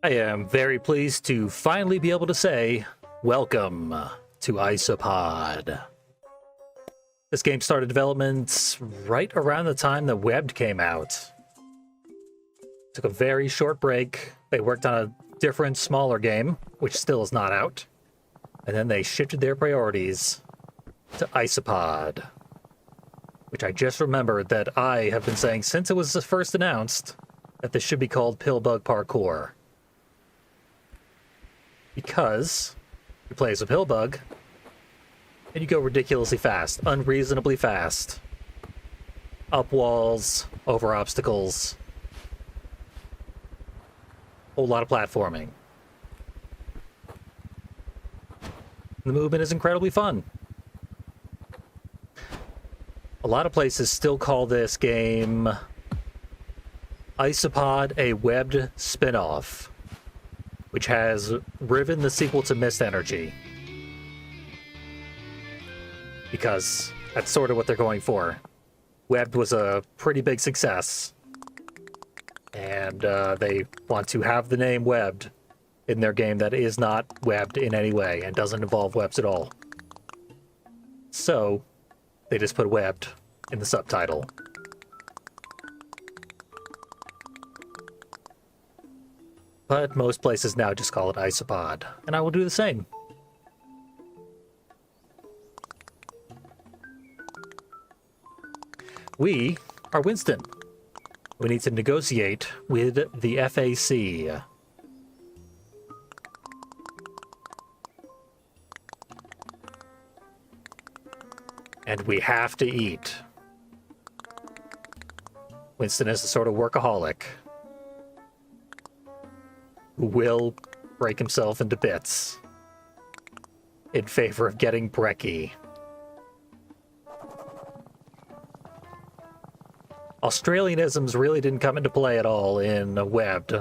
I am very pleased to finally be able to say, welcome to Isopod. This game started development right around the time that Webbed came out. Took a very short break. They worked on a different, smaller game, which still is not out. And then they shifted their priorities to Isopod, which I just remembered that I have been saying since it was first announced that this should be called Pillbug Parkour. Because you play as a Pillbug, and you go ridiculously fast, unreasonably fast. Up walls, over obstacles. Whole lot of platforming. The movement is incredibly fun. A lot of places still call this game Isopod, a webbed spin-off, which has Riven, the sequel to Mist Energy. Because that's sort of what they're going for. Webbed was a pretty big success. And they want to have the name Webbed in their game that is not webbed in any way and doesn't involve webs at all. So, they just put Webbed in the subtitle. But most places now just call it Isopod, and I will do the same. We are Winston. We need to negotiate with the FAC. And we have to eat. Winston is the sort of workaholic who will break himself into bits in favor of getting brekkie. Australianisms really didn't come into play at all in Webbed.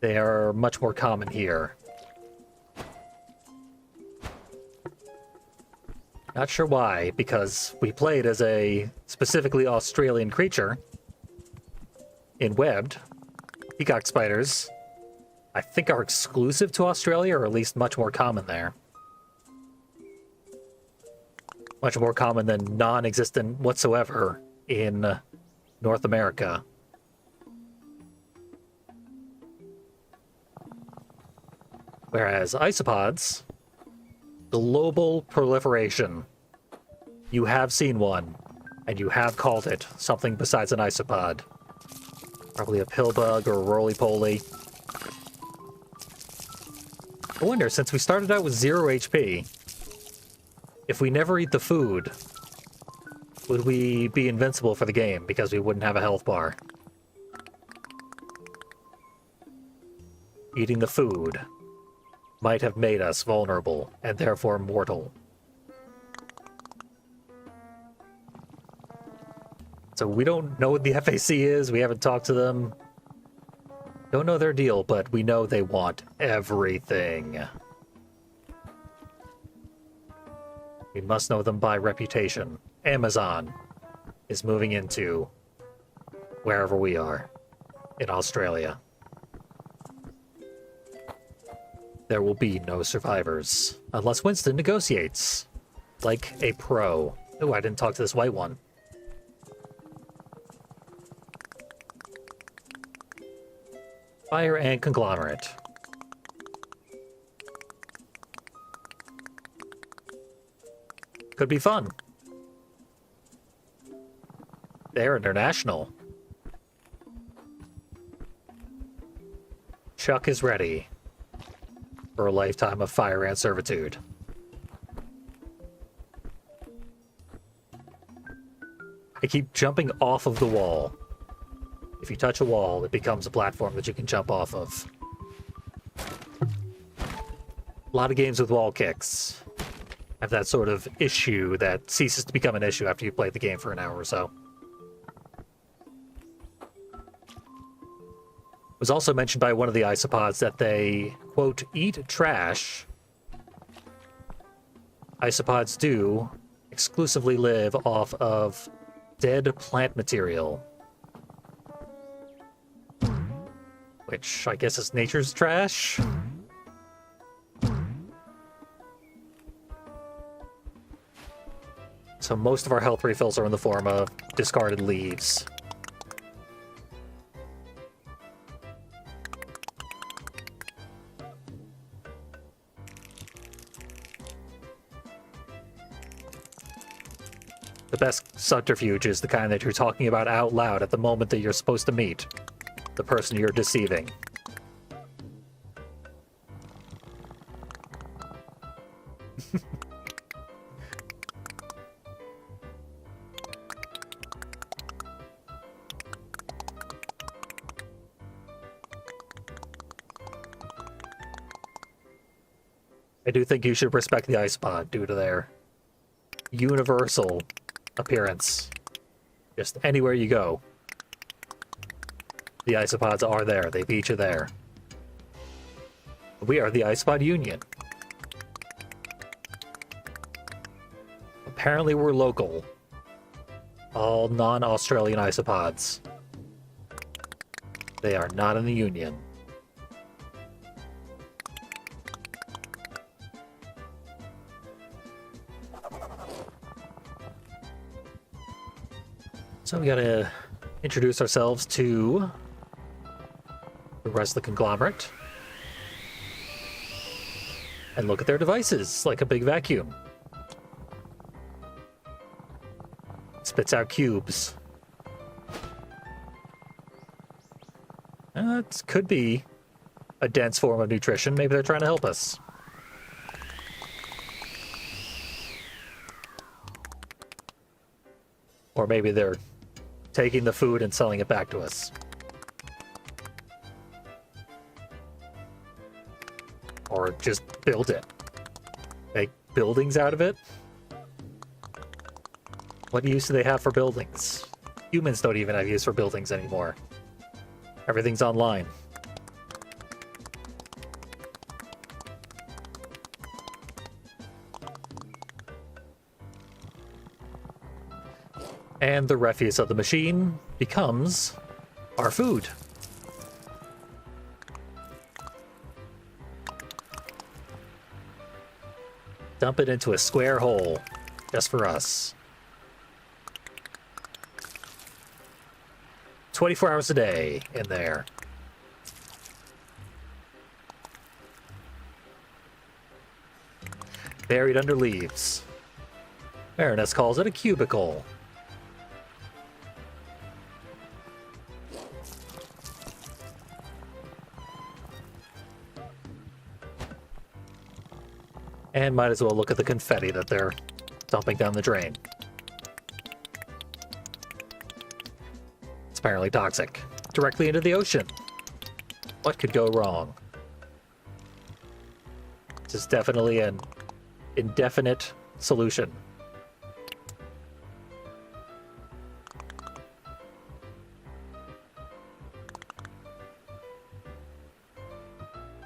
They are much more common here. Not sure why, because we played as a specifically Australian creature in Webbed. Peacock spiders, I think, are exclusive to Australia, or at least much more common there. Much more common than non-existent whatsoever in North America. Whereas isopods, global proliferation. You have seen one, and you have called it something besides an isopod. Probably a pillbug or a roly-poly. I wonder, since we started out with 0 HP, if we never eat the food, would we be invincible for the game because we wouldn't have a health bar? Eating the food might have made us vulnerable and therefore mortal. So we don't know what the FAC is, we haven't talked to them. Don't know their deal, but we know they want everything. We must know them by reputation. Amazon is moving into wherever we are in Australia. There will be no survivors unless Winston negotiates like a pro. Oh, I didn't talk to this white one. Fire and conglomerate. Could be fun. They're international. Chuck is ready for a lifetime of fire and servitude. I keep jumping off of the wall. If you touch a wall, it becomes a platform that you can jump off of. A lot of games with wall kicks have that sort of issue that ceases to become an issue after you play the game for an hour or so. It was also mentioned by one of the isopods that they, quote, eat trash. Isopods do exclusively live off of dead plant material. which I guess is nature's trash. So most of our health refills are in the form of discarded leaves. The best subterfuge is the kind that you're talking about out loud at the moment that you're supposed to meet the person you're deceiving. I do think you should respect the Isopod due to their universal appearance. Just anywhere you go, the Isopods are there. They beat you there. We are the Isopod Union. Apparently we're local. All non-Australian Isopods. They are not in the Union. So we gotta introduce ourselves to the rest of the conglomerate. And look at their devices, like a big vacuum. Spits out cubes. That could be a dense form of nutrition. Maybe they're trying to help us. Or maybe they're taking the food and selling it back to us. Or just build it. Make buildings out of it? What use do they have for buildings? Humans don't even have use for buildings anymore. Everything's online. And the refuse of the machine becomes our food. Dump it into a square hole, just for us. 24 hours a day in there. Buried under leaves. Baroness calls it a cubicle. And might as well look at the confetti that they're dumping down the drain. It's apparently toxic. Directly into the ocean. What could go wrong? This is definitely an indefinite solution.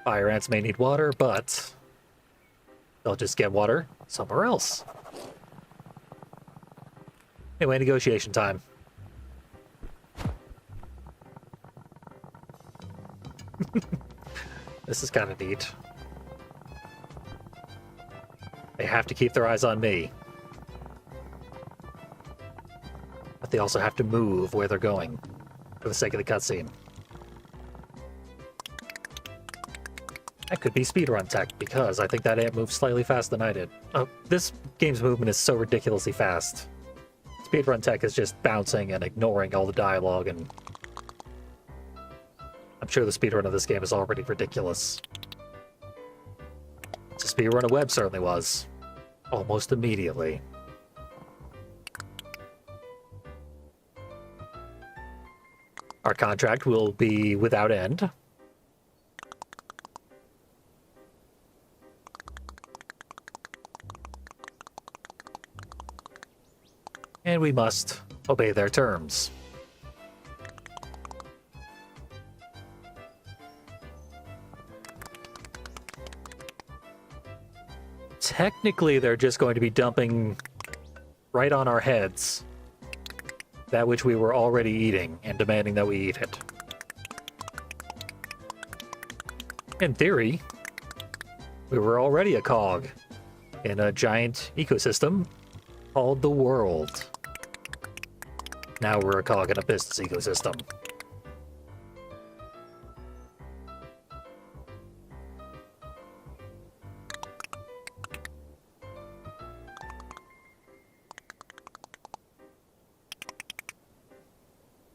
Fire ants may need water, but they'll just get water somewhere else. Anyway, negotiation time. This is kind of neat. They have to keep their eyes on me. But they also have to move where they're going for the sake of the cutscene. That could be speedrun tech, because I think that ant moves slightly faster than I did. Oh, this game's movement is so ridiculously fast. Speedrun tech is just bouncing and ignoring all the dialogue, and I'm sure the speedrun of this game is already ridiculous. The speedrun of web certainly was. Almost immediately. Our contract will be without end. And we must obey their terms. Technically, they're just going to be dumping right on our heads that which we were already eating and demanding that we eat it. In theory, we were already a cog in a giant ecosystem called the world. Now we're a cog in a business ecosystem.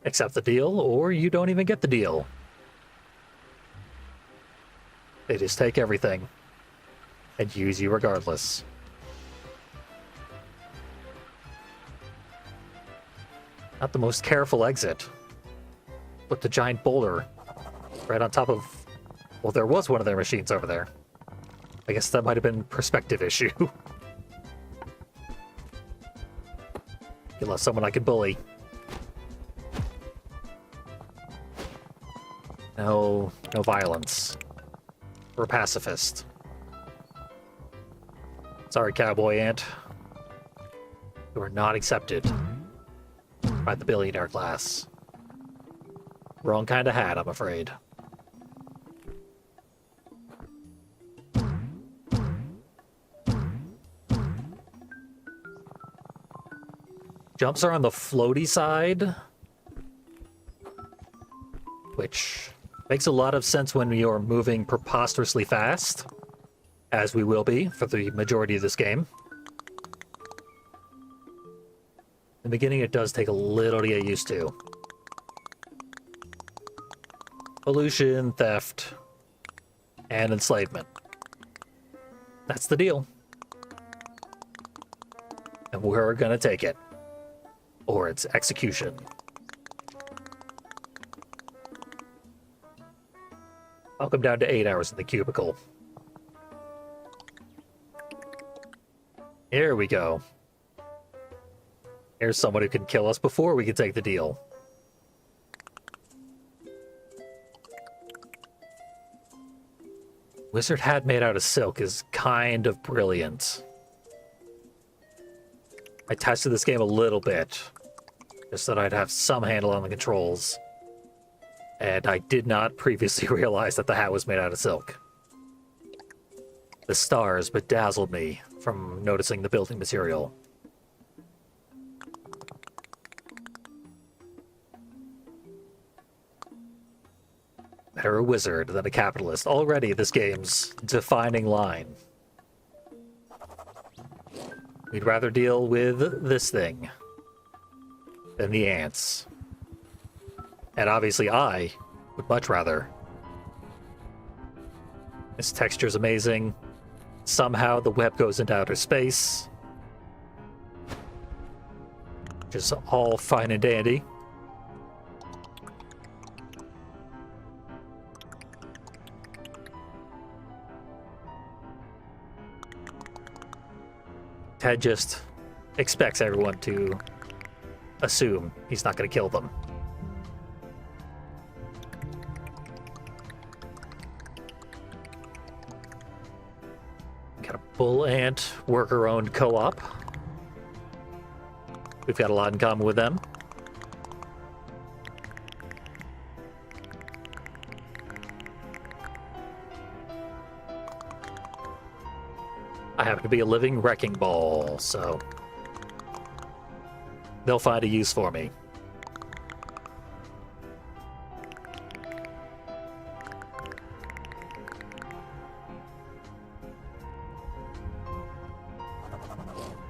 Accept the deal, or you don't even get the deal. They just take everything and use you regardless. Not the most careful exit. Put the giant boulder right on top of... Well, there was one of their machines over there. I guess that might have been a perspective issue. You lost someone I could bully. No violence. We're a pacifist. Sorry, cowboy ant. You are not accepted by the billionaire class. Wrong kind of hat, I'm afraid. Jumps are on the floaty side, which makes a lot of sense when you're moving preposterously fast, as we will be for the majority of this game. In the beginning, it does take a little to get used to. Pollution, theft, and enslavement. That's the deal. And we're gonna take it. Or its execution. I'll come down to 8 hours in the cubicle. Here we go. Here's someone who can kill us before we can take the deal. Wizard hat made out of silk is kind of brilliant. I tested this game a little bit, just so that I'd have some handle on the controls. And I did not previously realize that the hat was made out of silk. The stars bedazzled me from noticing the building material. Better a wizard than a capitalist. Already this game's defining line. We'd rather deal with this thing than the ants. And obviously I would much rather. This texture's amazing. Somehow the web goes into outer space. Just all fine and dandy. Ted just expects everyone to assume he's not going to kill them. Got a bull ant worker-owned co-op. We've got a lot in common with them. I happen to be a living wrecking ball, so they'll find a use for me.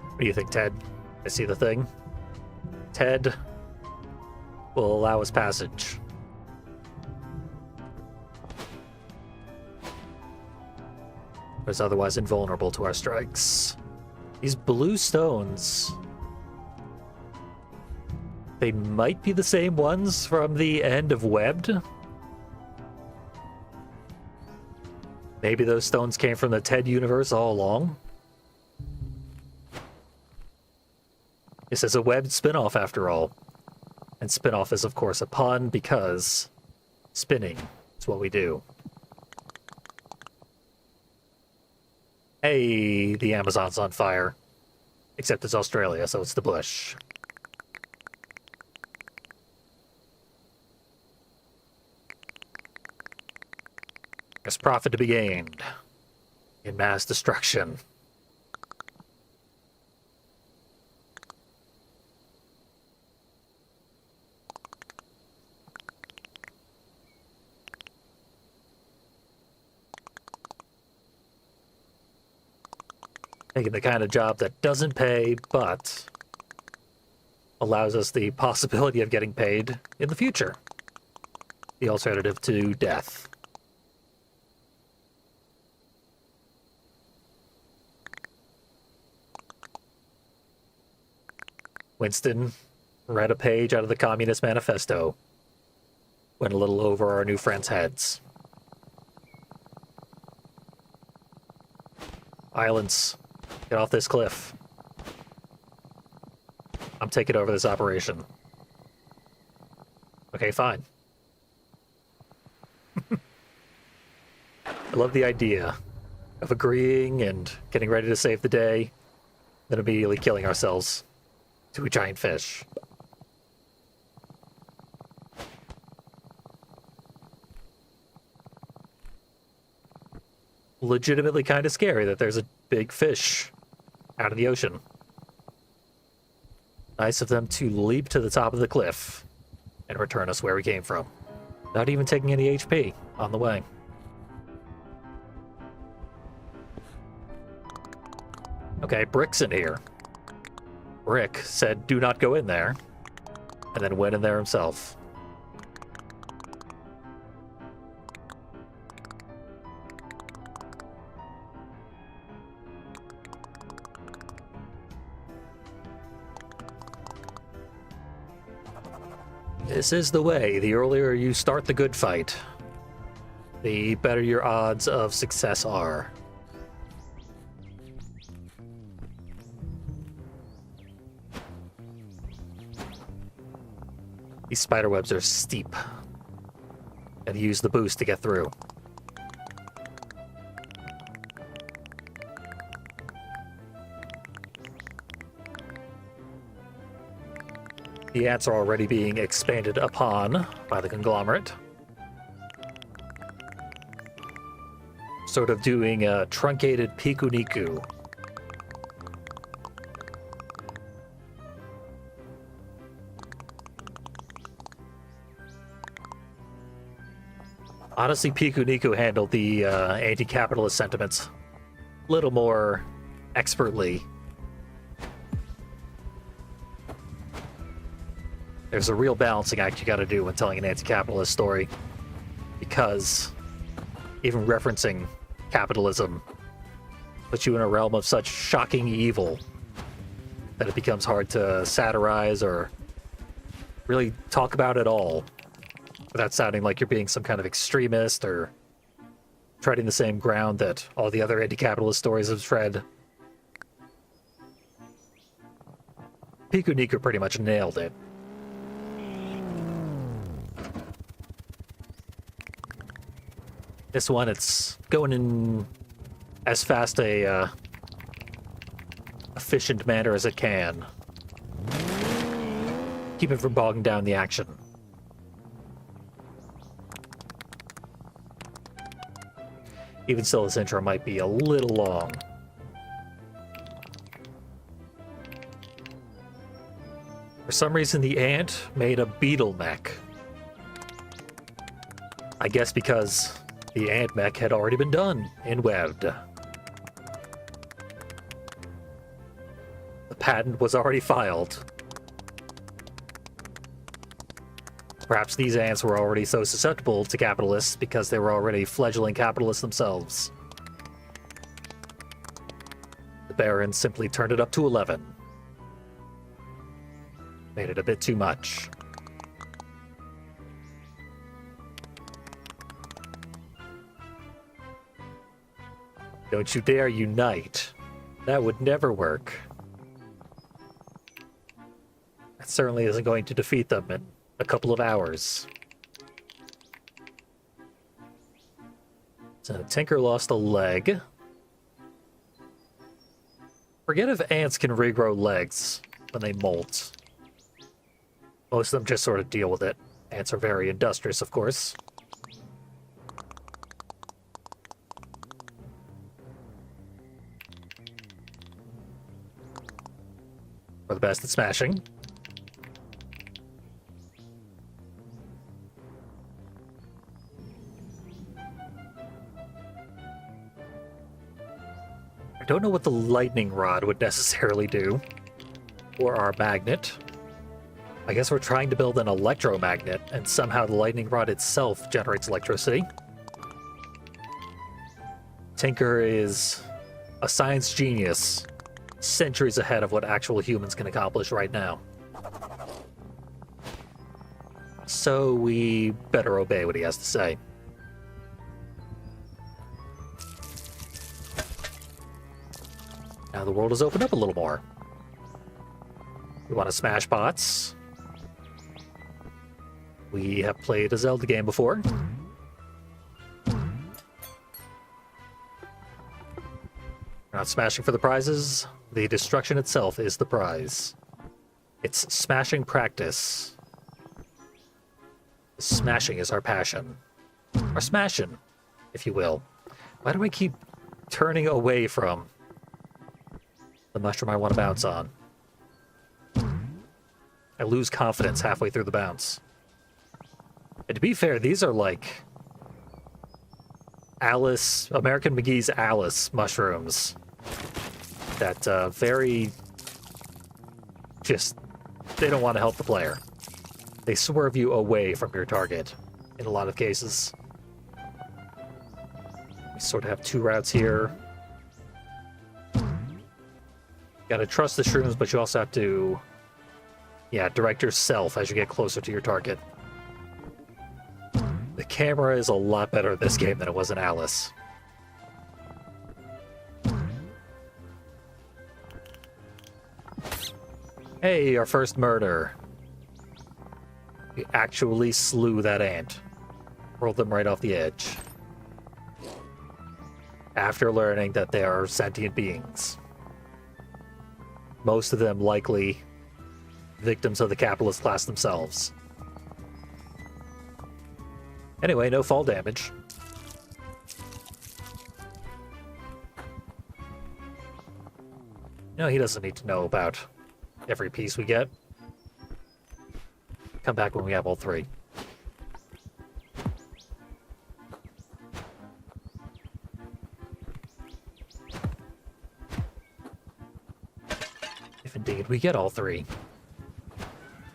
What do you think, Ted? I see the thing. Ted will allow us passage. Is otherwise invulnerable to our strikes. These blue stones, they might be the same ones from the end of Webbed. Maybe those stones came from the Ted universe all along. This is a Webbed spin-off after all. And spin-off is of course a pun because spinning is what we do. Hey, the Amazon's on fire. Except it's Australia, so it's the bush. There's profit to be gained in mass destruction. Making the kind of job that doesn't pay, but allows us the possibility of getting paid in the future. The alternative to death. Winston read a page out of the Communist Manifesto. Went a little over our new friends' heads. Islands, get off this cliff. I'm taking over this operation. Okay, fine. I love the idea of agreeing and getting ready to save the day, then immediately killing ourselves to a giant fish. Legitimately kind of scary that there's a big fish out in the ocean. Nice of them to leap to the top of the cliff and return us where we came from, without even taking any HP on the way. Okay, Brick's in here. Brick said, "Do not go in there," and then went in there himself. This is the way. The earlier you start the good fight, the better your odds of success are. These spiderwebs are steep. Gotta use the boost to get through. The ants are already being expanded upon by the conglomerate. Sort of doing a truncated piku-niku. Honestly, piku-niku handled the anti-capitalist sentiments a little more expertly. There's a real balancing act you gotta do when telling an anti-capitalist story, because even referencing capitalism puts you in a realm of such shocking evil that it becomes hard to satirize or really talk about at all without sounding like you're being some kind of extremist or treading the same ground that all the other anti-capitalist stories have tread. Piku-niku pretty much nailed it. This one, it's going in as fast a efficient manner as it can. Keep it from bogging down the action. Even still, this intro might be a little long. For some reason, the ant made a beetle mech. I guess because the ant mech had already been done in Webbed. The patent was already filed. Perhaps these ants were already so susceptible to capitalists because they were already fledgling capitalists themselves. The Baron simply turned it up to 11. Made it a bit too much. Don't you dare unite. That would never work. That certainly isn't going to defeat them in a couple of hours. So Tinker lost a leg. Forget if ants can regrow legs when they molt. Most of them just sort of deal with it. Ants are very industrious, of course. We're the best at smashing. I don't know what the lightning rod would necessarily do. Or our magnet. I guess we're trying to build an electromagnet, and somehow the lightning rod itself generates electricity. Tinker is a science genius, centuries ahead of what actual humans can accomplish right now. So we better obey what he has to say. Now the world has opened up a little more. We want to smash pots. We have played a Zelda game before. We're not smashing for the prizes. The destruction itself is the prize. It's smashing practice. Smashing is our passion. Our smashin', if you will. Why do I keep turning away from the mushroom I want to bounce on? I lose confidence halfway through the bounce. And to be fair, these are like American McGee's Alice mushrooms. That very just, they don't want to help the player. They swerve you away from your target in a lot of cases. We sort of have two routes here. Gotta trust the shrooms, but you also have to, direct yourself as you get closer to your target. The camera is a lot better in this game than it was in Alice. Hey, our first murder. We actually slew that ant. Rolled them right off the edge. After learning that they are sentient beings. Most of them likely victims of the capitalist class themselves. Anyway, no fall damage. No, he doesn't need to know about every piece we get. Come back when we have all three. If indeed we get all three.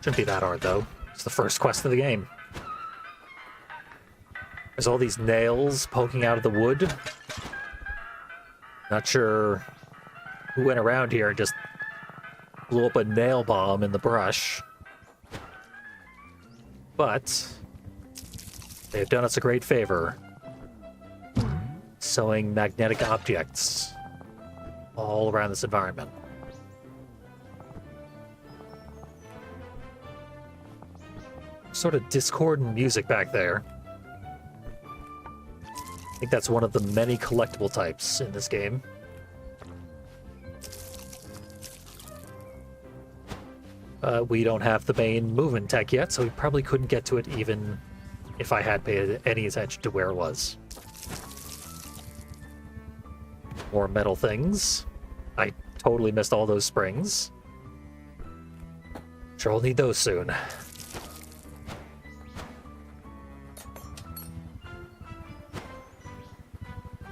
Shouldn't be that hard, though. It's the first quest of the game. There's all these nails poking out of the wood. Not sure who went around here and just blew up a nail bomb in the brush. But they've done us a great favor, sewing magnetic objects all around this environment. Sort of discordant music back there. I think that's one of the many collectible types in this game. We don't have the main movement tech yet, so we probably couldn't get to it even if I had paid any attention to where it was. More metal things. I totally missed all those springs. Sure, we'll need those soon.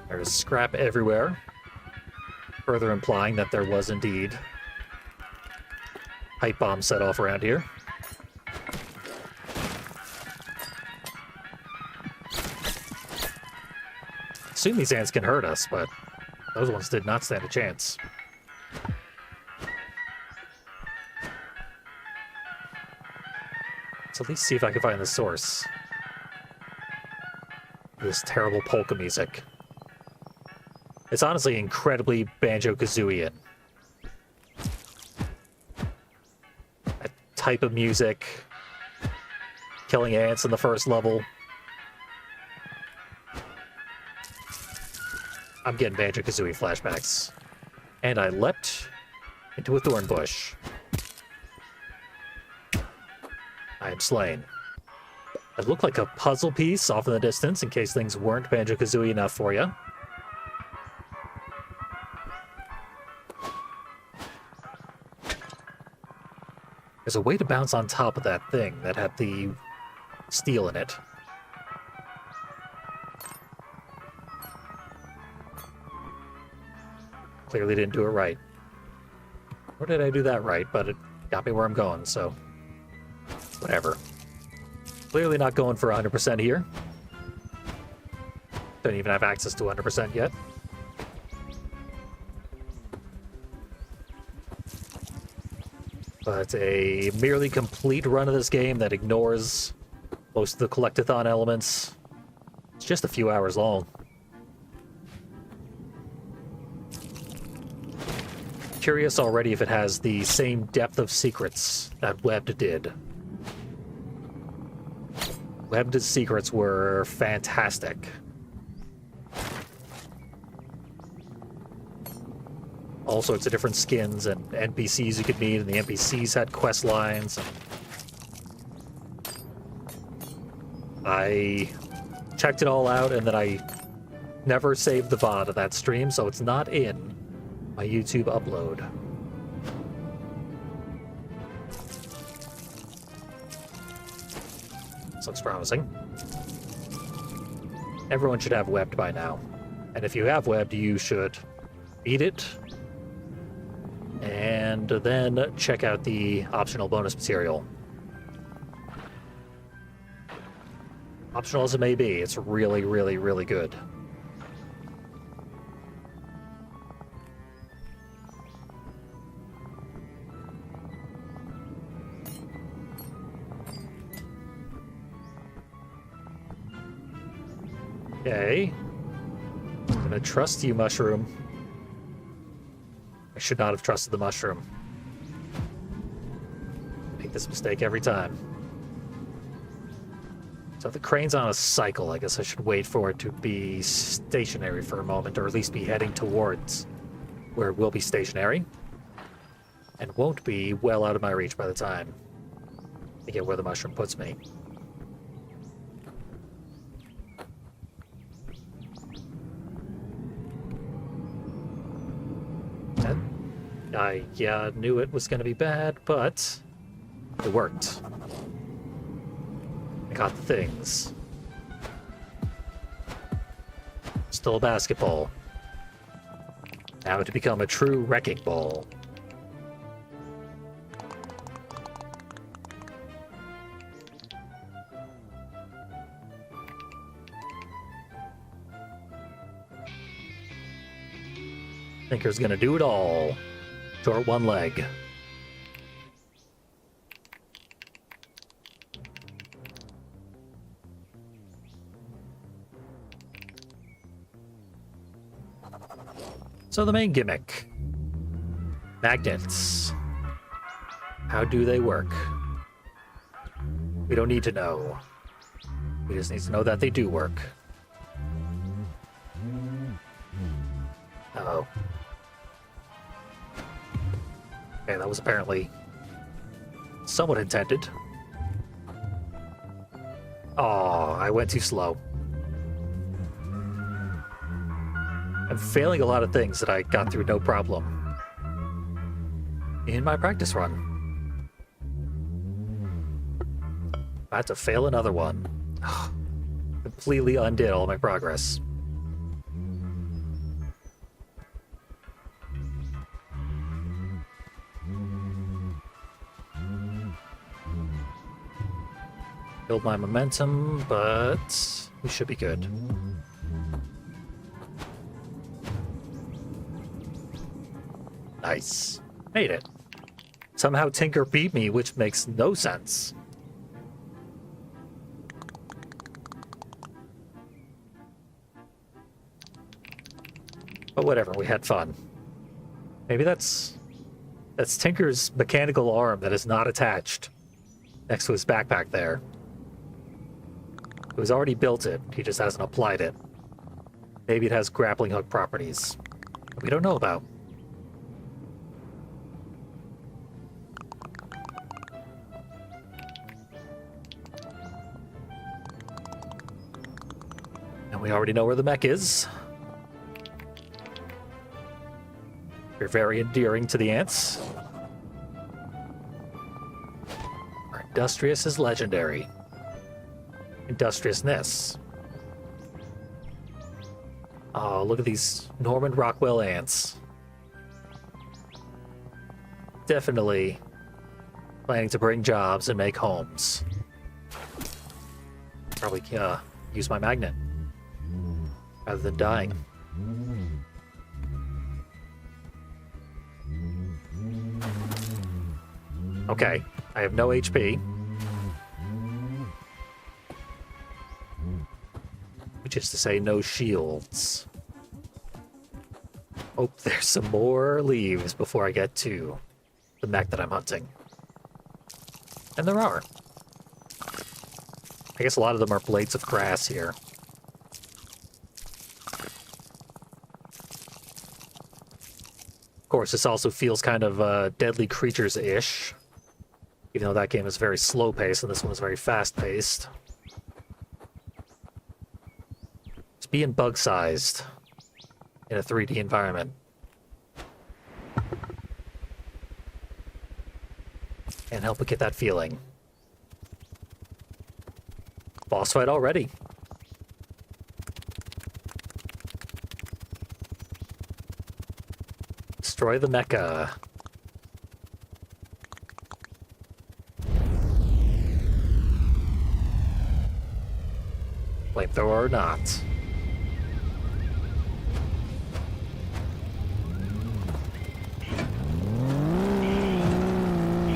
There's scrap everywhere, further implying that there was indeed pipe bombs set off around here. I assume these ants can hurt us, but those ones did not stand a chance. So at least see if I can find the source. This terrible polka music. It's honestly incredibly Banjo-Kazooian. That type of music. Killing ants in the first level. I'm getting Banjo-Kazooie flashbacks. And I leapt into a thorn bush. I am slain. It looked like a puzzle piece off in the distance in case things weren't Banjo-Kazooie enough for you. There's a way to bounce on top of that thing that had the steel in it. Clearly didn't do it right. Or did I do that right? But it got me where I'm going, so... whatever. Clearly not going for 100% here. Don't even have access to 100% yet. But a merely complete run of this game that ignores most of the collectathon elements. It's just a few hours long. Curious already if it has the same depth of secrets that Webbed did. Webbed's secrets were fantastic. All sorts of different skins and NPCs you could meet, and the NPCs had quest lines. I checked it all out, and then I never saved the VOD of that stream, so it's not in my YouTube upload. This looks promising. Everyone should have Webbed by now. And if you have Webbed, you should beat it. And then check out the optional bonus material. Optional as it may be, it's really, really, really good. Okay. I'm gonna trust you, mushroom. I should not have trusted the mushroom. Make this mistake every time. So if the crane's on a cycle, I guess I should wait for it to be stationary for a moment, or at least be heading towards where it will be stationary. And won't be well out of my reach by the time I get where the mushroom puts me. I knew it was going to be bad, but it worked. I got the things. Still a basketball. Now to become a true wrecking ball. Thinker's gonna do it all. Short one leg. So the main gimmick. Magnets. How do they work? We don't need to know. We just need to know that they do work. Uh-oh. Okay, that was apparently somewhat intended. Oh, I went too slow. I'm failing a lot of things that I got through no problem in my practice run. I had to fail another one. Completely undid all my progress. Build my momentum, but we should be good. Nice. Made it. Somehow Tinker beat me, which makes no sense. But whatever, we had fun. Maybe that's Tinker's mechanical arm that is not attached next to his backpack there. He's already built it, he just hasn't applied it. Maybe it has grappling hook properties that we don't know about. And we already know where the mech is. You're very endearing to the ants. Industrious is legendary. Industriousness. Oh, look at these Norman Rockwell ants. Definitely planning to bring jobs and make homes. Probably use my magnet rather than dying. Okay, I have no HP. Which is to say, no shields. Oh, there's some more leaves before I get to the mech that I'm hunting. And there are. I guess a lot of them are blades of grass here. Of course, this also feels kind of Deadly Creatures-ish. Even though that game is very slow-paced and this one is very fast-paced. It's being bug-sized in a 3D environment. Can't help but get that feeling. Boss fight already. Destroy the mecha. Flamethrower or not.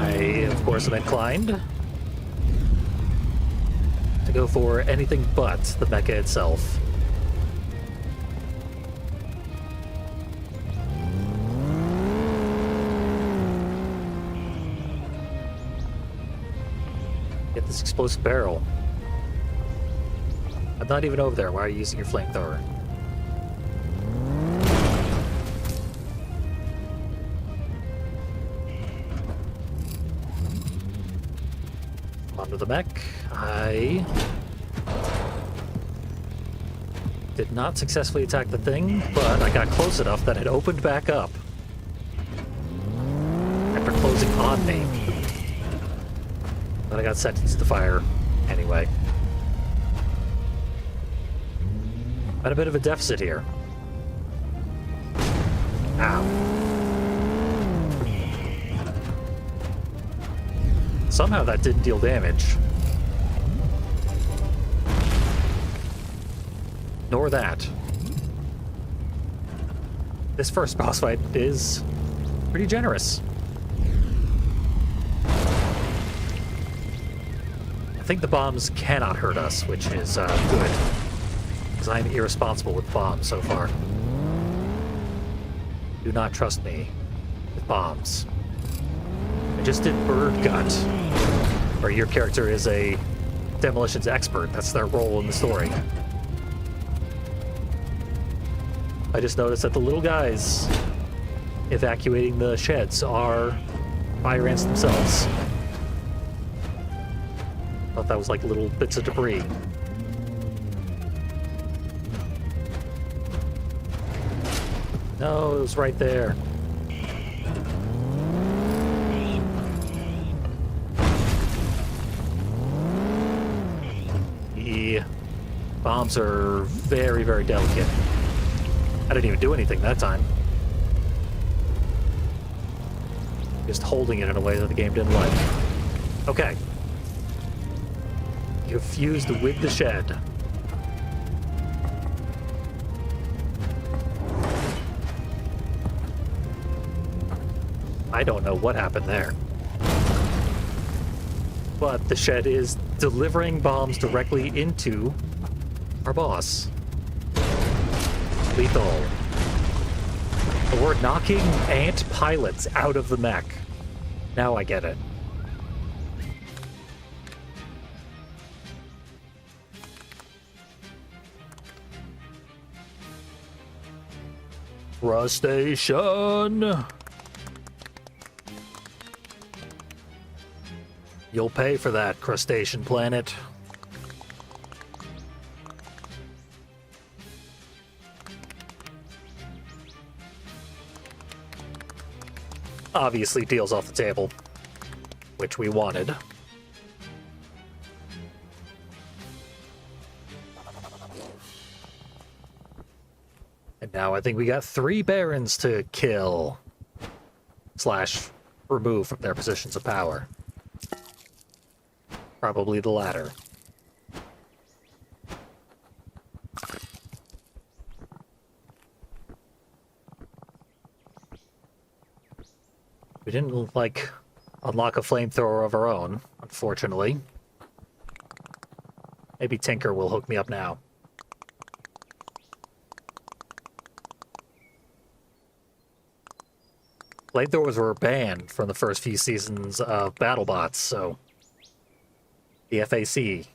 I, of course, am inclined to go for anything but the mecha itself. Get this explosive barrel. I'm not even over there. Why are you using your flamethrower? Onto the mech. I did not successfully attack the thing, but I got close enough that it opened back up after closing on me. Then I got sentenced to fire anyway. At a bit of a deficit here. Ow. Somehow that didn't deal damage. Nor that. This first boss fight is pretty generous. I think the bombs cannot hurt us, which is good. Because I'm irresponsible with bombs so far. Do not trust me with bombs. I just did Bird Gut, where your character is a demolitions expert. That's their role in the story. I just noticed that the little guys evacuating the sheds are fire ants themselves. Thought that was like little bits of debris. No, it was right there. The bombs are very, very delicate. I didn't even do anything that time. Just holding it in a way that the game didn't like. Okay. You've fused with the shed. I don't know what happened there. But the shed is delivering bombs directly into our boss. Lethal. But we're knocking ant pilots out of the mech. Now I get it. Crustacean! You'll pay for that, crustacean planet. Obviously deals off the table, which we wanted. And now I think we got 3 barons to kill. Slash, remove from their positions of power. Probably the latter. We didn't, like, unlock a flamethrower of our own, unfortunately. Maybe Tinker will hook me up now. Flamethrowers were banned from the first few seasons of BattleBots, so the FAC is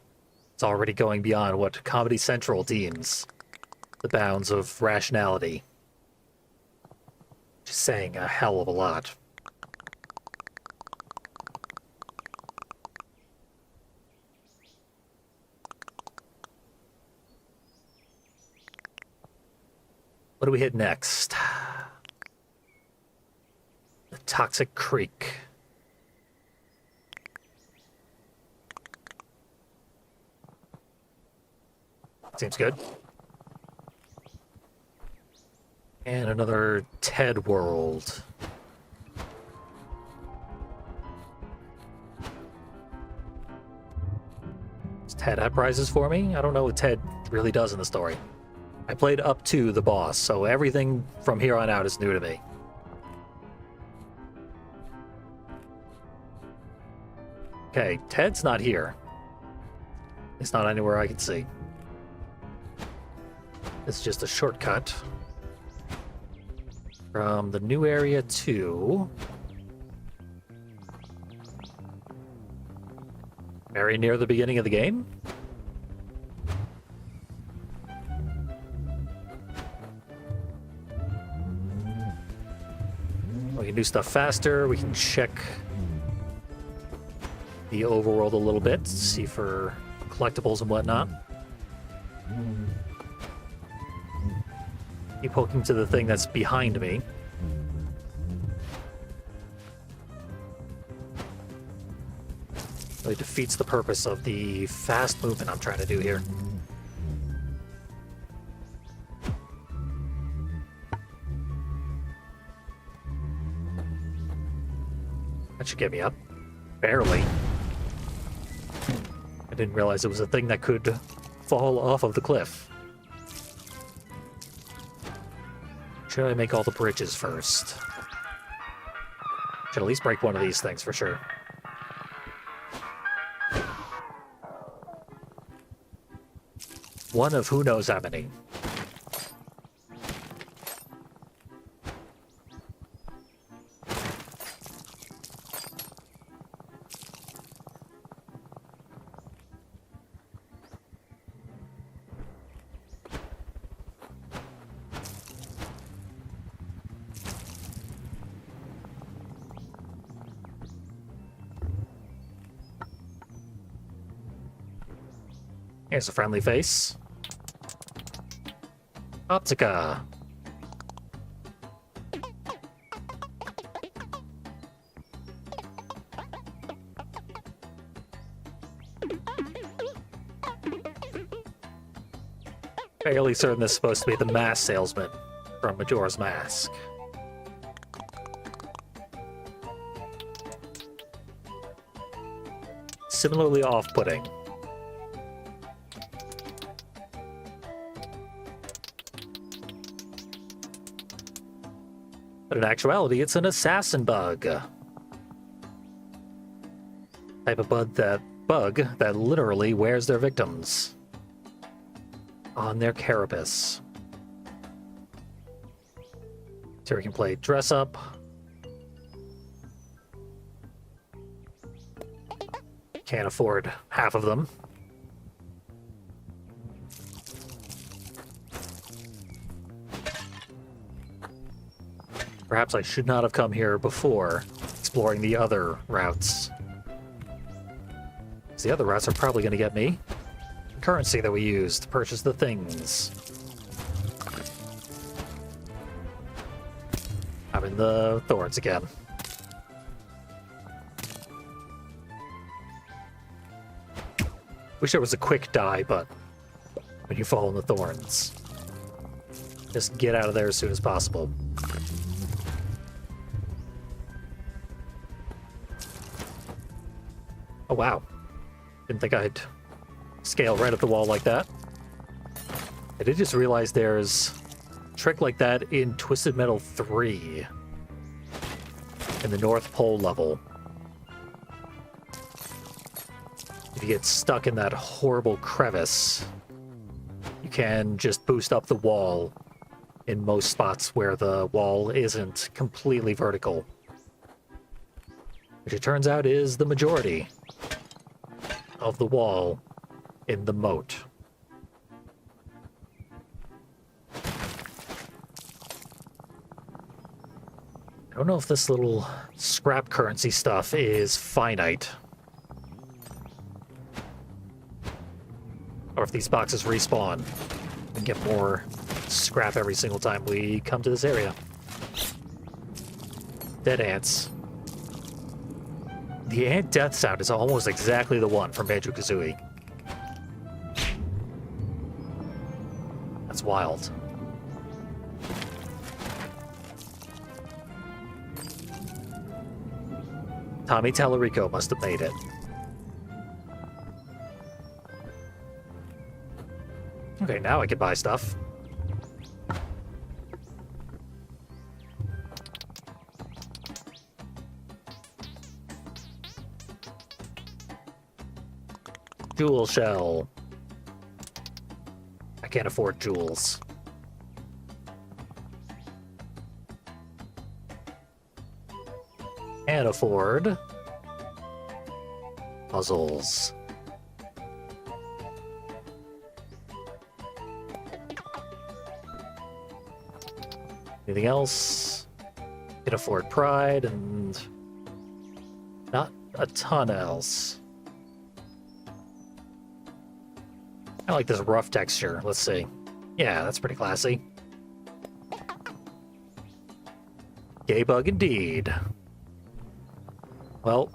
already going beyond what Comedy Central deems the bounds of rationality. Just saying a hell of a lot. What do we hit next? The Toxic Creek. Seems good. And another TED World. Does TED have prizes for me? I don't know what TED really does in the story. I played up to the boss, so everything from here on out is new to me. Okay, Ted's not here. It's not anywhere I can see. It's just a shortcut from the new area to... very near the beginning of the game? We can do stuff faster, we can check the overworld a little bit, see for collectibles and whatnot. Keep poking to the thing that's behind me. Really defeats the purpose of the fast movement I'm trying to do here. That should get me up. Barely. I didn't realize it was a thing that could fall off of the cliff. Should I make all the bridges first? Should at least break one of these things for sure. One of who knows how many. Here's a friendly face. Optica. Fairly certain this is supposed to be the mask salesman from Majora's Mask. Similarly off-putting. But in actuality, it's an assassin bug. Type of bug that literally wears their victims on their carapace. So we can play dress up. Can't afford half of them. Perhaps I should not have come here before exploring the other routes. The other routes are probably going to get me currency that we use to purchase the things. I'm in the thorns again. Wish there was a quick die, but when you fall in the thorns. Just get out of there as soon as possible. Oh, wow. Didn't think I'd scale right up the wall like that. I did just realize there's a trick like that in Twisted Metal 3 in the North Pole level. If you get stuck in that horrible crevice, you can just boost up the wall in most spots where the wall isn't completely vertical. Which it turns out is the majority of the wall in the moat. I don't know if this little scrap currency stuff is finite. Or if these boxes respawn and get more scrap every single time we come to this area. Dead ants. The ant death sound is almost exactly the one from Banjo-Kazooie. That's wild. Tommy Tallarico must have made it. Okay, now I can buy stuff. Jewel shell. I can't afford jewels. Can't afford puzzles. Anything else? Can afford pride and not a ton else. I like this rough texture. Let's see. Yeah, that's pretty classy. Gay bug indeed. Well,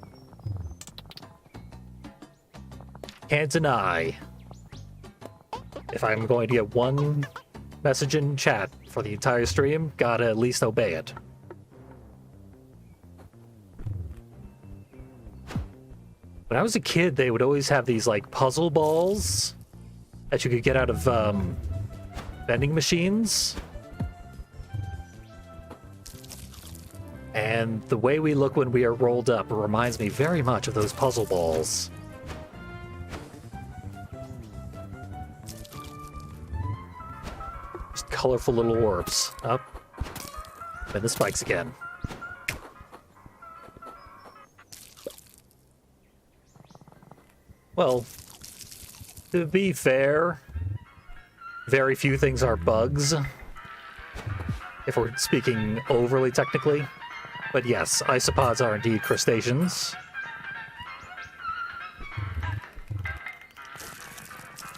can't deny. If I'm going to get one message in chat for the entire stream, gotta at least obey it. When I was a kid, they would always have these like puzzle balls that you could get out of vending machines. And the way we look when we are rolled up reminds me very much of those puzzle balls. Just colorful little orbs. Up. And the spikes again. Well, to be fair, very few things are bugs, if we're speaking overly technically. But yes, isopods are indeed crustaceans.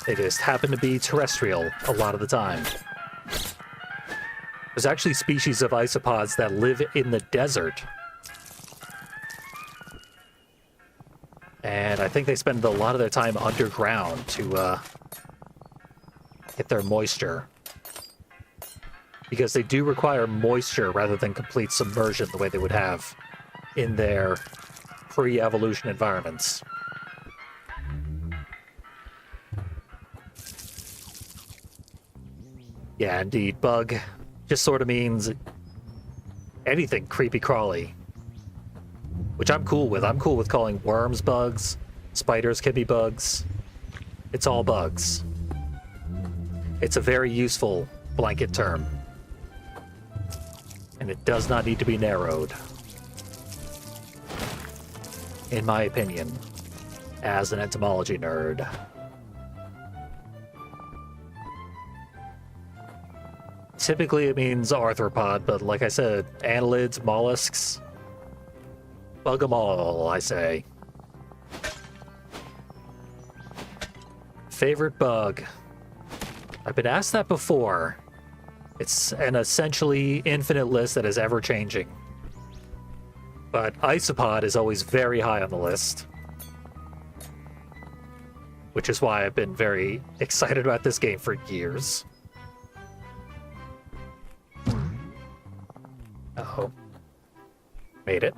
They just happen to be terrestrial a lot of the time. There's actually species of isopods that live in the desert. And I think they spend a lot of their time underground to get their moisture. Because they do require moisture rather than complete submersion the way they would have in their pre-evolution environments. Yeah, indeed. Bug just sort of means anything creepy crawly. Which I'm cool with. I'm cool with calling worms bugs. Spiders can be bugs. It's all bugs. It's a very useful blanket term. And it does not need to be narrowed. In my opinion, as an entomology nerd. Typically it means arthropod, but like I said, annelids, mollusks, bug 'em all, I say. Favorite bug? I've been asked that before. It's an essentially infinite list that is ever-changing. But Isopod is always very high on the list. Which is why I've been very excited about this game for years. Uh-oh. Made it.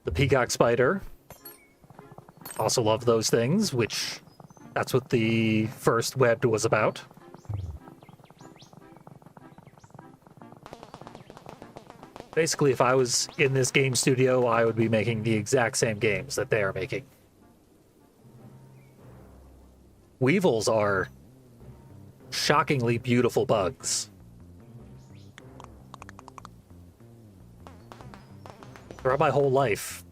The peacock spider. Also love those things, which that's what the first webbed was about. Basically, if I was in this game studio, I would be making the exact same games that they are making. Weevils are shockingly beautiful bugs. Throughout my whole life,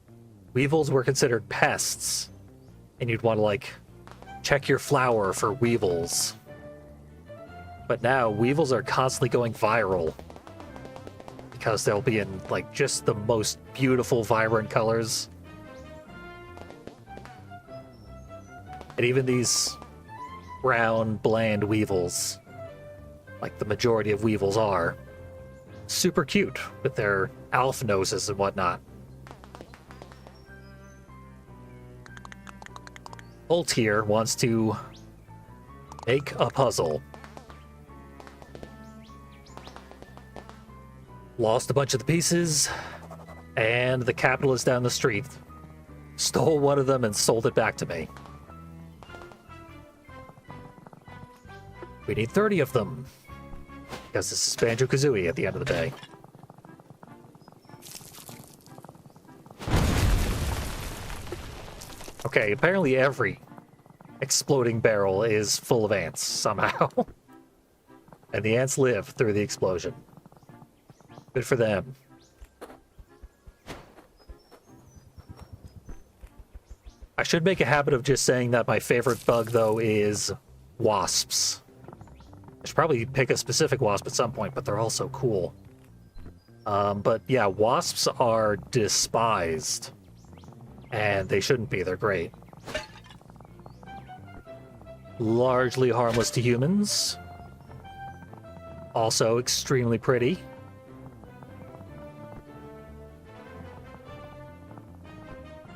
weevils were considered pests, and you'd want to, like, check your flower for weevils. But now, weevils are constantly going viral, because they'll be in, like, just the most beautiful, vibrant colors. And even these brown, bland weevils, like the majority of weevils are, super cute with their elf noses and whatnot. Holt here wants to make a puzzle. Lost a bunch of the pieces, and the capitalist down the street stole one of them and sold it back to me. We need 30 of them, because this is Banjo-Kazooie at the end of the day. Okay, apparently every exploding barrel is full of ants, somehow. And the ants live through the explosion. Good for them. I should make a habit of just saying that my favorite bug, though, is wasps. I should probably pick a specific wasp at some point, but they're all so cool. But yeah, wasps are despised. And they shouldn't be, they're great. Largely harmless to humans. Also extremely pretty.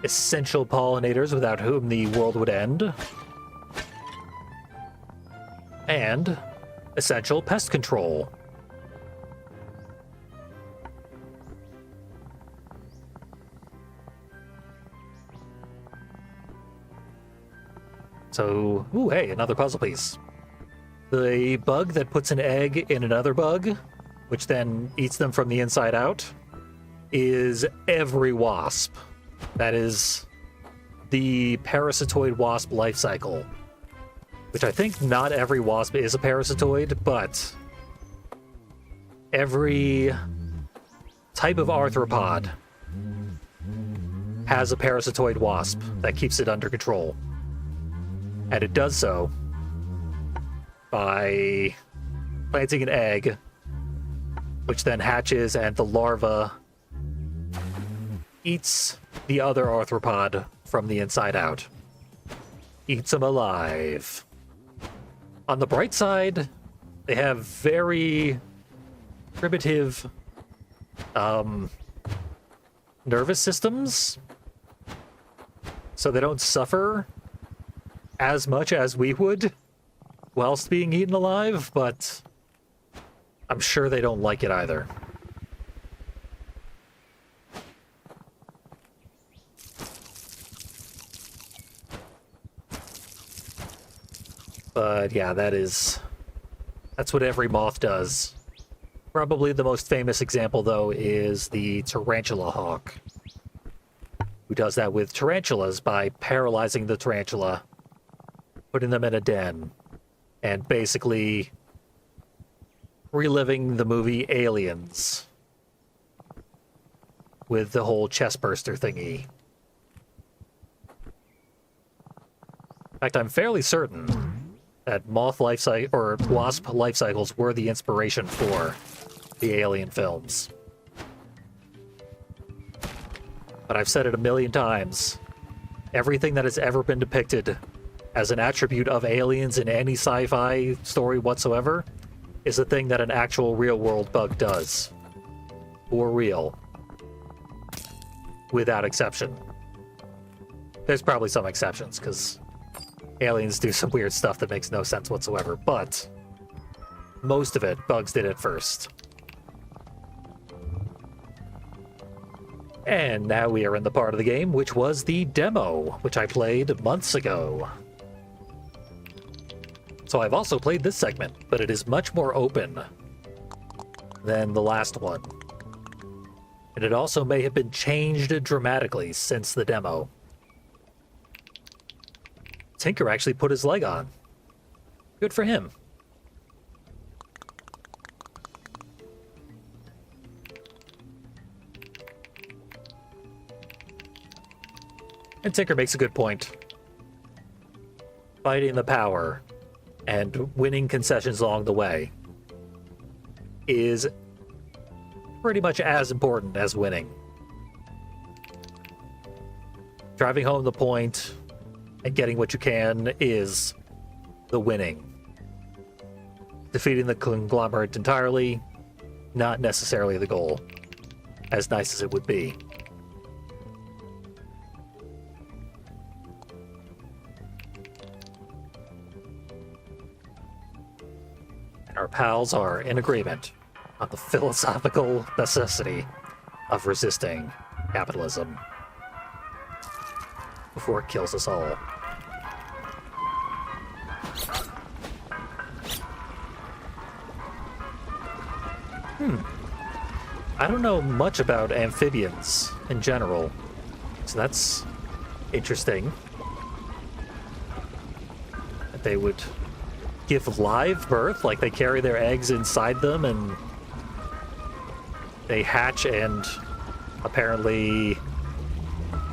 Essential pollinators without whom the world would end. And essential pest control. So, ooh, hey, another puzzle piece. The bug that puts an egg in another bug, which then eats them from the inside out, is every wasp. That is the parasitoid wasp life cycle. Which I think not every wasp is a parasitoid, but every type of arthropod has a parasitoid wasp that keeps it under control. And it does so by planting an egg, which then hatches, and the larva eats the other arthropod from the inside out. Eats them alive. On the bright side, they have very primitive nervous systems, so they don't suffer as much as we would whilst being eaten alive, but I'm sure they don't like it either. But yeah, that's what every moth does. Probably the most famous example, though, is the tarantula hawk, who does that with tarantulas by paralyzing the tarantula, putting them in a den, and basically reliving the movie Aliens with the whole chestburster thingy. In fact, I'm fairly certain that wasp life cycles were the inspiration for the Alien films. But I've said it a million times. Everything that has ever been depicted as an attribute of aliens in any sci-fi story whatsoever is a thing that an actual real-world bug does. For real. Without exception. There's probably some exceptions, because aliens do some weird stuff that makes no sense whatsoever, but most of it, bugs did it first. And now we are in the part of the game which was the demo, which I played months ago. So I've also played this segment, but it is much more open than the last one. And it also may have been changed dramatically since the demo. Tinker actually put his leg on. Good for him. And Tinker makes a good point. Fighting the power and winning concessions along the way is pretty much as important as winning. Driving home the point and getting what you can is the winning. Defeating the conglomerate entirely, not necessarily the goal, as nice as it would be. And our pals are in agreement on the philosophical necessity of resisting capitalism before it kills us all. I don't know much about amphibians in general, so that's interesting. That they would give live birth, like they carry their eggs inside them and they hatch, and apparently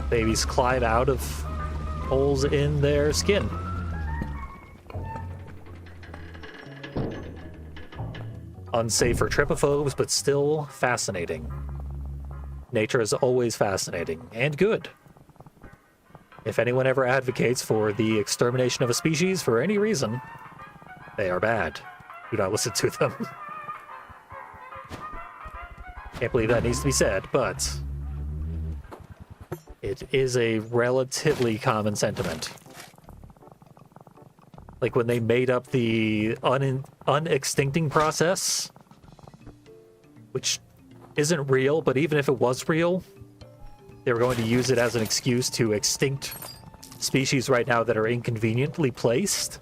babies climb out of holes in their skin. Unsafe for trypophobes, but still fascinating. Nature is always fascinating and good. If anyone ever advocates for the extermination of a species for any reason, they are bad. Do not listen to them. Can't believe that needs to be said, but it is a relatively common sentiment. Like when they made up the unextincting process, which isn't real, but even if it was real, they were going to use it as an excuse to extinct species right now that are inconveniently placed,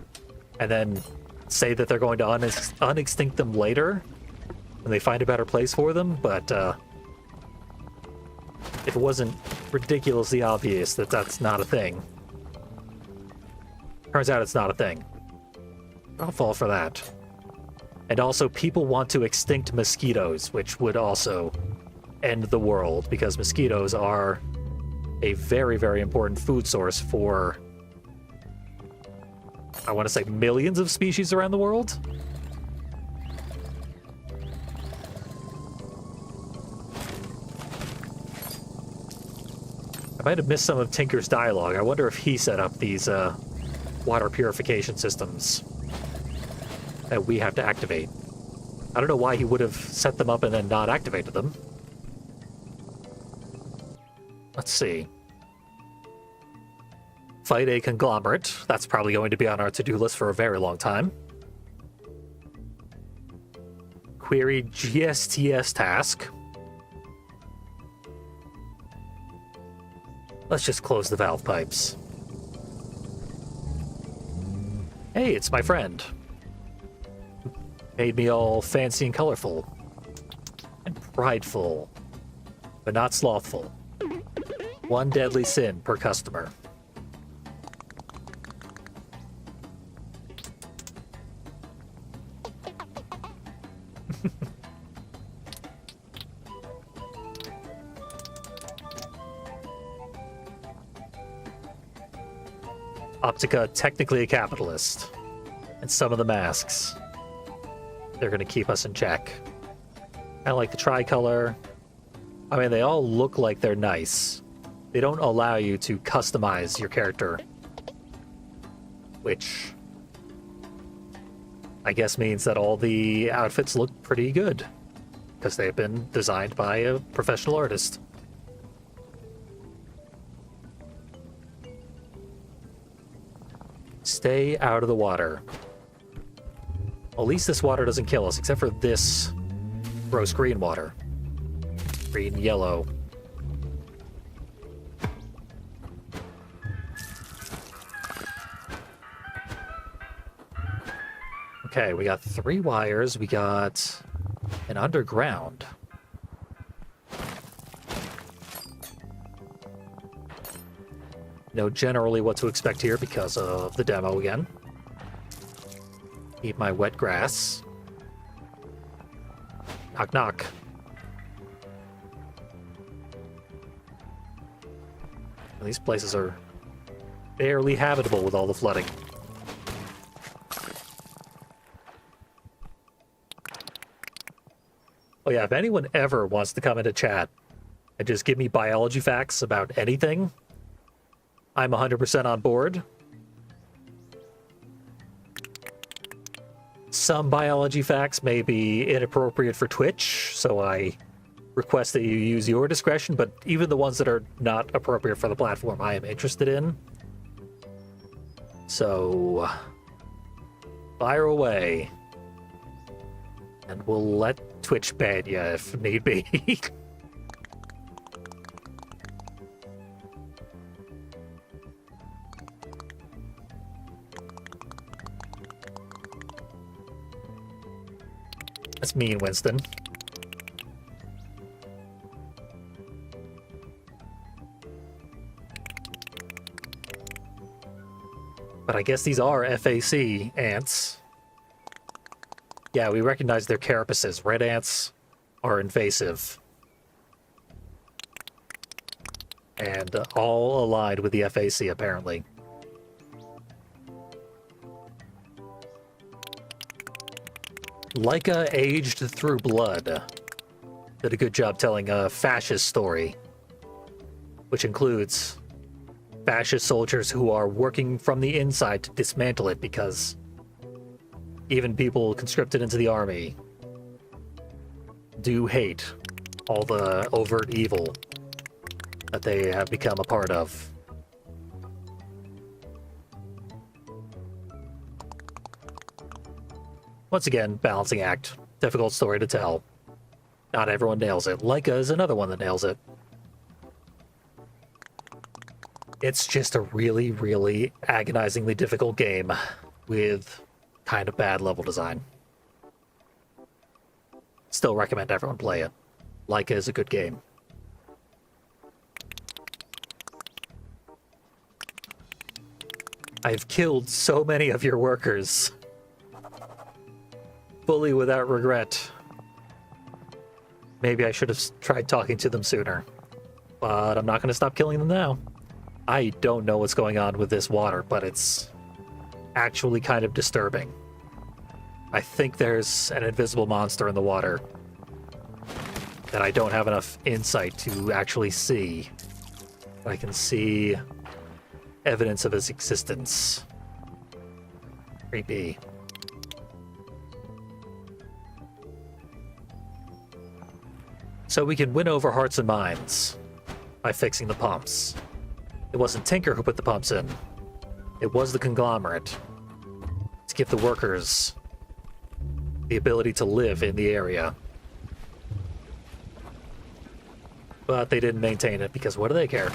and then say that they're going to unextinct them later when they find a better place for them. But if it wasn't ridiculously obvious that that's not a thing, turns out it's not a thing. I'll fall for that. And also, people want to extinct mosquitoes, which would also end the world, because mosquitoes are a very, very important food source for, I want to say, millions of species around the world. I might have missed some of Tinker's dialogue. I wonder if he set up these water purification systems that we have to activate. I don't know why he would have set them up and then not activated them. Let's see. Fight a conglomerate. That's probably going to be on our to-do list for a very long time. Query GSTS task. Let's just close the valve pipes. Hey, it's my friend. Made me all fancy and colorful. And prideful. But not slothful. One deadly sin per customer. Optica, technically a capitalist. And some of the masks, they're going to keep us in check. I like the tricolor. I mean, they all look like they're nice. They don't allow you to customize your character, which I guess means that all the outfits look pretty good because they've been designed by a professional artist. Stay out of the water. At least this water doesn't kill us, except for this gross green water. Green, yellow. Okay, we got 3 wires. We got an underground. Know generally what to expect here because of the demo again. Eat my wet grass. Knock, knock. These places are barely habitable with all the flooding. Oh yeah, if anyone ever wants to come into chat and just give me biology facts about anything, I'm 100% on board. Some biology facts may be inappropriate for Twitch, so I request that you use your discretion, but even the ones that are not appropriate for the platform, I am interested in. So, fire away. And we'll let Twitch ban you if need be. That's mean, Winston. But I guess these are FAC ants. Yeah, we recognize their carapaces. Red ants are invasive. And all aligned with the FAC, apparently. Leica aged through blood. Did a good job telling a fascist story. Which includes fascist soldiers who are working from the inside to dismantle it because even people conscripted into the army do hate all the overt evil that they have become a part of. Once again, balancing act. Difficult story to tell. Not everyone nails it. Leica is another one that nails it. It's just a really, really agonizingly difficult game with kind of bad level design. Still recommend everyone play it. Leica is a good game. I've killed so many of your workers. Fully without regret. Maybe I should have tried talking to them sooner. But I'm not going to stop killing them now. I don't know what's going on with this water, but it's actually kind of disturbing. I think there's an invisible monster in the water that I don't have enough insight to actually see. I can see evidence of its existence. Creepy. So we can win over hearts and minds by fixing the pumps. It wasn't Tinker who put the pumps in. It was the conglomerate. To give the workers the ability to live in the area. But they didn't maintain it because what do they care?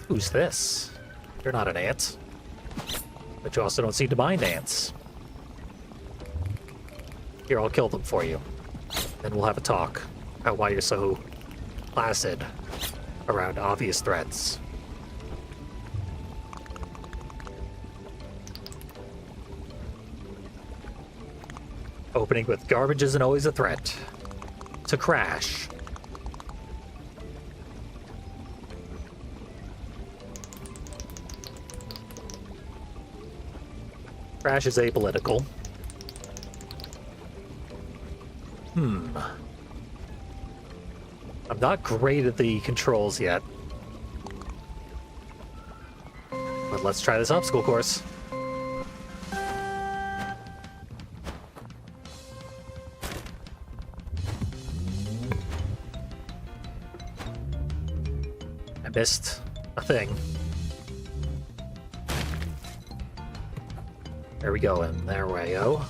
Who's this? You're not an ant. But you also don't seem to mind ants. Here, I'll kill them for you. Then we'll have a talk about why you're so placid around obvious threats. Opening with garbage isn't always a threat. To crash. Crash is apolitical. I'm not great at the controls yet. But let's try this obstacle course. I missed a thing. There we go, and there we go.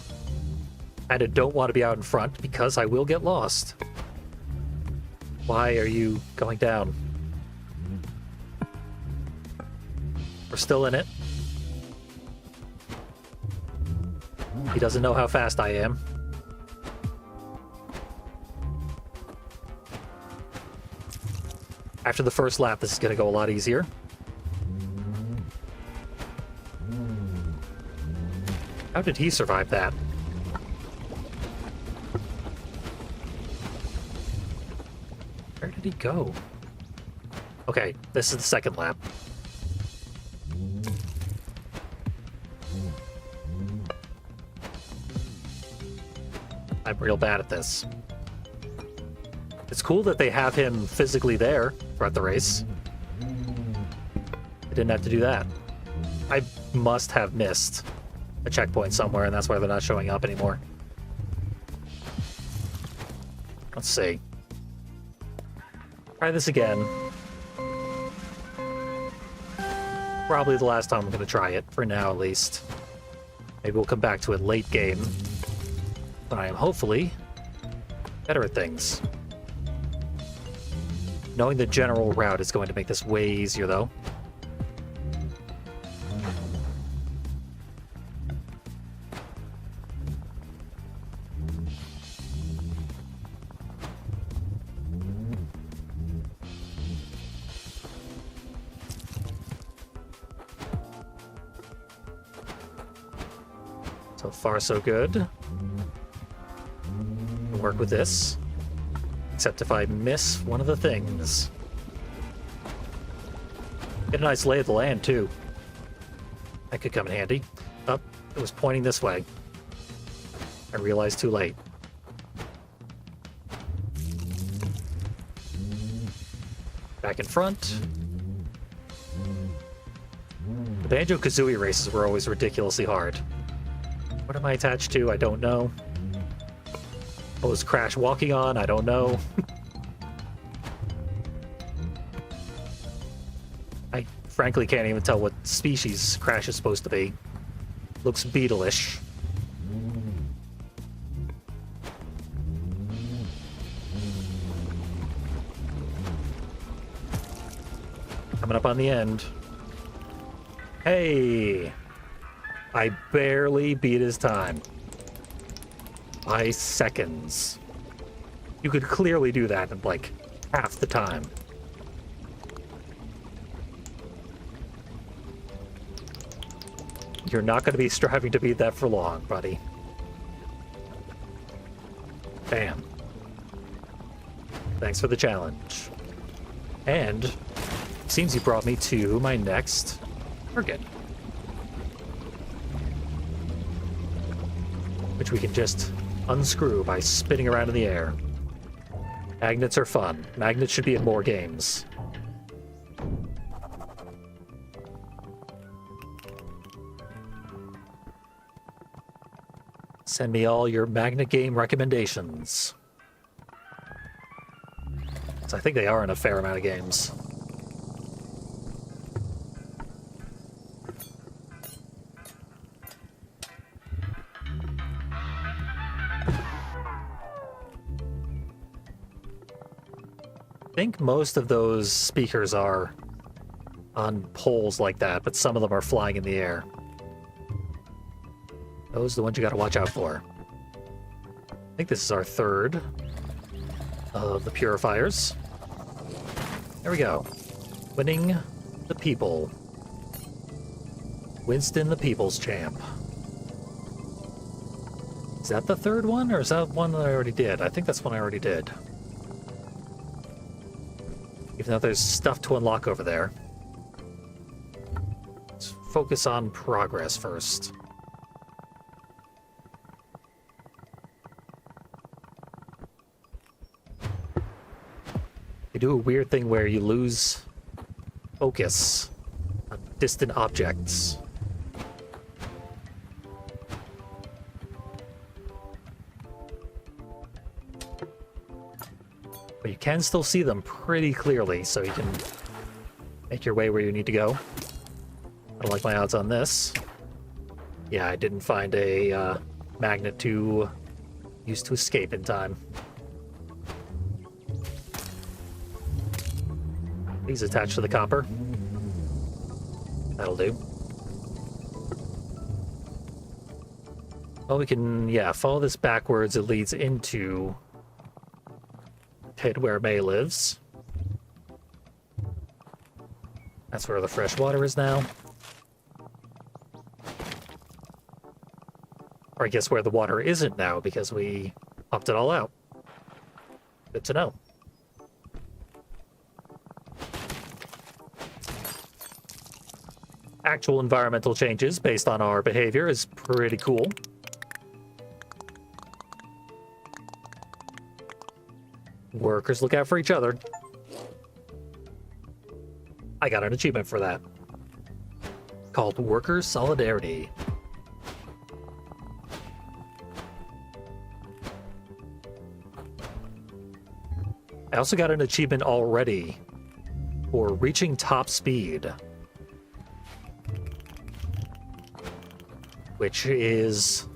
I don't want to be out in front because I will get lost. Why are you going down? We're still in it. He doesn't know how fast I am. After the first lap, this is going to go a lot easier. How did he survive that? Where did he go? Okay, this is the second lap. I'm real bad at this. It's cool that they have him physically there throughout the race. I didn't have to do that. I must have missed a checkpoint somewhere, and that's why they're not showing up anymore. Let's see. Try this again. Probably the last time I'm going to try it, for now at least. Maybe we'll come back to it late game. But I am hopefully better at things. Knowing the general route is going to make this way easier, though. So far, so good. Work with this. Except if I miss one of the things. Get a nice lay of the land, too. That could come in handy. Oh, it was pointing this way. I realized too late. Back in front. The Banjo-Kazooie races were always ridiculously hard. What am I attached to? I don't know. What was Crash walking on? I don't know. I frankly can't even tell what species Crash is supposed to be. Looks beetle-ish. Coming up on the end. Hey! I barely beat his time. By seconds. You could clearly do that in like half the time. You're not going to be striving to beat that for long, buddy. Bam. Thanks for the challenge. And it seems you brought me to my next target. Which we can just unscrew by spinning around in the air. Magnets are fun. Magnets should be in more games. Send me all your magnet game recommendations. So I think they are in a fair amount of games. I think most of those speakers are on poles like that, but some of them are flying in the air. Those are the ones you gotta watch out for. I think this is our third of the purifiers. There we go. Winning the people. Winston the People's Champ. Is that the third one, or is that one that I already did? I think that's one I already did. Even though there's stuff to unlock over there. Let's focus on progress first. They do a weird thing where you lose focus on distant objects. But you can still see them pretty clearly, so you can make your way where you need to go. I don't like my odds on this. Yeah, I didn't find a magnet to use to escape in time. These attached to the copper. That'll do. Well, we can, yeah, follow this backwards. It leads into pit where May lives. That's where the fresh water is now. Or I guess where the water isn't now, because we pumped it all out. Good to know. Actual environmental changes based on our behavior is pretty cool. Workers look out for each other. I got an achievement for that. Called Workers' Solidarity. I also got an achievement already for reaching top speed, which is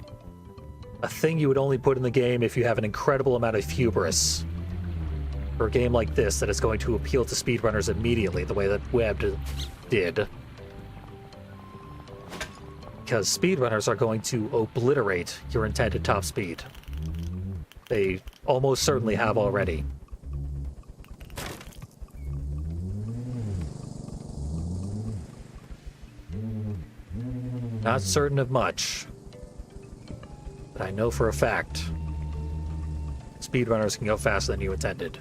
a thing you would only put in the game if you have an incredible amount of hubris. For a game like this that is going to appeal to speedrunners immediately, the way that Webbed did. Because speedrunners are going to obliterate your intended top speed. They almost certainly have already. Not certain of much, but I know for a fact speedrunners can go faster than you intended.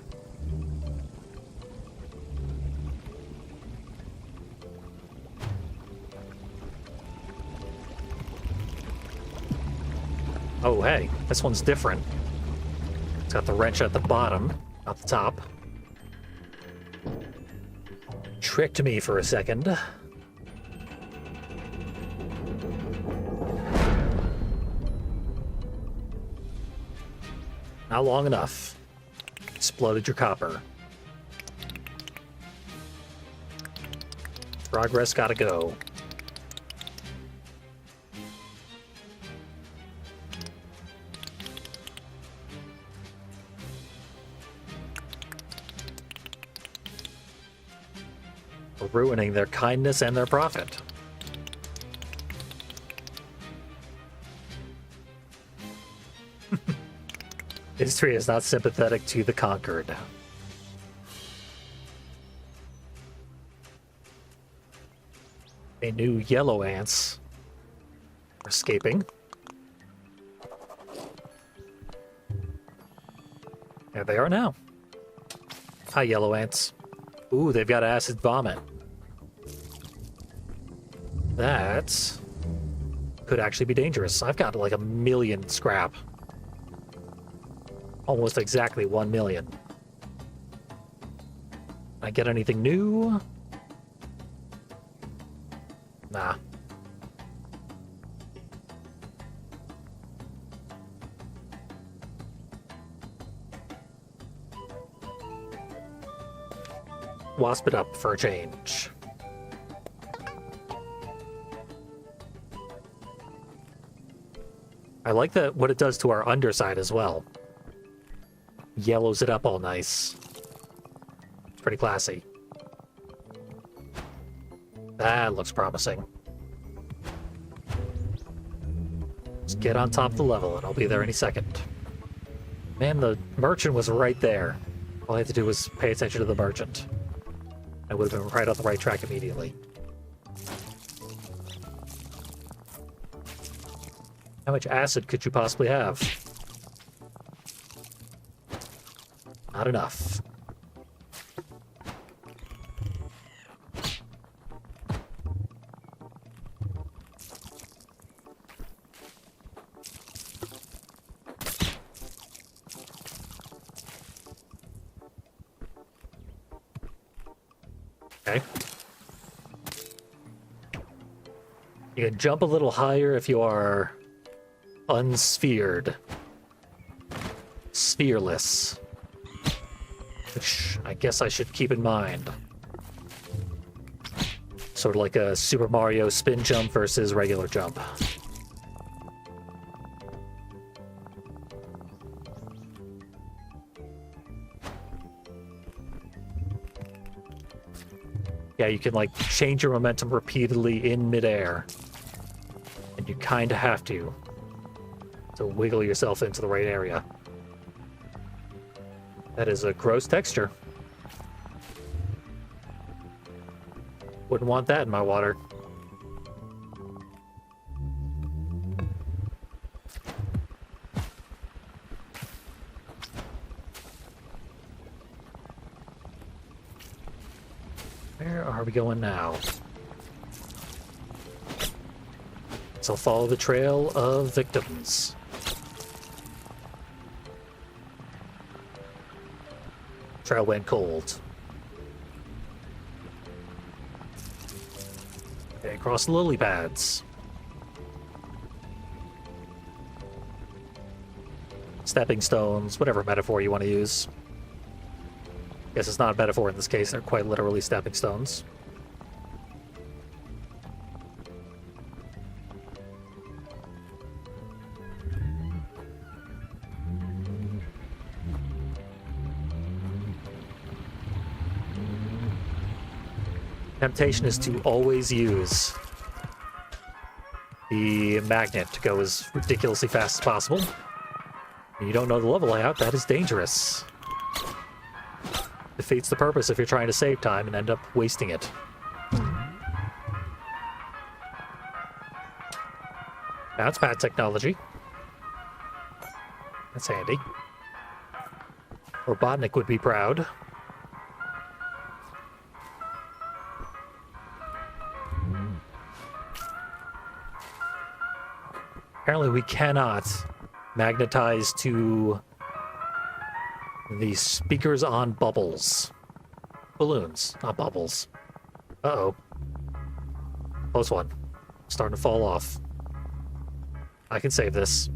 Oh, hey, this one's different. It's got the wrench at the bottom, not the top. Tricked me for a second. Not long enough. Exploded your copper. Progress gotta go. We're ruining their kindness and their profit. History is not sympathetic to the conquered. A new yellow ants are escaping. There they are now. Hi, yellow ants. Ooh, they've got acid vomit. That could actually be dangerous. I've got like 1 million scrap. Almost exactly 1 million. I get anything new? Nah. Wasp it up for a change. I like that what it does to our underside as well. Yellows it up all nice. It's pretty classy. That looks promising. Let's get on top of the level and I'll be there any second. Man, the merchant was right there. All I had to do was pay attention to the merchant. I would have been right on the right track immediately. How much acid could you possibly have? Not enough. Okay. You can jump a little higher if you are unsphered. Sphereless. Which I guess I should keep in mind. Sort of like a Super Mario spin jump versus regular jump. Yeah, you can, like, change your momentum repeatedly in midair. And you kind of have to wiggle yourself into the right area. That is a gross texture. Wouldn't want that in my water. Where are we going now? So follow the trail of victims. Trail went cold. Okay, across the lily pads. Stepping stones, whatever metaphor you want to use. Guess it's not a metaphor in this case, they're quite literally stepping stones. Temptation is to always use the magnet to go as ridiculously fast as possible. When you don't know the level layout, that is dangerous. Defeats the purpose if you're trying to save time and end up wasting it. That's bad technology. That's handy. Robotnik would be proud. Apparently we cannot magnetize to the speakers on bubbles. Balloons, not bubbles. Uh-oh. Close one. Starting to fall off. I can save this.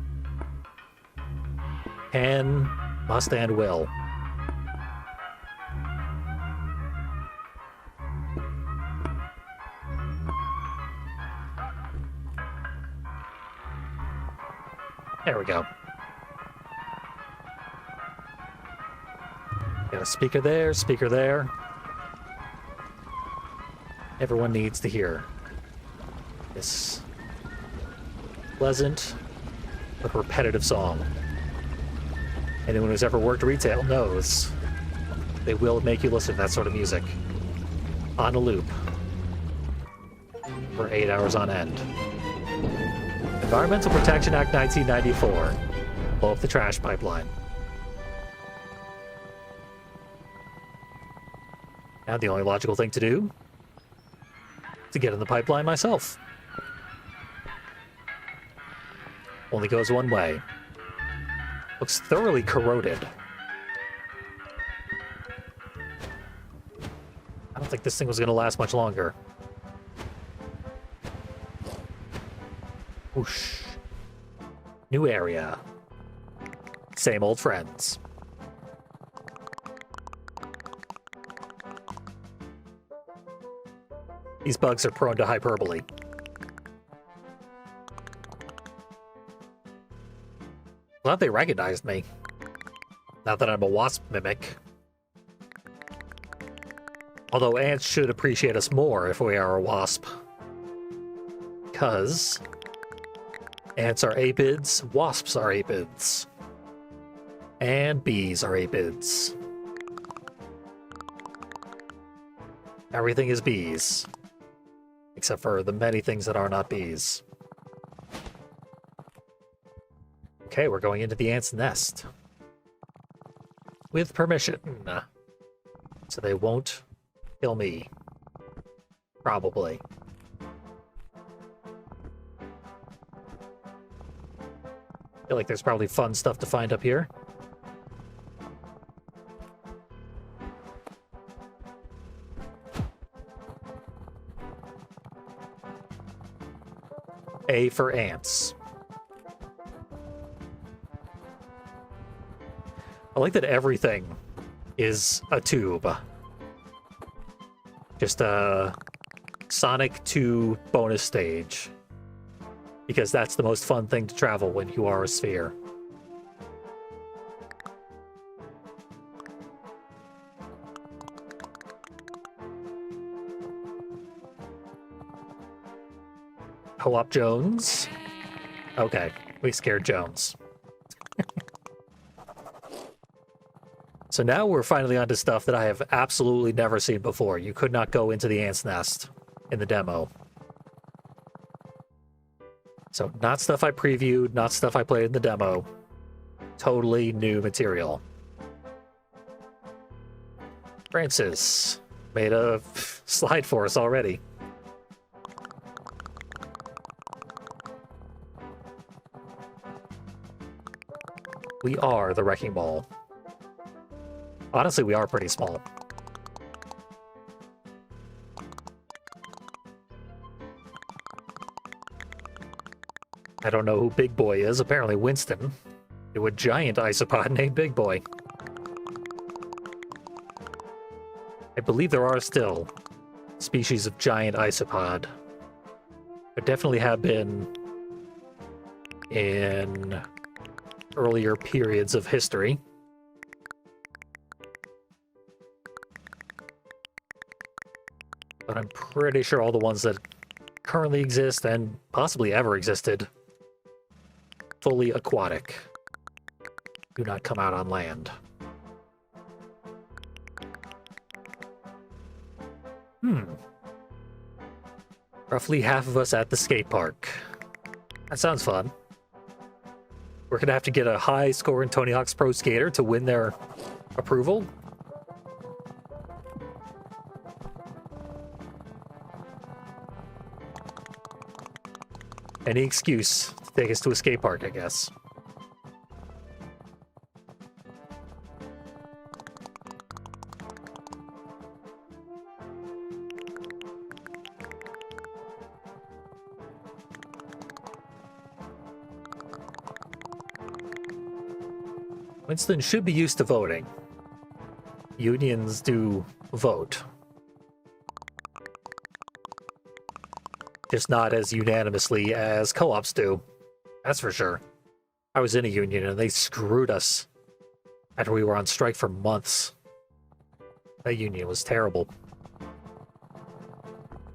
Can, must, and will. There we go. Got a speaker there, speaker there. Everyone needs to hear this pleasant but repetitive song. Anyone who's ever worked retail knows they will make you listen to that sort of music on a loop for 8 hours on end. Environmental Protection Act 1994. Blow up the trash pipeline. Now the only logical thing to do is to get in the pipeline myself. Only goes one way. Looks thoroughly corroded. I don't think this thing was going to last much longer. Whoosh. New area. Same old friends. These bugs are prone to hyperbole. Glad they recognized me. Not that I'm a wasp mimic. Although ants should appreciate us more if we are a wasp. Because ants are apids, wasps are apids. And bees are apids. Everything is bees. Except for the many things that are not bees. Okay, we're going into the ant's nest. With permission. So they won't kill me. Probably. I feel like there's probably fun stuff to find up here. A for ants. I like that everything is a tube. Just a Sonic 2 bonus stage. Because that's the most fun thing to travel when you are a sphere. Co-op Jones. Okay, we scared Jones. So now we're finally onto stuff that I have absolutely never seen before. You could not go into the ant's nest in the demo. So not stuff I previewed, not stuff I played in the demo. Totally new material. Francis made a slide for us already. We are the Wrecking Ball. Honestly, we are pretty small. I don't know who Big Boy is. Apparently Winston. To a giant isopod named Big Boy. I believe there are still species of giant isopod. There definitely have been in earlier periods of history. But I'm pretty sure all the ones that currently exist and possibly ever existed, fully aquatic, do not come out on land. Roughly half of us at the skate park. That sounds fun. We're gonna have to get a high score in Tony Hawk's Pro Skater to win their approval. Any excuse to take us to a skate park, I guess. Winston should be used to voting. Unions do vote. Just not as unanimously as co-ops do. That's for sure. I was in a union and they screwed us after we were on strike for months. That union was terrible.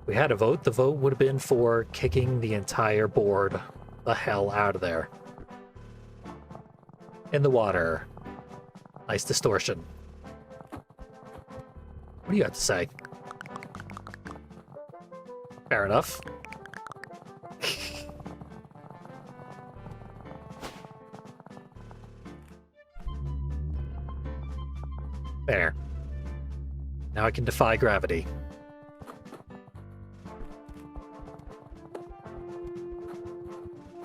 We had a vote. The vote would have been for kicking the entire board the hell out of there. In the water. Nice distortion. What do you have to say? Fair enough. There. Now I can defy gravity.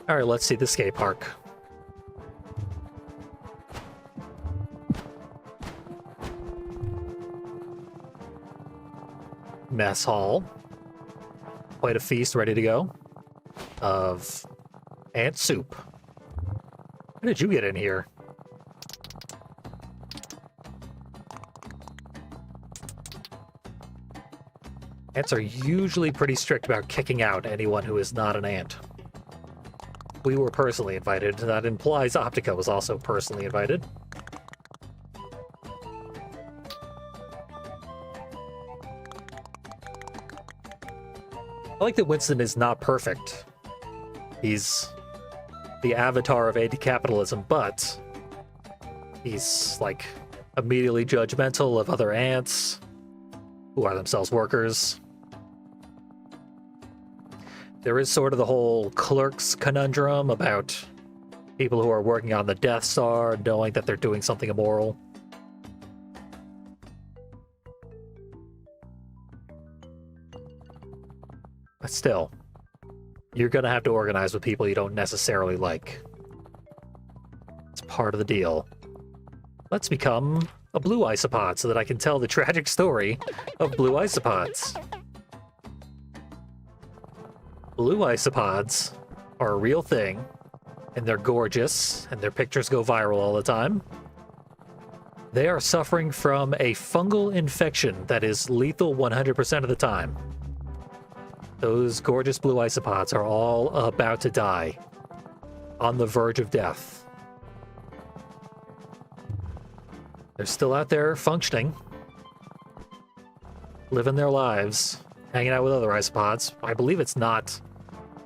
Alright, let's see the skate park. Mess hall. Quite a feast ready to go. Of ant soup. How did you get in here? Ants are usually pretty strict about kicking out anyone who is not an ant. We were personally invited, and that implies Optica was also personally invited. I like that Winston is not perfect. He's the avatar of anti-capitalism, but he's, like, immediately judgmental of other ants, who are themselves workers. There is sort of the whole clerks conundrum about people who are working on the Death Star knowing that they're doing something immoral. But still, you're gonna have to organize with people you don't necessarily like. It's part of the deal. Let's become a blue isopod so that I can tell the tragic story of blue isopods. Blue isopods are a real thing, and they're gorgeous, and their pictures go viral all the time. They are suffering from a fungal infection that is lethal 100% of the time. Those gorgeous blue isopods are all about to die, on the verge of death. They're still out there functioning, living their lives, hanging out with other isopods. I believe it's not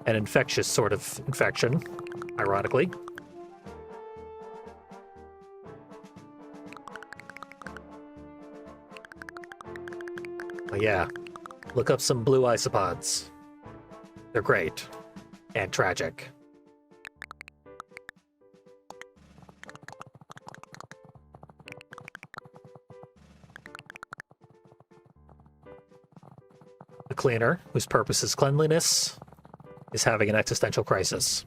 an infectious sort of infection, ironically. But yeah, look up some blue isopods. They're great. And tragic. The cleaner, whose purpose is cleanliness, is having an existential crisis.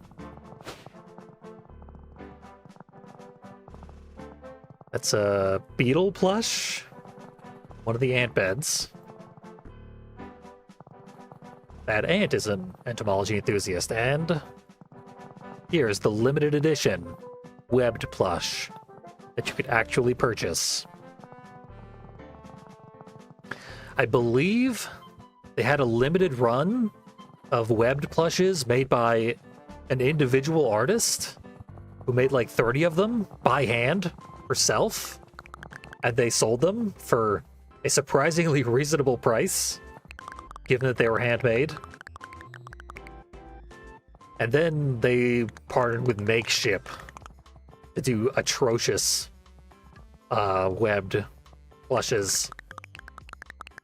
That's a beetle plush. One of the ant beds. That ant is an entomology enthusiast, and here's the limited edition webbed plush that you could actually purchase. I believe they had a limited run of webbed plushes made by an individual artist who made like 30 of them by hand herself, and they sold them for a surprisingly reasonable price, given that they were handmade. And then they partnered with Makeship to do atrocious webbed plushes.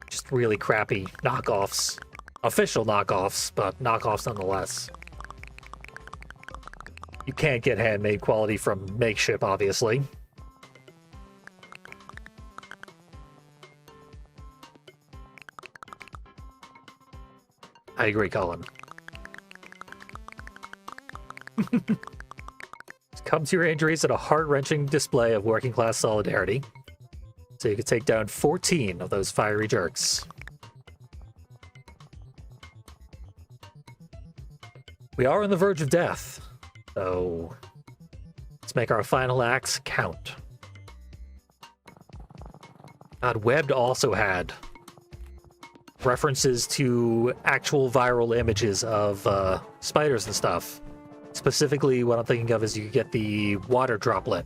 Just really crappy knockoffs. Official knockoffs, but knockoffs nonetheless. You can't get handmade quality from Makeship, obviously. I agree, Colin. Come to your injuries at a heart-wrenching display of working-class solidarity. So you can take down 14 of those fiery jerks. We are on the verge of death, so let's make our final acts count. God, Webbed also had references to actual viral images of spiders and stuff. Specifically, what I'm thinking of is you get the water droplet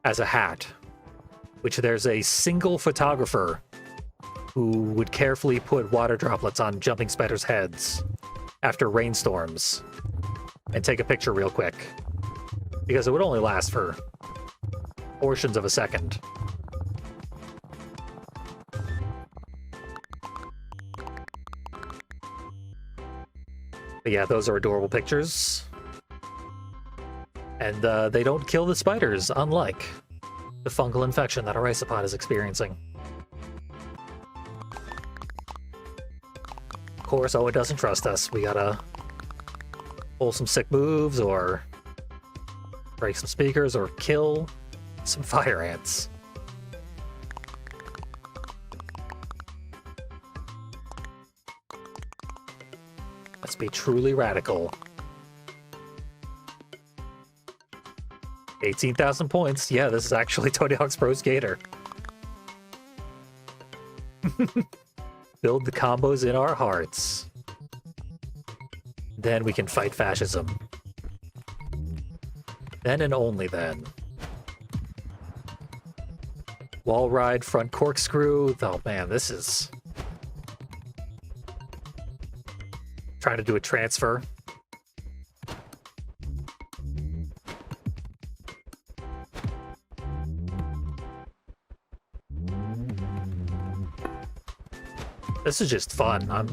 as a hat, which there's a single photographer who would carefully put water droplets on jumping spiders' heads after rainstorms and take a picture real quick, because it would only last for portions of a second. But yeah, those are adorable pictures. And they don't kill the spiders, unlike the fungal infection that our Isopod is experiencing. Of course, Owen doesn't trust us. We gotta pull some sick moves, or break some speakers, or kill some fire ants. Let's be truly radical. 18,000 points. Yeah, this is actually Tony Hawk's Pro Skater. Build the combos in our hearts. Then we can fight fascism. Then and only then. Wall ride, front corkscrew. Oh man, this is... trying to do a transfer. This is just fun. I'm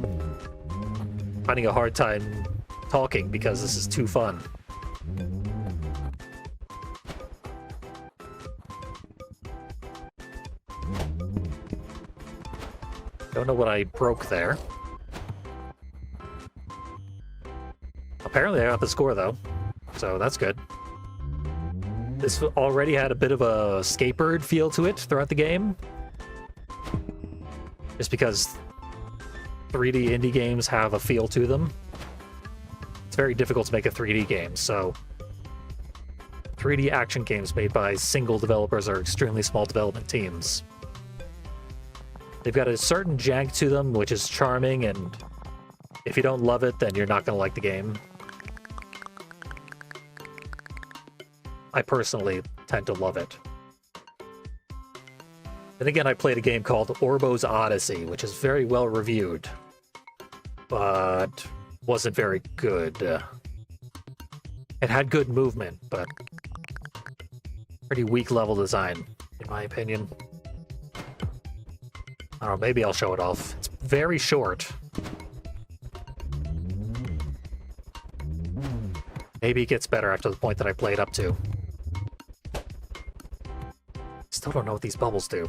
finding a hard time talking because this is too fun. Don't know what I broke there. Apparently I got the score though, so that's good. This already had a bit of a skateboard feel to it throughout the game. Just because 3D indie games have a feel to them. It's very difficult to make a 3D game, so 3D action games made by single developers are extremely small development teams. They've got a certain jank to them, which is charming, and if you don't love it, then you're not going to like the game. I personally tend to love it. And again, I played a game called Orbo's Odyssey, which is very well reviewed, but wasn't very good. It had good movement, but pretty weak level design, in my opinion. I don't know, maybe I'll show it off. It's very short. Maybe it gets better after the point that I played up to. Still don't know what these bubbles do.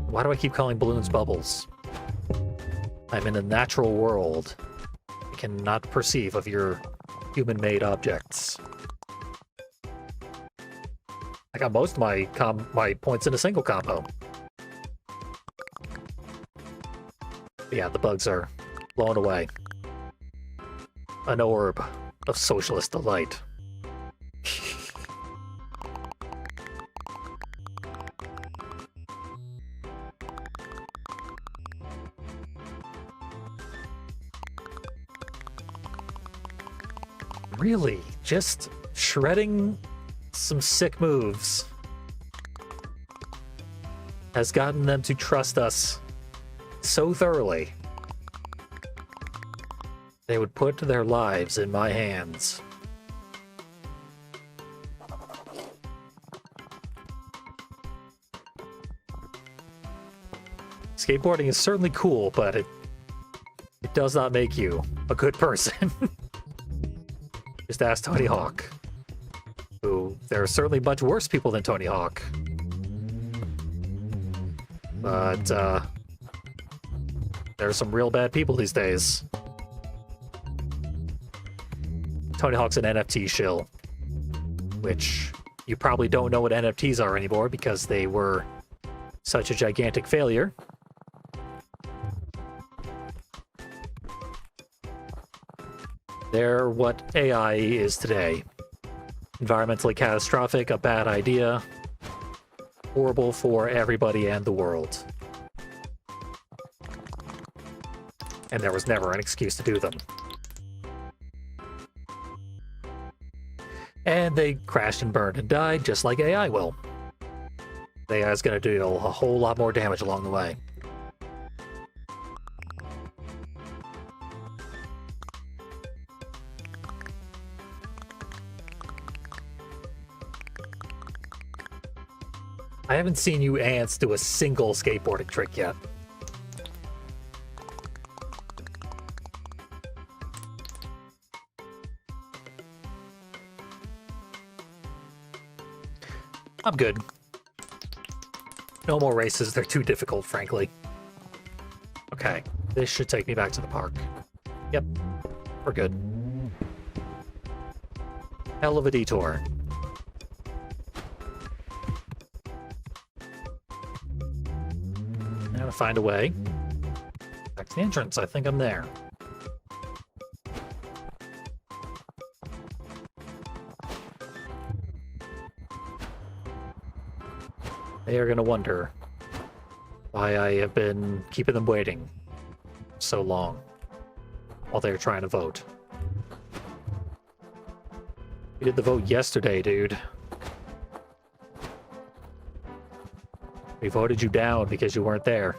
Why do I keep calling balloons bubbles? I'm in a natural world. I cannot perceive of your human-made objects. I got most of my points in a single combo. Yeah, the bugs are blown away. An orb of socialist delight. Really, just shredding some sick moves has gotten them to trust us so thoroughly. They would put their lives in my hands. Skateboarding is certainly cool, but it does not make you a good person. Just ask Tony Hawk. Who, there are certainly much worse people than Tony Hawk. But, there are some real bad people these days. Tony Hawk's an NFT shill. Which, you probably don't know what NFTs are anymore because they were such a gigantic failure. They're what AI is today. Environmentally catastrophic, a bad idea, horrible for everybody and the world. And there was never an excuse to do them. And they crashed and burned and died just like AI will. AI is going to do a whole lot more damage along the way. I haven't seen you ants do a single skateboarding trick yet. I'm good. No more races, they're too difficult, frankly. Okay, this should take me back to the park. Yep, we're good. Hell of a detour. Now to find a way back to the entrance. I think I'm there. They are going to wonder why I have been keeping them waiting so long while they're trying to vote. We did the vote yesterday, dude. We voted you down because you weren't there.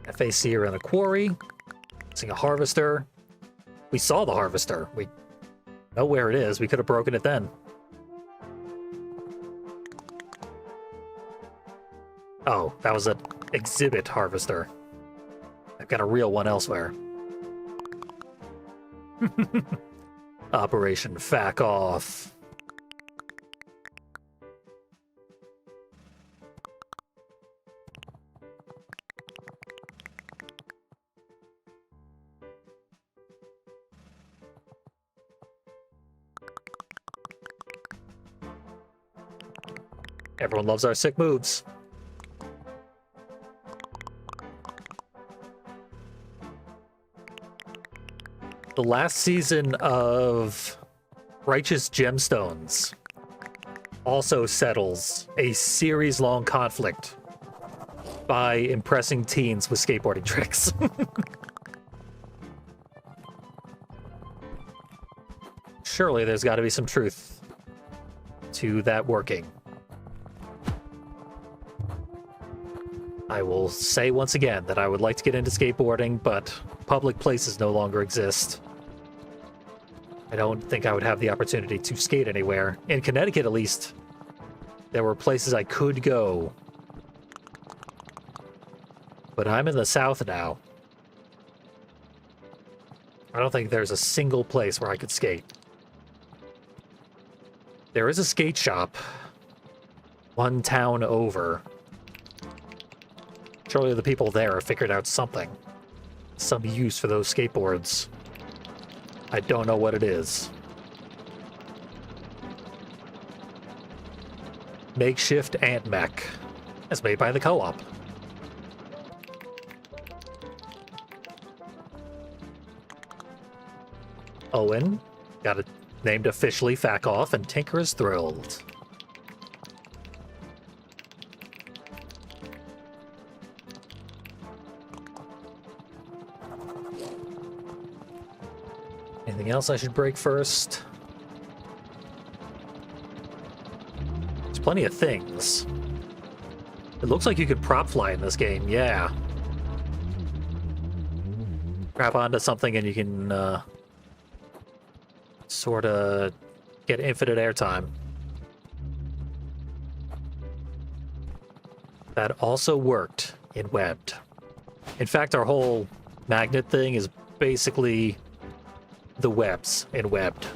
FAC are in a quarry. Seeing a harvester. We saw the harvester. We know where it is. We could have broken it then. Oh, that was an exhibit harvester. I've got a real one elsewhere. Operation Fack Off. Everyone loves our sick moves. The last season of Righteous Gemstones also settles a series-long conflict by impressing teens with skateboarding tricks. Surely there's got to be some truth to that working. I will say once again that I would like to get into skateboarding, but public places no longer exist. I don't think I would have the opportunity to skate anywhere. In Connecticut, at least, there were places I could go. But I'm in the South now. I don't think there's a single place where I could skate. There is a skate shop one town over. Surely the people there have figured out something. Some use for those skateboards. I don't know what it is. Makeshift ant mech. It's made by the co-op. Owen got it named officially Fack Off, and Tinker is thrilled. Anything else I should break first? There's plenty of things. It looks like you could prop fly in this game, yeah. Grab onto something and you can sort of get infinite airtime. That also worked in Webbed. In fact, our whole magnet thing is basically the webs in Webbed.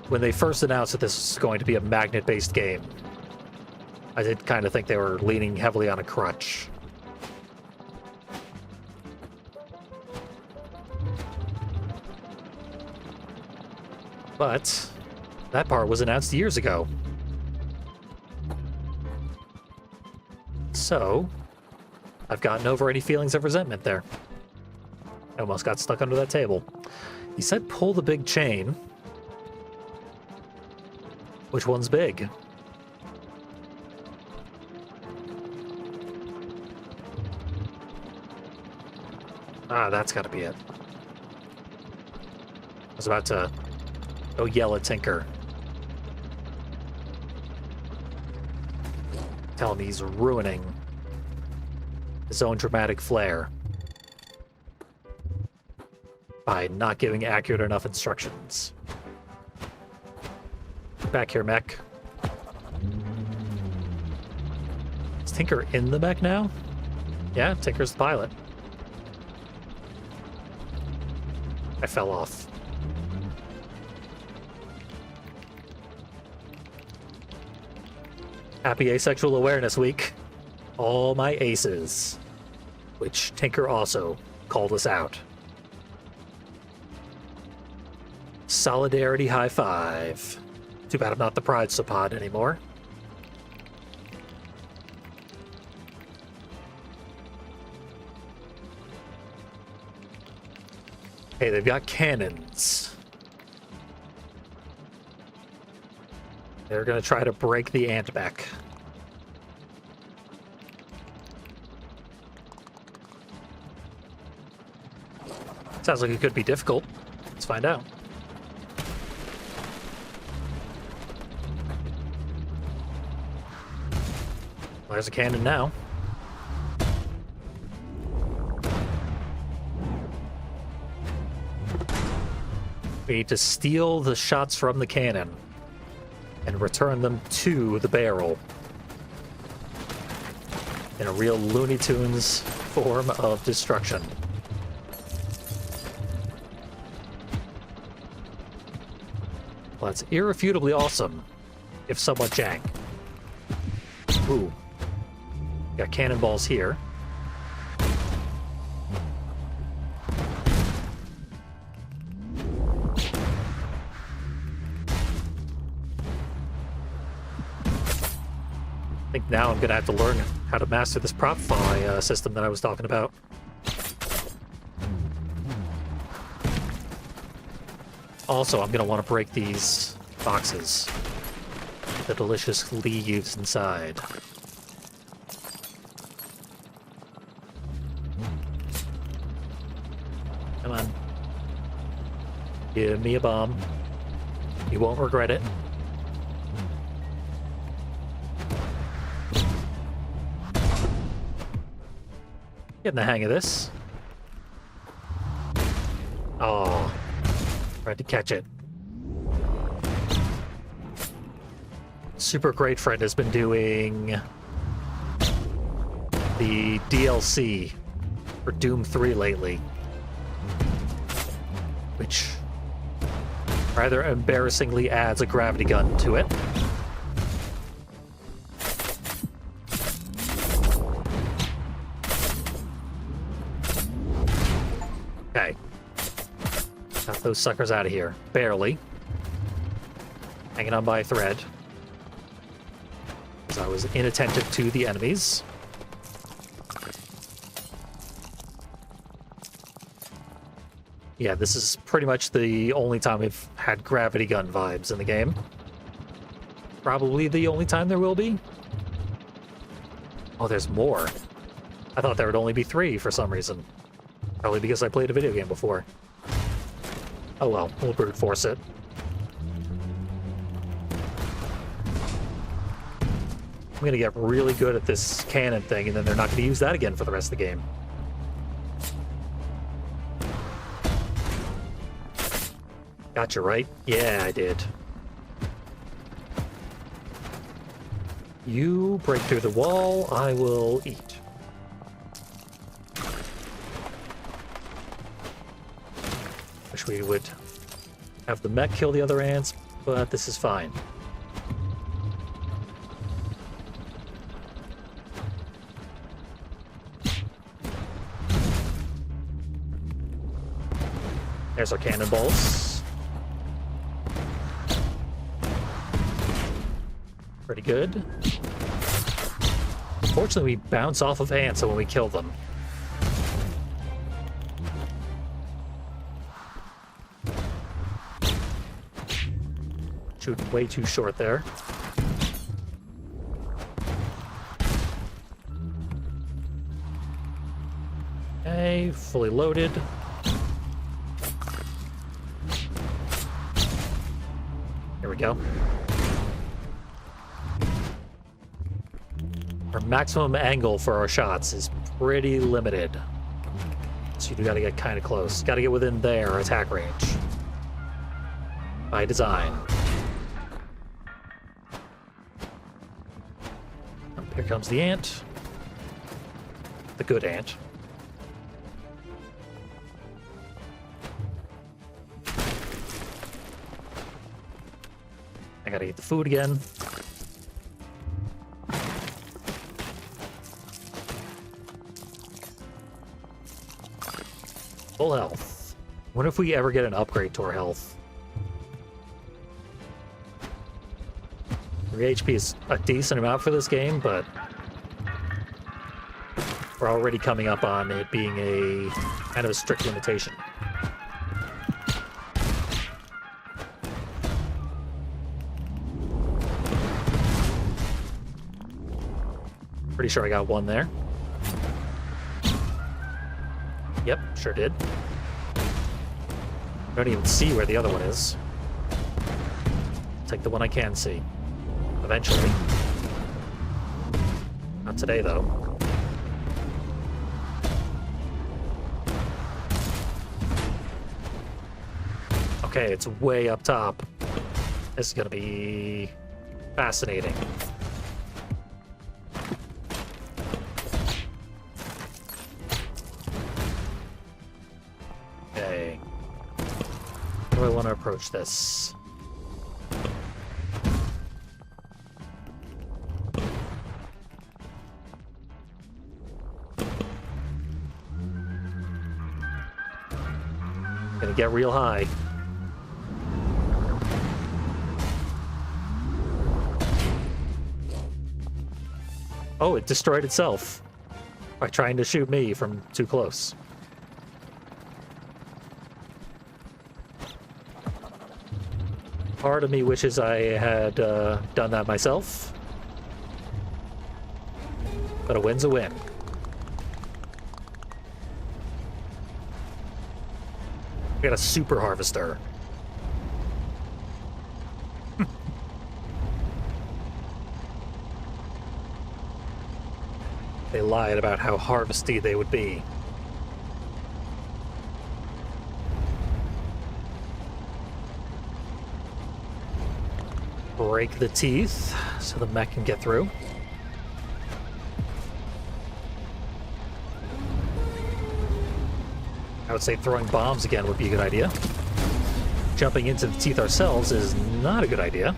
When they first announced that this was going to be a magnet-based game, I did kind of think they were leaning heavily on a crutch. But that part was announced years ago. So, I've gotten over any feelings of resentment there. I almost got stuck under that table. He said pull the big chain. Which one's big? Ah, that's gotta be it. I was about to go yell at Tinker. Tell him he's ruining his own dramatic flair by not giving accurate enough instructions. Back here, mech. Is Tinker in the mech now? Yeah, Tinker's the pilot. I fell off. Happy Asexual Awareness Week. All my aces. Which Tinker also called us out. Solidarity high five. Too bad I'm not the Pride Isopod anymore. Hey, they've got cannons. They're gonna try to break the ant back. Sounds like it could be difficult. Let's find out. There's a cannon now. We need to steal the shots from the cannon and return them to the barrel in a real Looney Tunes form of destruction. Well, that's irrefutably awesome, if somewhat jank. Ooh. Got cannonballs here. I think now I'm gonna have to learn how to master this prop fly system that I was talking about. Also, I'm gonna want to break these boxes. The delicious leaves inside. Come on. Give me a bomb. You won't regret it. Getting the hang of this. Oh, tried to catch it. Super Great Friend has been doing the DLC for Doom 3 lately, which rather embarrassingly adds a gravity gun to it. Okay. Got those suckers out of here. Barely. Hanging on by a thread. Because I was inattentive to the enemies. Yeah, this is pretty much the only time we've had gravity gun vibes in the game. Probably the only time there will be. Oh, there's more. I thought there would only be 3 for some reason. Probably because I played a video game before. Oh well, we'll brute force it. I'm gonna get really good at this cannon thing, and then they're not gonna use that again for the rest of the game. Gotcha, right? Yeah, I did. You break through the wall, I will eat. Wish we would have the mech kill the other ants, but this is fine. There's our cannonballs. Pretty good. Fortunately, we bounce off of ants when we kill them. Shooting way too short there. Okay, fully loaded. Here we go. Our maximum angle for our shots is pretty limited. So you gotta get kind of close. Gotta get within their attack range. By design. Here comes the ant. The good ant. I gotta eat the food again. Full health. Wonder if we ever get an upgrade to our health. 3 HP is a decent amount for this game, but we're already coming up on it being a kind of a strict limitation. Pretty sure I got one there. Yep, sure did. I don't even see where the other one is. Take the one I can see. Eventually. Not today, though. Okay, it's way up top. This is gonna be fascinating. Okay. How do I want to approach this? Gonna get real high. Oh, it destroyed itself by trying to shoot me from too close. Part of me wishes I had done that myself. But a win's a win. We got a super harvester. They lied about how harvesty they would be. Break the teeth so the mech can get through. I would say throwing bombs again would be a good idea. Jumping into the teeth ourselves is not a good idea.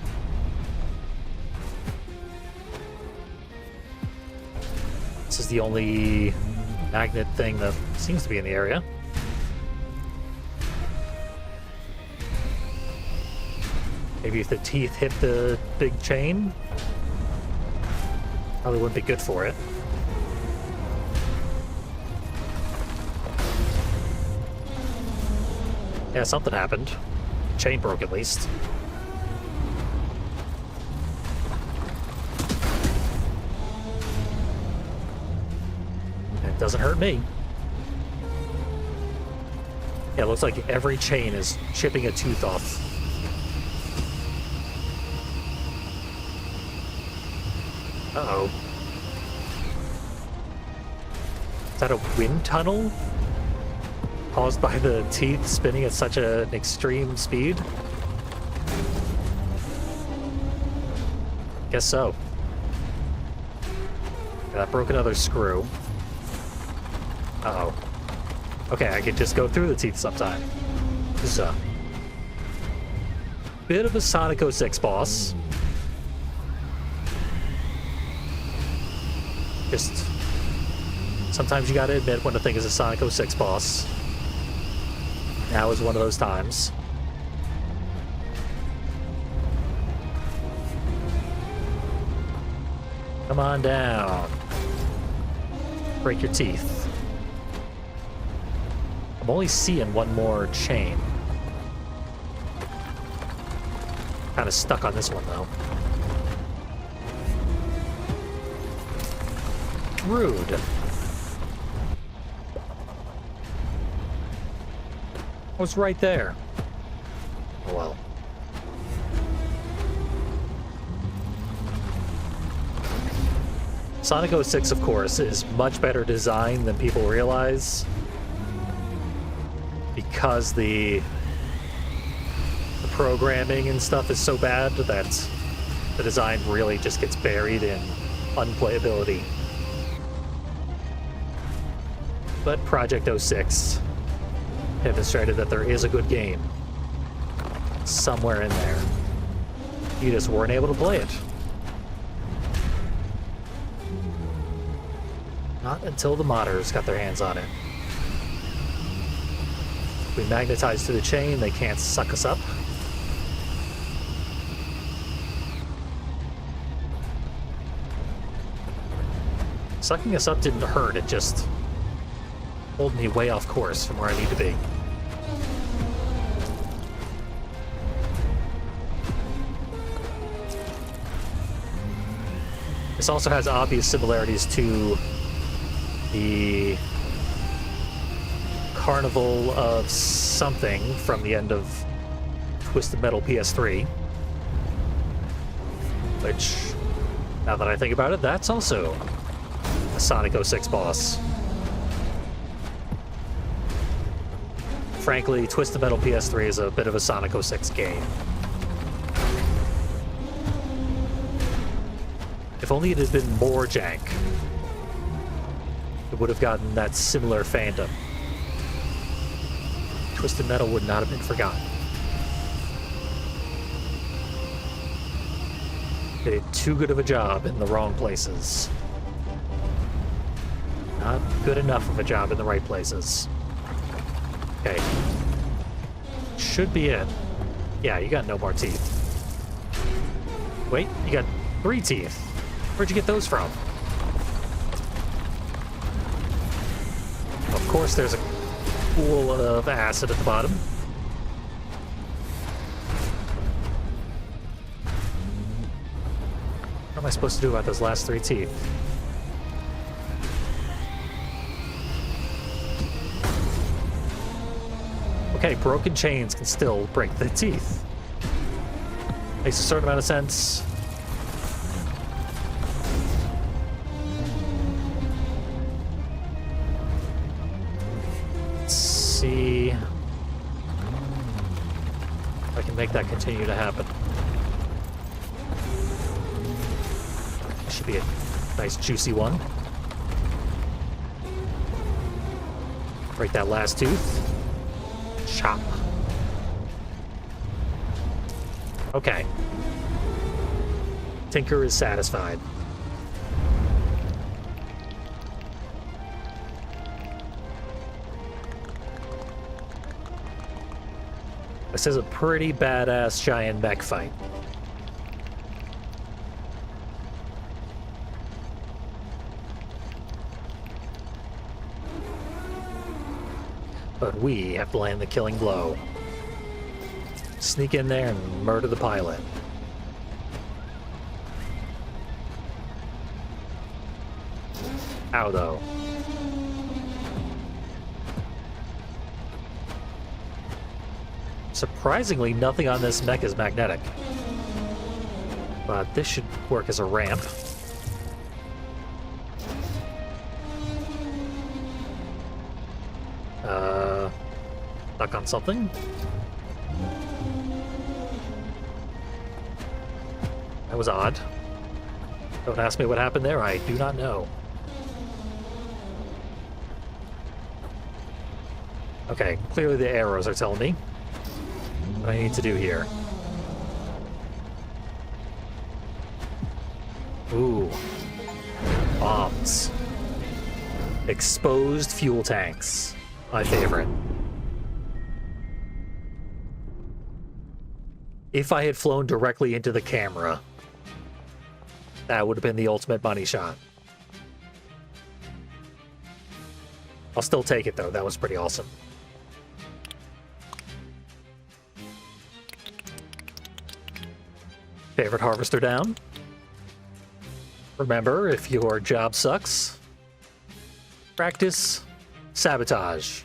This is the only magnet thing that seems to be in the area. Maybe if the teeth hit the big chain, probably wouldn't be good for it. Yeah, something happened. Chain broke at least. It doesn't hurt me. Yeah, it looks like every chain is chipping a tooth off. Uh-oh. Is that a wind tunnel? Caused by the teeth spinning at such an extreme speed? Guess so. Yeah, that broke another screw. Uh-oh. Okay, I could just go through the teeth sometime. This is a bit of a Sonic 06 boss. Just sometimes you gotta admit when a thing is a Sonic 06 boss. Now is one of those times. Come on down. Break your teeth. I'm only seeing one more chain. Kind of stuck on this one though. Rude. I was right there. Oh well. Sonic 06, of course, is much better designed than people realize. Because the programming and stuff is so bad that the design really just gets buried in unplayability. But Project 06 demonstrated that there is a good game somewhere in there. You just weren't able to play it. Not until the modders got their hands on it. We magnetize to the chain, they can't suck us up. Sucking us up didn't hurt, it just pulled me way off course from where I need to be. This also has obvious similarities to the Carnival of something from the end of Twisted Metal PS3. Which, now that I think about it, that's also a Sonic 06 boss. Frankly, Twisted Metal PS3 is a bit of a Sonic 06 game. If only it had been more jank, it would have gotten that similar fandom. Twisted Metal would not have been forgotten. They did too good of a job in the wrong places. Not good enough of a job in the right places. Okay. Should be it. Yeah, you got no more teeth. Wait, you got 3 teeth. Where'd you get those from? Of course there's a pool of acid at the bottom. What am I supposed to do about those last 3 teeth? Okay, broken chains can still break the teeth. Makes a certain amount of sense. make that continue to happen. Should be a nice juicy one. Break that last tooth. Chop. Okay. Tinker is satisfied. This is a pretty badass giant mech fight. But we have to land the killing blow. Sneak in there and murder the pilot. Ow, though. Surprisingly, nothing on this mech is magnetic. But this should work as a ramp. Stuck on something? That was odd. Don't ask me what happened there, I do not know. Okay, clearly the arrows are telling me what I need to do here. Ooh. Bombs. Exposed fuel tanks. My favorite. If I had flown directly into the camera, that would have been the ultimate money shot. I'll still take it, though. That was pretty awesome. Favorite harvester down. Remember, if your job sucks, practice sabotage.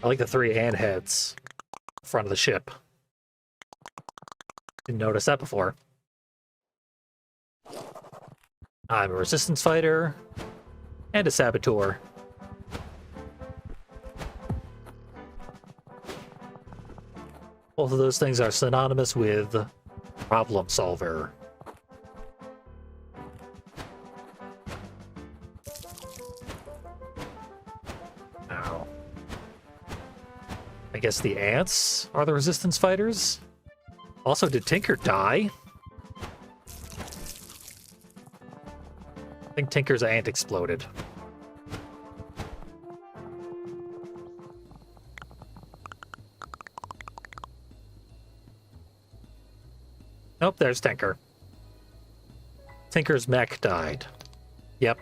I like the 3 hand heads in front of the ship. Didn't notice that before. I'm a resistance fighter and a saboteur. Both of those things are synonymous with problem solver. I guess the ants are the resistance fighters. Also, did Tinker die? I think Tinker's ant exploded. Nope, there's Tinker. Tinker's mech died. Yep.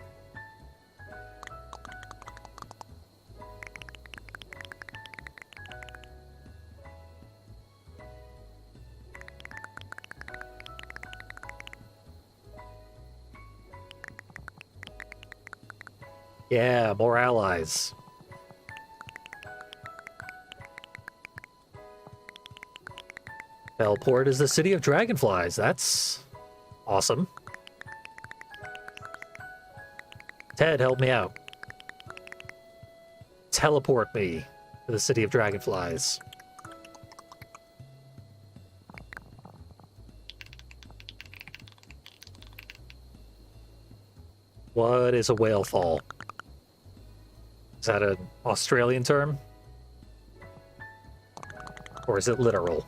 Yeah, more allies. Bellport is the city of dragonflies. That's awesome. Ted, help me out. Teleport me to the city of dragonflies. What is a whale fall? Is that an Australian term? Or is it literal?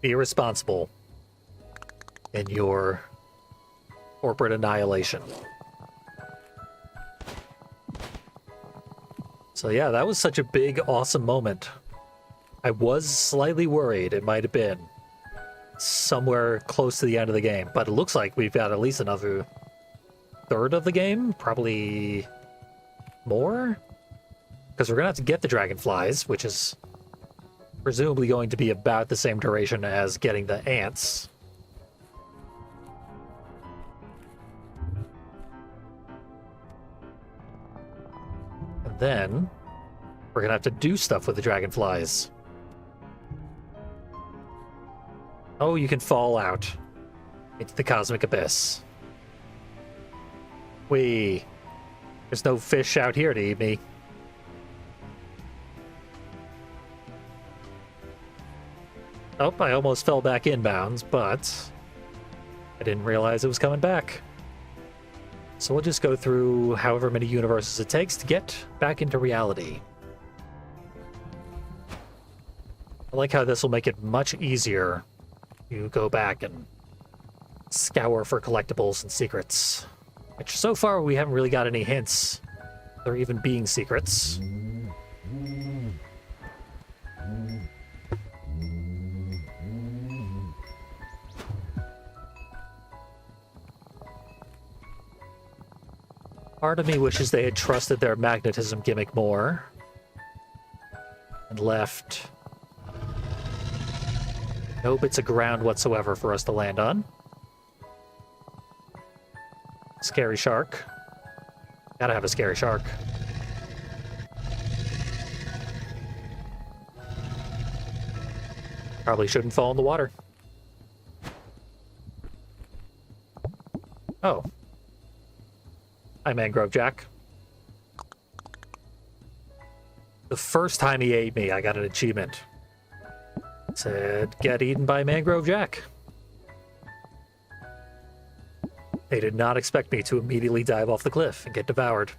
Be responsible in your corporate annihilation. So yeah, that was such a big, awesome moment. I was slightly worried it might have been somewhere close to the end of the game. But it looks like we've got at least another third of the game, probably more, because we're gonna have to get the dragonflies, which is presumably going to be about the same duration as getting the ants. And then we're gonna have to do stuff with the dragonflies. Oh, you can fall out into the cosmic abyss. There's no fish out here to eat me. Oh, I almost fell back inbounds, but I didn't realize it was coming back. So we'll just go through however many universes it takes to get back into reality. I like how this will make it much easier to go back and scour for collectibles and secrets. Which so far we haven't really got any hints there even being secrets. Part of me wishes they had trusted their magnetism gimmick more and left no bits of ground whatsoever for us to land on. Scary shark. Gotta have a scary shark. Probably shouldn't fall in the water. Oh. Hi, Mangrove Jack. The first time he ate me, I got an achievement. It said, get eaten by Mangrove Jack. They did not expect me to immediately dive off the cliff and get devoured.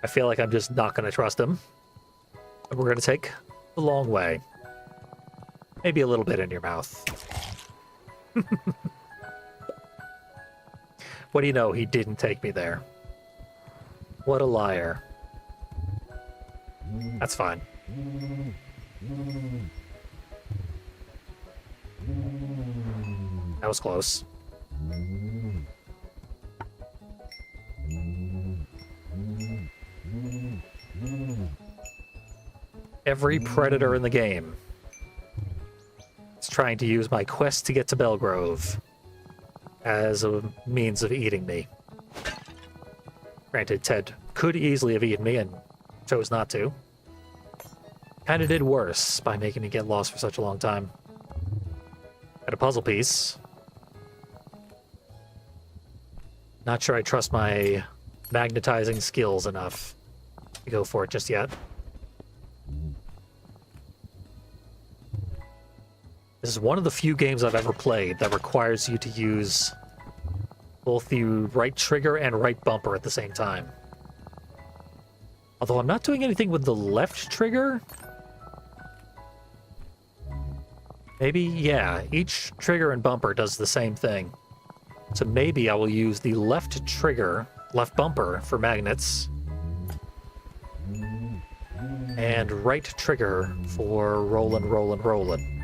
I feel like I'm just not going to trust him. And we're going to take the long way. Maybe a little bit in your mouth. What do you know? He didn't take me there. What a liar. That's fine. That was close. Every predator in the game is trying to use my quest to get to Belgrove as a means of eating me. Granted, Ted could easily have eaten me and chose not to. Kinda did worse by making me get lost for such a long time. Got a puzzle piece. Not sure I trust my magnetizing skills enough to go for it just yet. This is one of the few games I've ever played that requires you to use both the right trigger and right bumper at the same time. Although I'm not doing anything with the left trigger. Maybe, yeah, each trigger and bumper does the same thing. So maybe I will use the left trigger, left bumper for magnets, and right trigger for rollin', rollin', rollin'.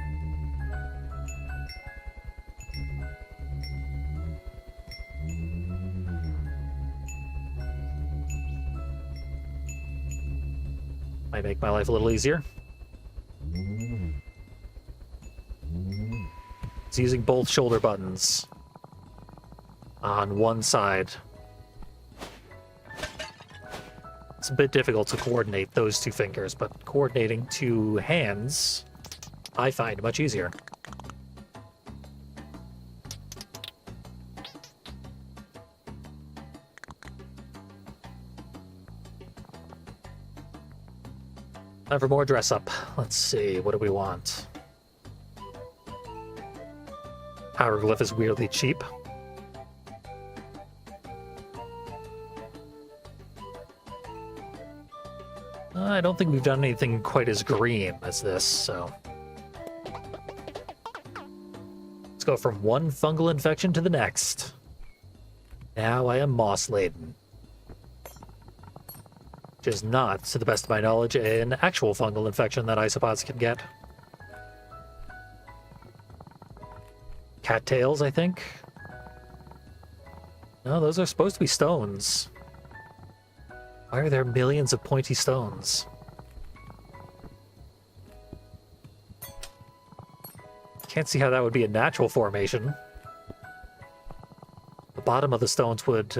Might make my life a little easier. It's using both shoulder buttons on one side. It's a bit difficult to coordinate those two fingers, but coordinating two hands I find much easier. Time for more dress up. Let's see, what do we want? Hieroglyph is weirdly cheap. I don't think we've done anything quite as green as this, so... Let's go from one fungal infection to the next. Now I am moss-laden. which is not, to the best of my knowledge, an actual fungal infection that isopods can get. Cattails, I think? No, those are supposed to be stones. Why are there millions of pointy stones? Can't see how that would be a natural formation. The bottom of the stones would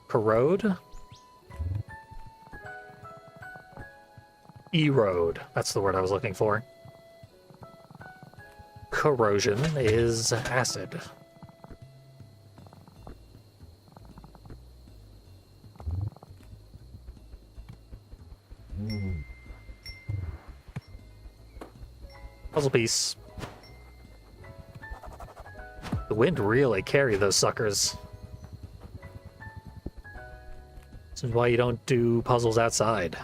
corrode? Erode. That's the word I was looking for. Corrosion is acid. Puzzle piece. The wind really carried those suckers. This is why you don't do puzzles outside.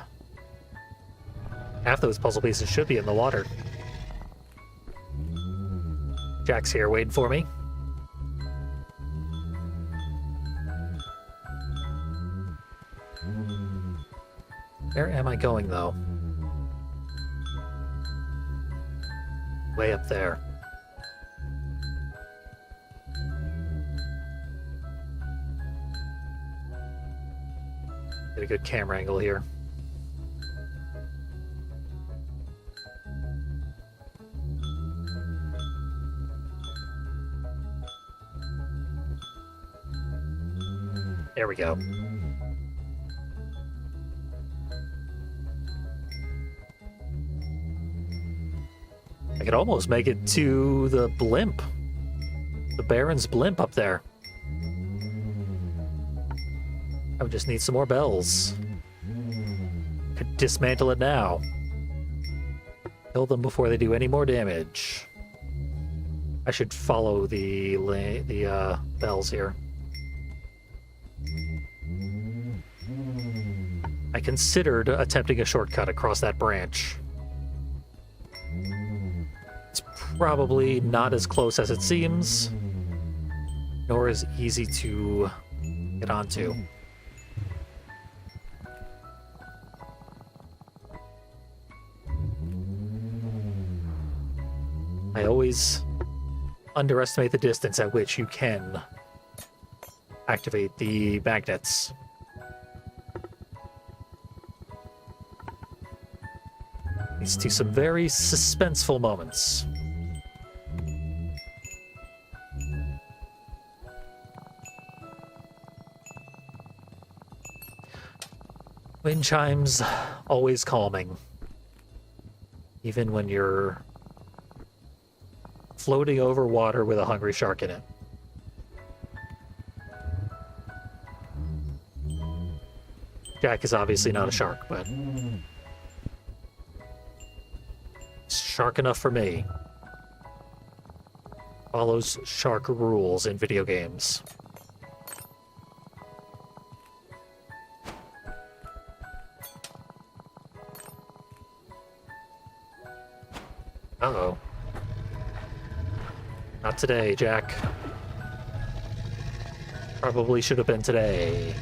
Half those puzzle pieces should be in the water. Jack's here waiting for me. Where am I going, though? Way up there. Get a good camera angle here. There we go. I could almost make it to the blimp. The Baron's blimp up there. I would just need some more bells. Could dismantle it now. Kill them before they do any more damage. I should follow the bells here. I considered attempting a shortcut across that branch. It's probably not as close as it seems, nor as easy to get onto. I always underestimate the distance at which you can activate the magnets. Leads to some very suspenseful moments. Wind chimes, always calming. Even when you're floating over water with a hungry shark in it. Jack is obviously not a shark, but shark enough for me. Follows shark rules in video games. Uh-oh. Not today, Jack. Probably should have been today.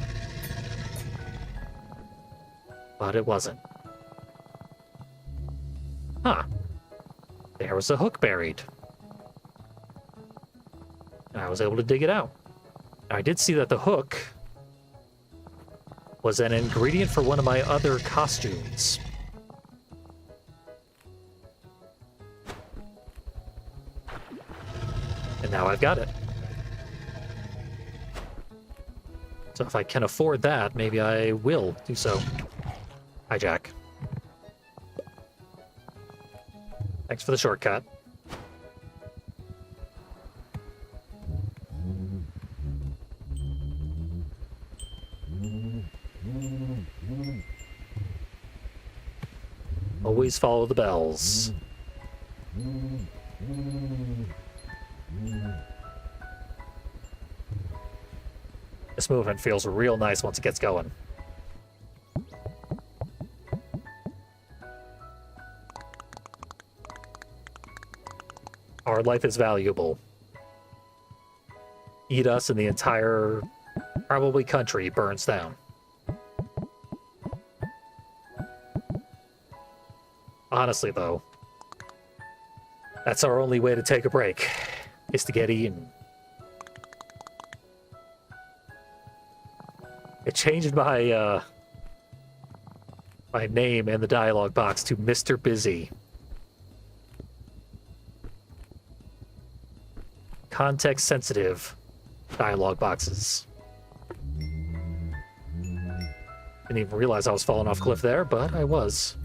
But it wasn't. Huh. There was a hook buried. And I was able to dig it out. Now, I did see that the hook was an ingredient for one of my other costumes. And now I've got it. So if I can afford that, maybe I will do so. Hi, Jack. Thanks for the shortcut. Always follow the bells. This movement feels real nice once it gets going. Our life is valuable. Eat us and the entire probably country burns down. Honestly, though, that's our only way to take a break, is to get eaten. It changed my my name in the dialogue box to Mr. Busy. Context-sensitive dialogue boxes. Didn't even realize I was falling off a cliff there, but I was.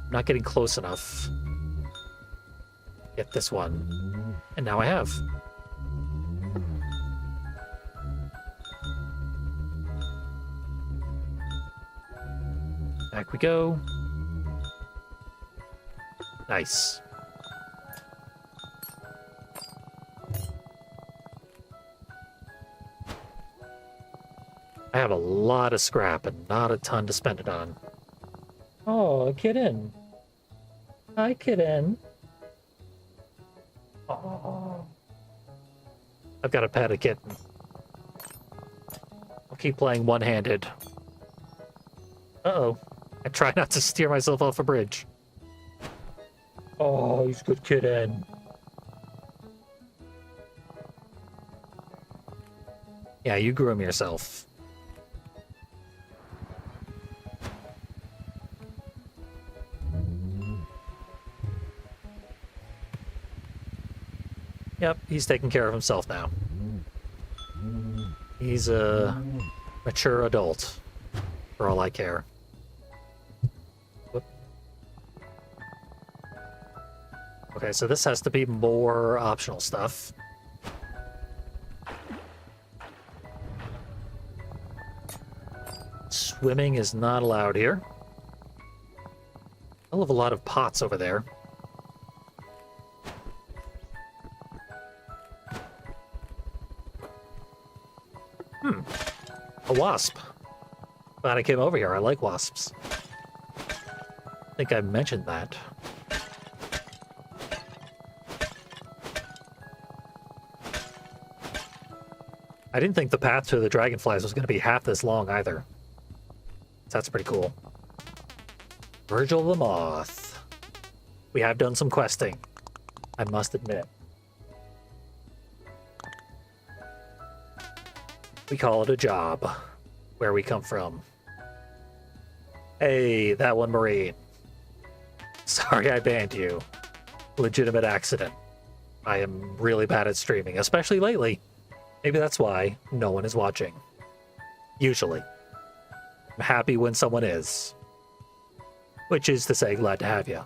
Not getting close enough. Get this one. And now I have. Back we go. Nice. I have a lot of scrap and not a ton to spend it on. Oh, a kitten. Hi, kitten. Oh. I've got to pet a kitten. I'll keep playing one-handed. Uh-oh. I try not to steer myself off a bridge. Oh, he's a good kitten. Yeah, you groom yourself. Yep, he's taking care of himself now. He's a mature adult, for all I care. Whoop. Okay, so this has to be more optional stuff. Swimming is not allowed here. I'll have a lot of pots over there. A wasp. Glad I came over here. I like wasps. I think I mentioned that. I didn't think the path to the dragonflies was going to be half this long either. That's pretty cool. Virgil the Moth. We have done some questing, I must admit. We call it a job, where we come from. Hey, that one Marine. Sorry I banned you. Legitimate accident. I am really bad at streaming, especially lately. Maybe that's why no one is watching. Usually. I'm happy when someone is. Which is to say, glad to have you.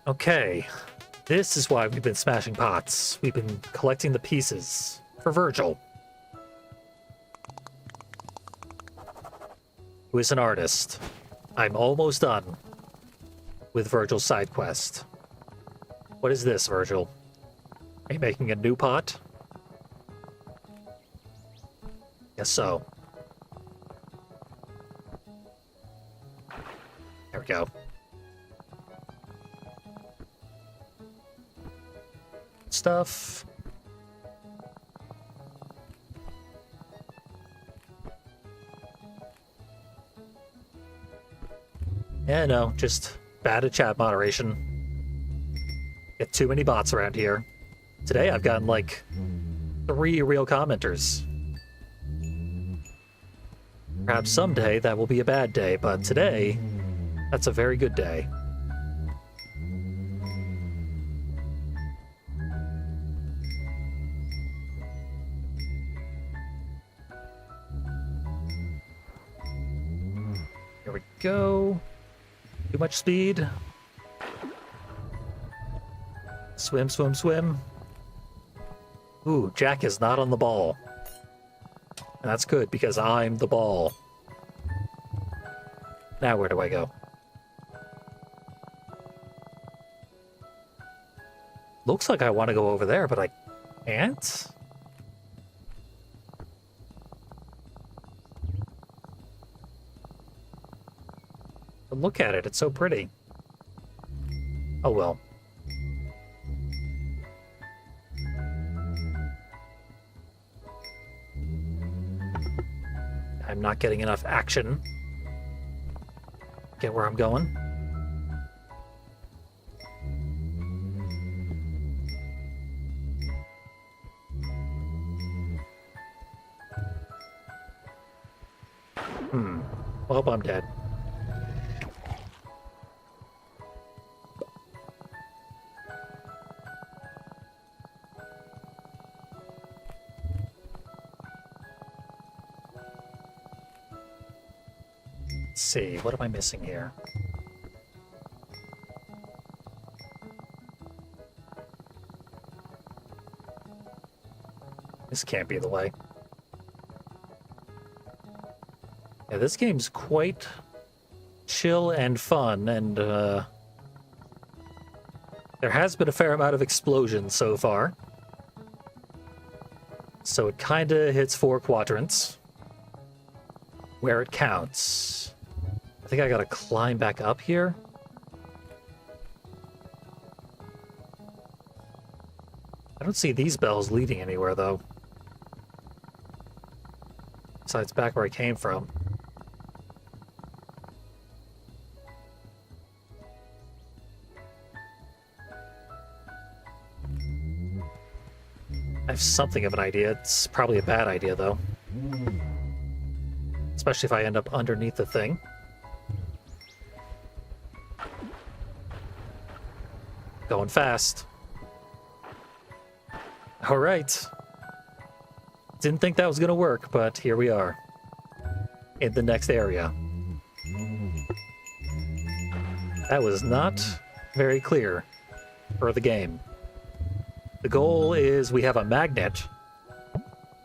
Okay. This is why we've been smashing pots. We've been collecting the pieces for Virgil, who is an artist. I'm almost done with Virgil's side quest. What is this, Virgil? Are you making a new pot? Guess so. There we go. Stuff. Yeah, no, just bad at chat moderation. Get too many bots around here. Today I've gotten like 3 real commenters. Perhaps someday that will be a bad day, but today, that's a very good day. Here we go. Too much speed. Swim, swim, swim. Ooh, Jack is not on the ball. And that's good, because I'm the ball. Now where do I go? Looks like I want to go over there, but I can't? But look at it, it's so pretty. Oh well. I'm not getting enough action. Get where I'm going. Well, I'm dead. Let's see, what am I missing here? This can't be the way. Yeah, this game's quite chill and fun, and there has been a fair amount of explosions so far. So it kinda hits 4 quadrants. Where it counts. I think I gotta climb back up here. I don't see these bells leading anywhere, though. Besides back where I came from. I have something of an idea. It's probably a bad idea, though. Especially if I end up underneath the thing. Going fast. Alright. Didn't think that was gonna work, but here we are. In the next area. That was not very clear for the game. The goal is we have a magnet,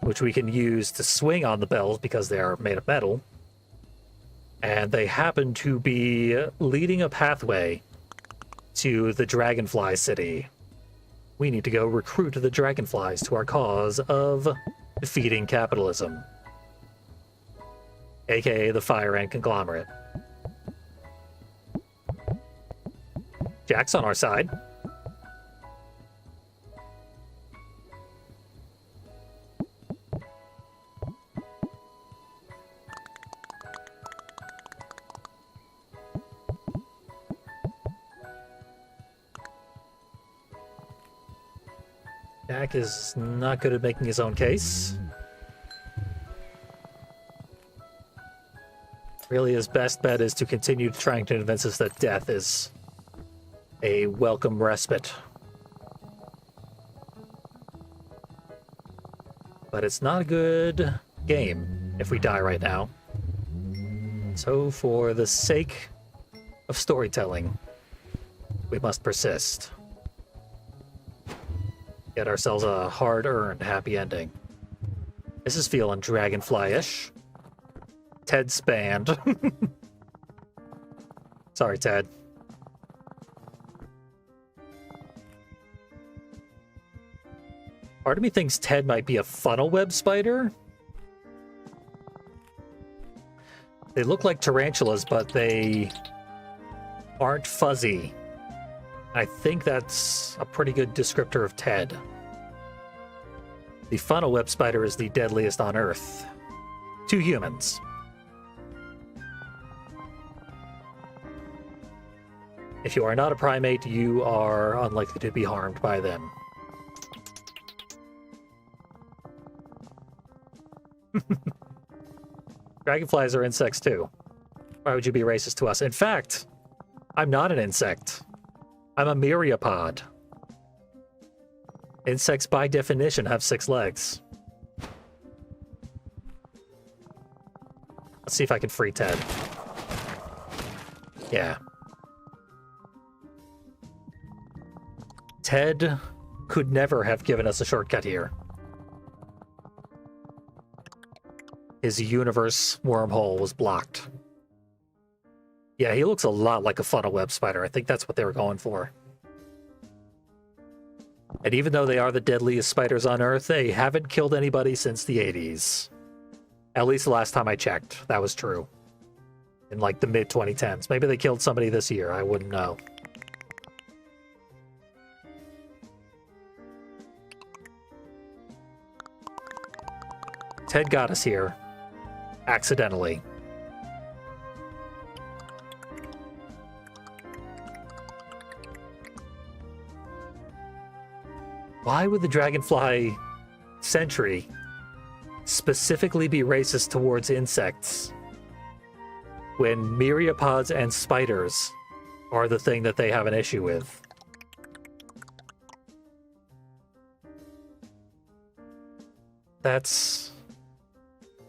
which we can use to swing on the bells because they are made of metal. And they happen to be leading a pathway to the Dragonfly City. We need to go recruit the Dragonflies to our cause of defeating capitalism. AKA the Fire Ant Conglomerate. Jack's on our side. Jack is not good at making his own case. Really, his best bet is to continue trying to convince us that death is a welcome respite. But it's not a good game if we die right now. So for the sake of storytelling, we must persist. Get ourselves a hard-earned happy ending. This is feeling Dragonfly-ish. Ted spanned. Sorry, Ted. Part of me thinks Ted might be a funnel web spider. They look like tarantulas, but they aren't fuzzy. I think that's a pretty good descriptor of Ted. The funnel web spider is the deadliest on Earth. To humans. If you are not a primate, you are unlikely to be harmed by them. Dragonflies are insects too. Why would you be racist to us? In fact, I'm not an insect. I'm a myriapod. Insects, by definition, have 6 legs. Let's see if I can free Ted. Yeah. Ted could never have given us a shortcut here. His universe wormhole was blocked. Yeah, he looks a lot like a funnel web spider. I think that's what they were going for. And even though they are the deadliest spiders on Earth, they haven't killed anybody since the 80s. At least the last time I checked, that was true. in like the mid-2010s. Maybe they killed somebody this year. I wouldn't know. Ted got us here. Accidentally. Why would the Dragonfly Sentry specifically be racist towards insects when myriapods and spiders are the thing that they have an issue with? That's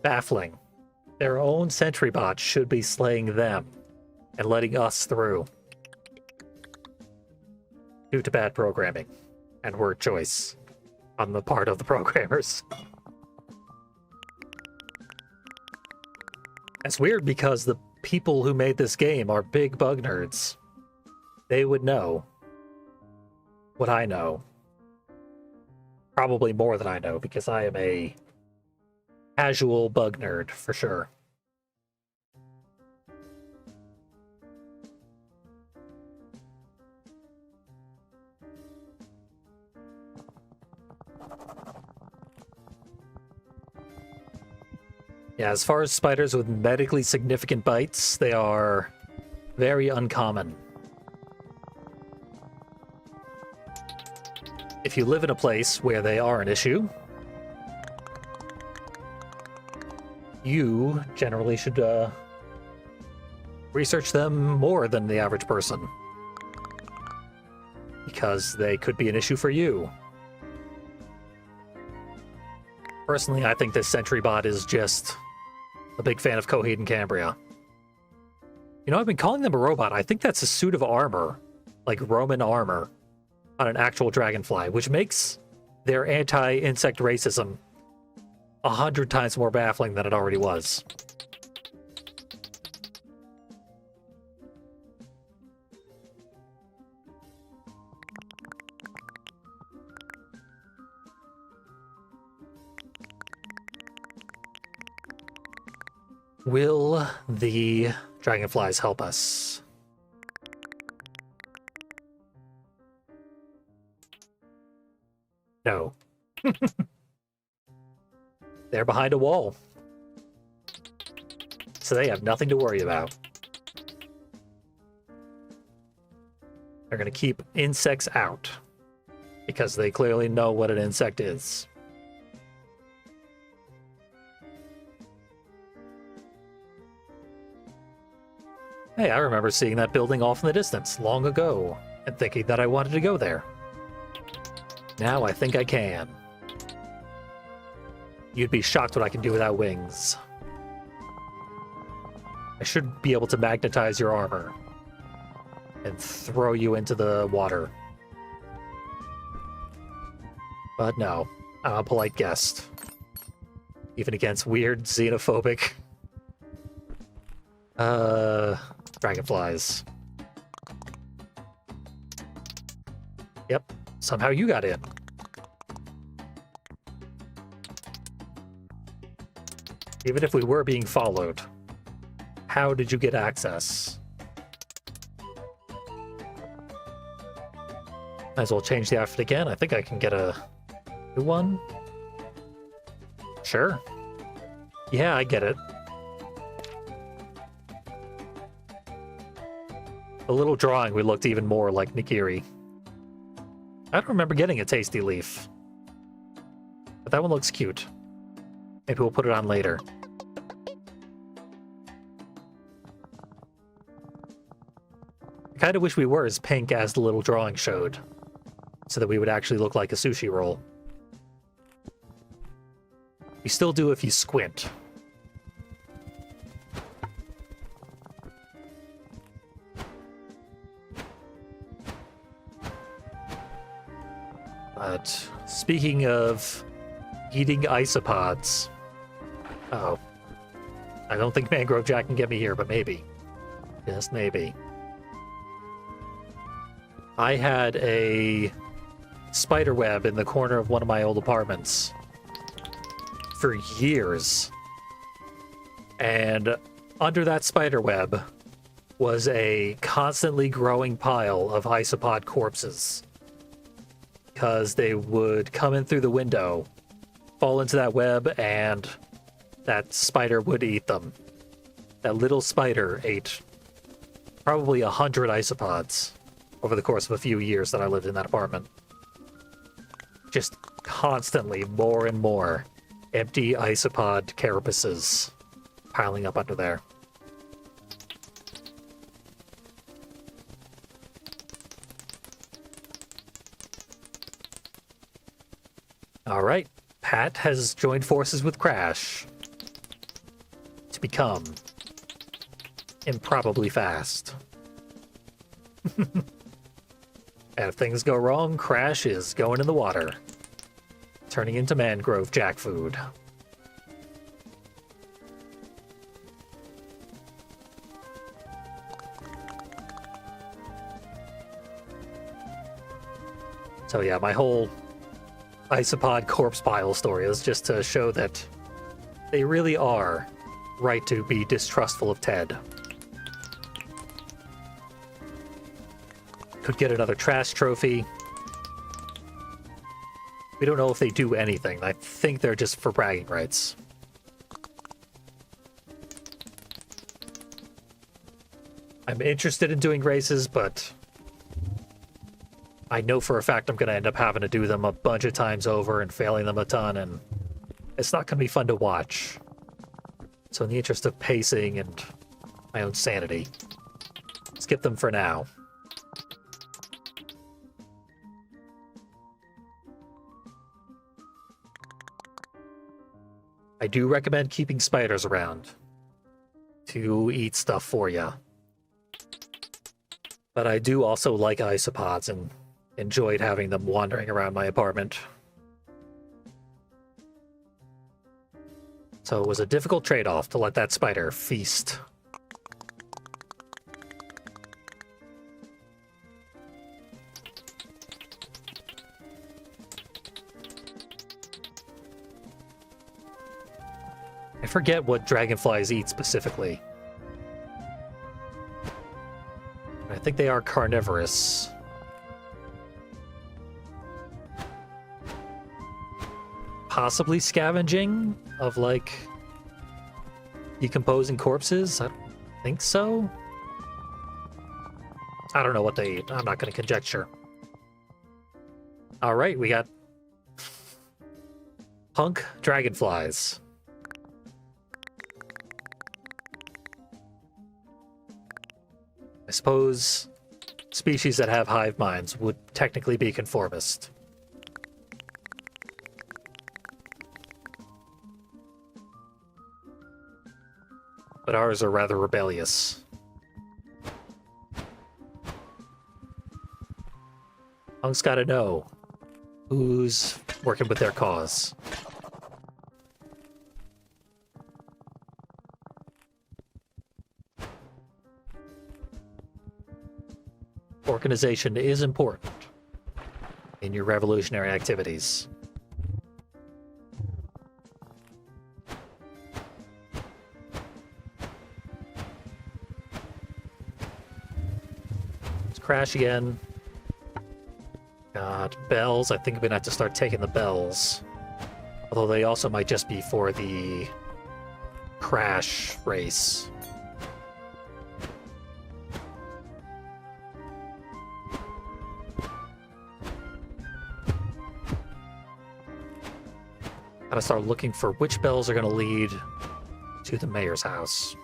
baffling. Their own sentry bot should be slaying them and letting us through due to bad programming and word choice on the part of the programmers. It's weird because the people who made this game are big bug nerds. They would know what I know. Probably more than I know, because I am a casual bug nerd, for sure. Yeah, as far as spiders with medically significant bites, they are very uncommon. If you live in a place where they are an issue, you generally should research them more than the average person, because they could be an issue for you. Personally, I think this sentry bot is just a big fan of Coheed and Cambria. You know, I've been calling them a robot. I think that's a suit of armor, like Roman armor, on an actual dragonfly, which makes their anti-insect racism 100 times more baffling than it already was. Will the dragonflies help us? No. They're behind a wall, so they have nothing to worry about. They're going to keep insects out, because they clearly know what an insect is. Hey, I remember seeing that building off in the distance long ago and thinking that I wanted to go there. Now I think I can. You'd be shocked what I can do without wings. I should be able to magnetize your armor and throw you into the water. But no, I'm a polite guest. Even against weird, xenophobic dragonflies. Yep, somehow you got in. Even if we were being followed, how did you get access? Might as well change the outfit again. I think I can get a new one. Sure. Yeah, I get it. A little drawing, we looked even more like Nigiri. I don't remember getting a tasty leaf. But that one looks cute. Maybe we'll put it on later. I kind of wish we were as pink as the little drawing showed, so that we would actually look like a sushi roll. You still do if you squint. But speaking of eating isopods... Uh-oh. I don't think Mangrove Jack can get me here, but maybe. Just maybe. I had a spider web in the corner of one of my old apartments for years. And under that spider web was a constantly growing pile of isopod corpses. Because they would come in through the window, fall into that web, and that spider would eat them. That little spider ate probably 100 isopods over the course of a few years that I lived in that apartment. Just constantly more and more empty isopod carapaces piling up under there. Alright, Pat has joined forces with Crash to become improbably fast. And if things go wrong, Crash is going in the water, turning into mangrove jack food. So yeah, my whole isopod corpse pile story is just to show that they really are right to be distrustful of Ted. Could get another trash trophy. We don't know if they do anything. I think they're just for bragging rights. I'm interested in doing races, but I know for a fact I'm going to end up having to do them a bunch of times over and failing them a ton, and it's not going to be fun to watch. So in the interest of pacing and my own sanity, skip them for now. I do recommend keeping spiders around to eat stuff for you. But I do also like isopods and enjoyed having them wandering around my apartment. So it was a difficult trade-off to let that spider feast. I forget what dragonflies eat specifically. I think they are carnivorous. Possibly scavenging of, like, decomposing corpses? I don't think so. I don't know what they eat. I'm not going to conjecture. Alright, we got punk dragonflies. I suppose species that have hive minds would technically be conformist. But ours are rather rebellious. Punk's gotta know who's working with their cause. Organization is important in your revolutionary activities. Let's crash again. Got bells. I think I'm gonna have to start taking the bells. Although they also might just be for the crash race. Gotta start looking for which bells are gonna lead to the mayor's house.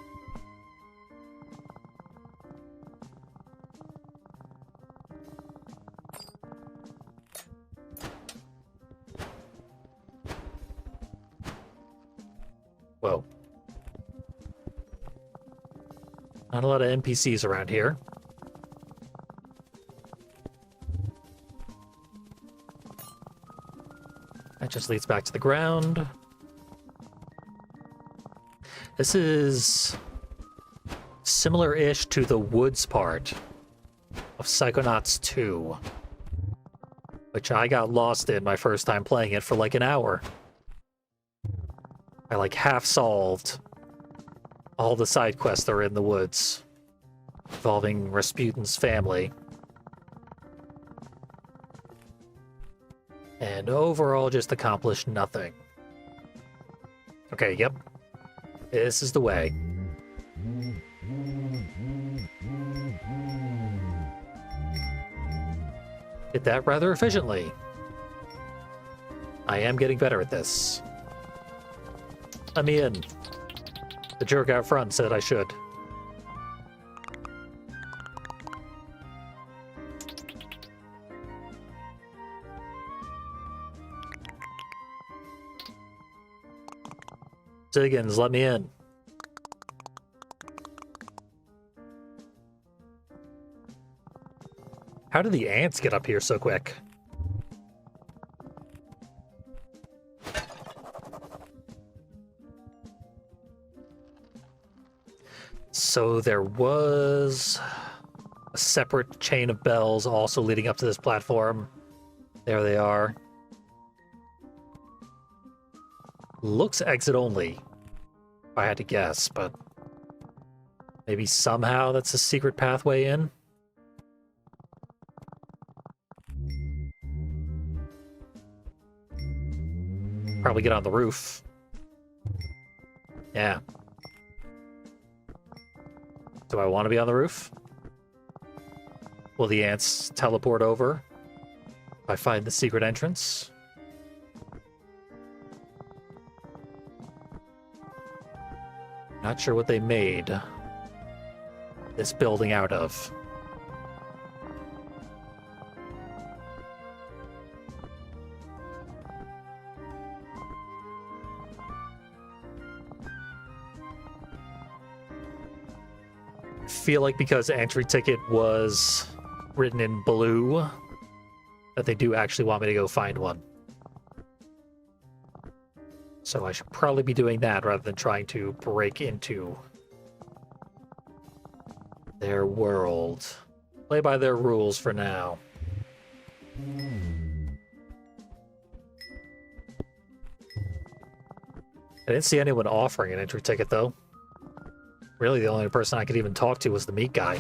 Whoa. Not a lot of NPCs around here. That just leads back to the ground. This is similar-ish to the woods part of Psychonauts 2, which I got lost in my first time playing it for like an hour. I like half solved all the side quests are in the woods, involving Rasputin's family. And overall just accomplished nothing. Okay, yep. This is the way. Did that rather efficiently. I am getting better at this. Let me in. The jerk out front said I should. Ziggins, let me in. How did the ants get up here so quick? So there was a separate chain of bells also leading up to this platform. There they are. Looks exit only, if I had to guess, but maybe somehow that's a secret pathway in? Probably get on the roof. Yeah. Do I want to be on the roof? Will the ants teleport over if I find the secret entrance? Not sure what they made this building out of. I feel like because entry ticket was written in blue, that they do actually want me to go find one. So I should probably be doing that rather than trying to break into their world. Play by their rules for now. I didn't see anyone offering an entry ticket, though. Really, the only person I could even talk to was the meat guy.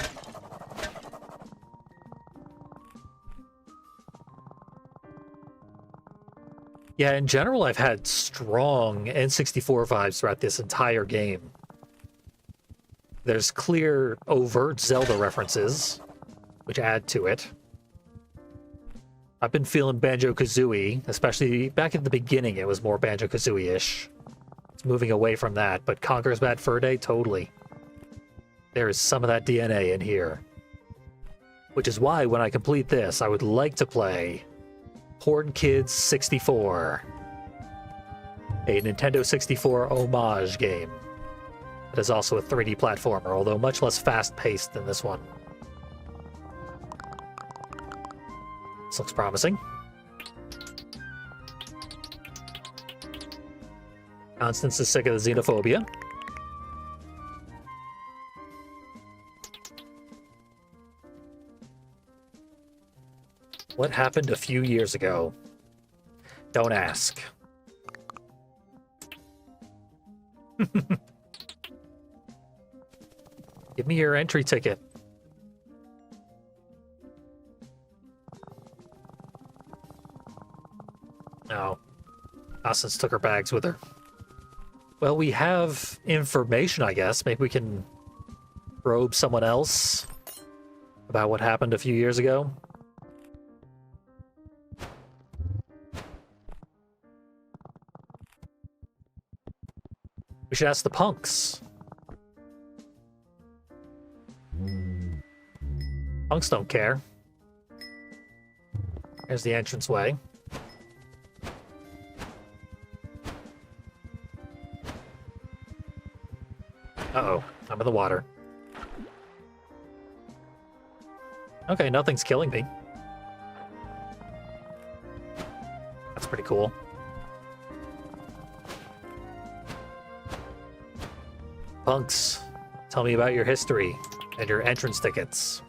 Yeah, in general, I've had strong N64 vibes throughout this entire game. There's clear, overt Zelda references, which add to it. I've been feeling Banjo-Kazooie, especially back at the beginning, it was more Banjo-Kazooie-ish. It's moving away from that, but Conker's Bad Fur Day, totally. There is some of that DNA in here. Which is why, when I complete this, I would like to play Horn Kids 64, a Nintendo 64 homage game. It is also a 3D platformer, although much less fast-paced than this one. This looks promising. Constance is sick of the xenophobia. What happened a few years ago? Don't ask. Give me your entry ticket. No. Constance took her bags with her. Well, we have information, I guess. Maybe we can probe someone else about what happened a few years ago. We should ask the punks. Punks don't care. There's the entranceway. Uh-oh, I'm in the water. Okay, nothing's killing me. That's pretty cool. Punks, tell me about your history and your entrance tickets.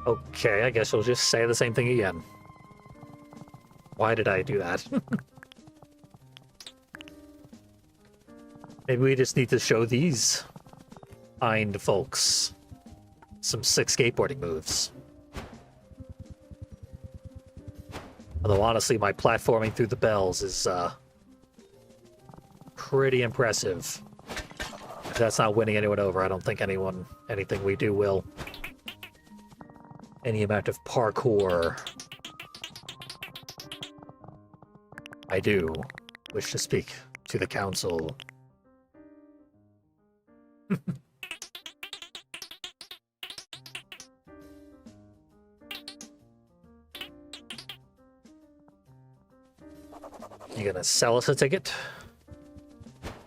Okay, I guess you'll just say the same thing again. Why did I do that? Maybe we just need to show these kind folks some sick skateboarding moves. Although honestly, my platforming through the bells is pretty impressive. If that's not winning anyone over, I don't think anything we do will. Any amount of parkour. I do wish to speak to the council. You gonna sell us a ticket?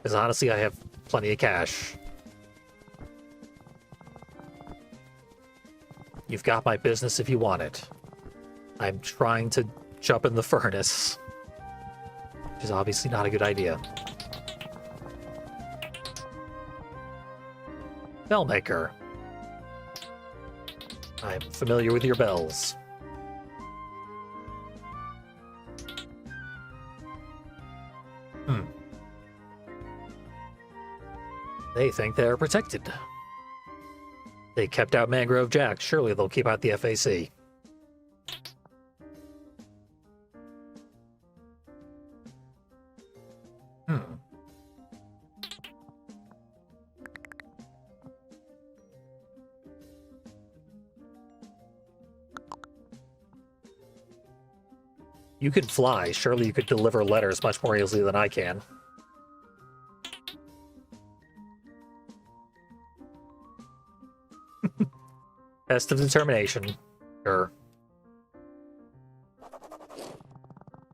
Because honestly, I have plenty of cash. You've got my business if you want it. I'm trying to jump in the furnace, which is obviously not a good idea. Bellmaker. I'm familiar with your bells. They think they're protected. They kept out Mangrove Jack. Surely they'll keep out the FAC. You could fly. Surely you could deliver letters much more easily than I can. Test of determination. Sure.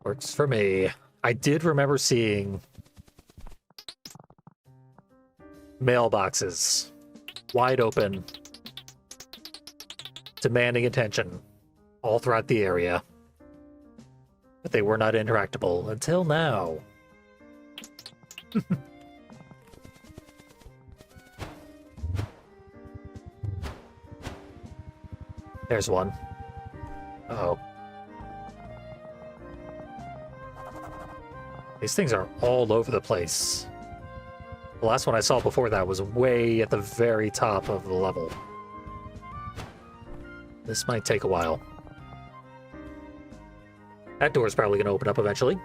Works for me. I did remember seeing mailboxes wide open, demanding attention all throughout the area. But they were not interactable until now. There's one. Uh-oh. These things are all over the place. The last one I saw before that was way at the very top of the level. This might take a while. That door's probably going to open up eventually.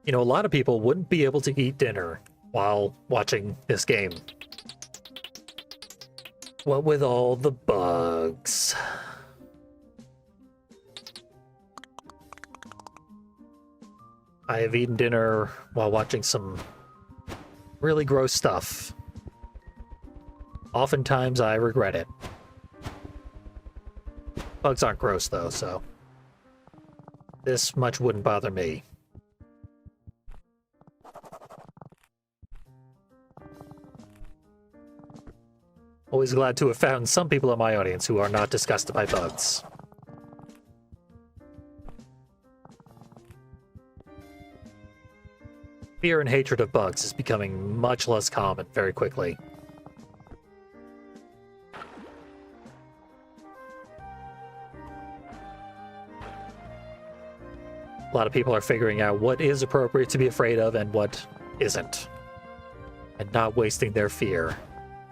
You know, a lot of people wouldn't be able to eat dinner while watching this game. What with all the bugs? I have eaten dinner while watching some really gross stuff. Oftentimes I regret it. Bugs aren't gross though, so this much wouldn't bother me. Always glad to have found some people in my audience who are not disgusted by bugs. Fear and hatred of bugs is becoming much less common very quickly. A lot of people are figuring out what is appropriate to be afraid of and what isn't, and not wasting their fear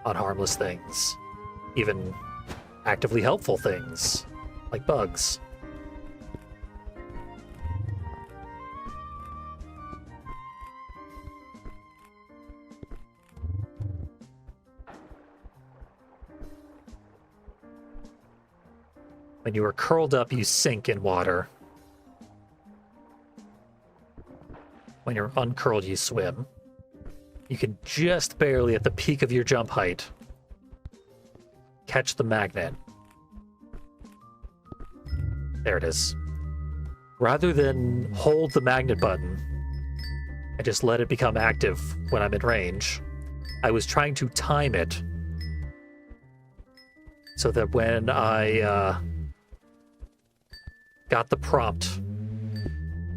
on harmless things, even actively helpful things, like bugs. When you are curled up, you sink in water. When you're uncurled, you swim. You can just barely, at the peak of your jump height, catch the magnet. There it is. Rather than hold the magnet button and just let it become active when I'm in range, I was trying to time it so that when I got the prompt,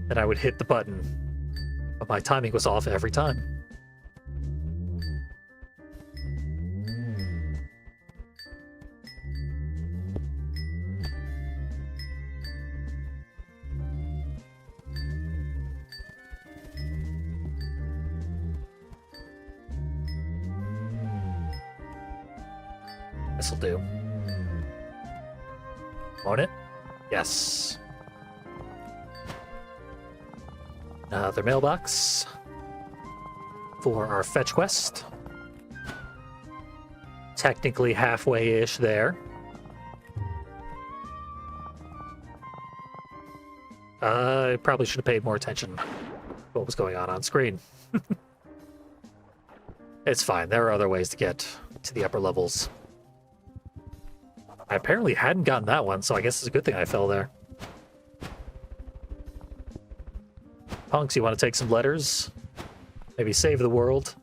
then I would hit the button. But my timing was off every time. This'll do. Won't it? Yes. Another mailbox for our fetch quest. Technically halfway-ish there. I probably should have paid more attention to what was going on screen. It's fine. There are other ways to get to the upper levels. I apparently hadn't gotten that one, so I guess it's a good thing I fell there. Punks, you want to take some letters? Maybe save the world?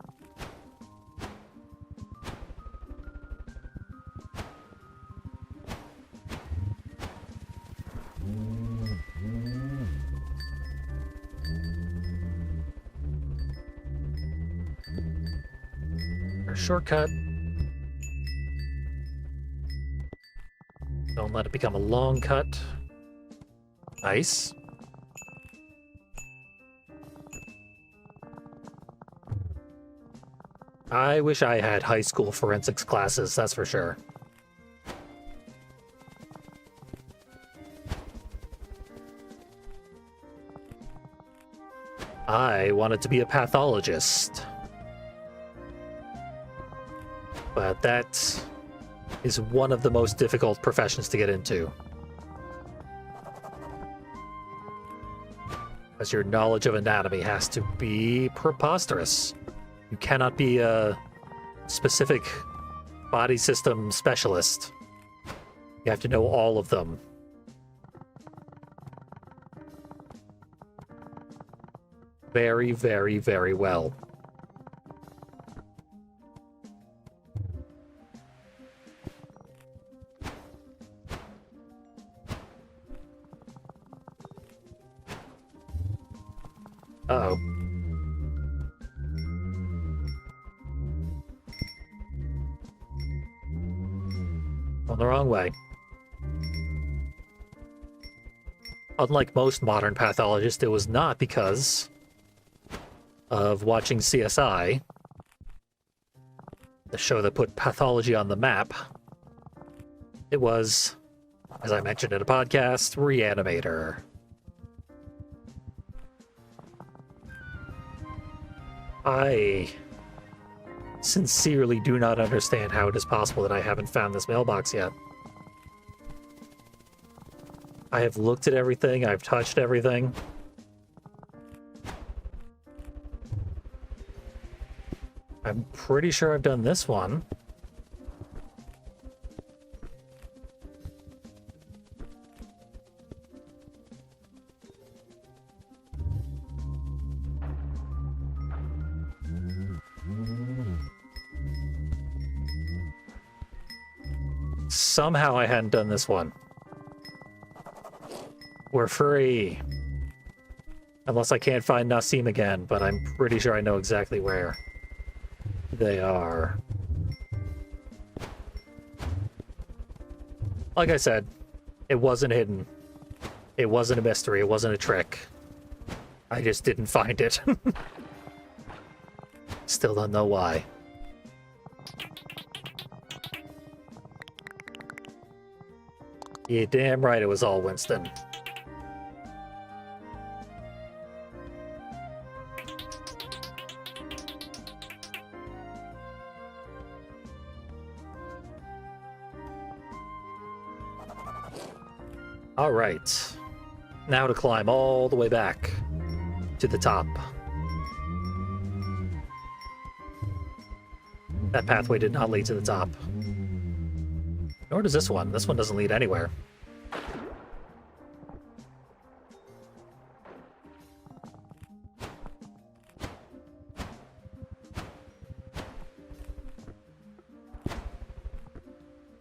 Shortcut. Don't let it become a long cut. Nice. I wish I had high school forensics classes, that's for sure. I wanted to be a pathologist. But that is one of the most difficult professions to get into. As your knowledge of anatomy has to be preposterous. You cannot be a specific body system specialist. You have to know all of them. Very, very, very well. Uh-oh. On the wrong way. Unlike most modern pathologists, it was not because of watching CSI, the show that put pathology on the map. It was, as I mentioned in a podcast, Reanimator. I sincerely do not understand how it is possible that I haven't found this mailbox yet. I have looked at everything, I've touched everything. I'm pretty sure I've done this one. Somehow I hadn't done this one. We're free. Unless I can't find Nassim again, but I'm pretty sure I know exactly where they are. Like I said, it wasn't hidden. It wasn't a mystery. It wasn't a trick. I just didn't find it. Still don't know why. You're damn right it was all Winston. All right. Now to climb all the way back to the top. That pathway did not lead to the top. Nor does this one. This one doesn't lead anywhere.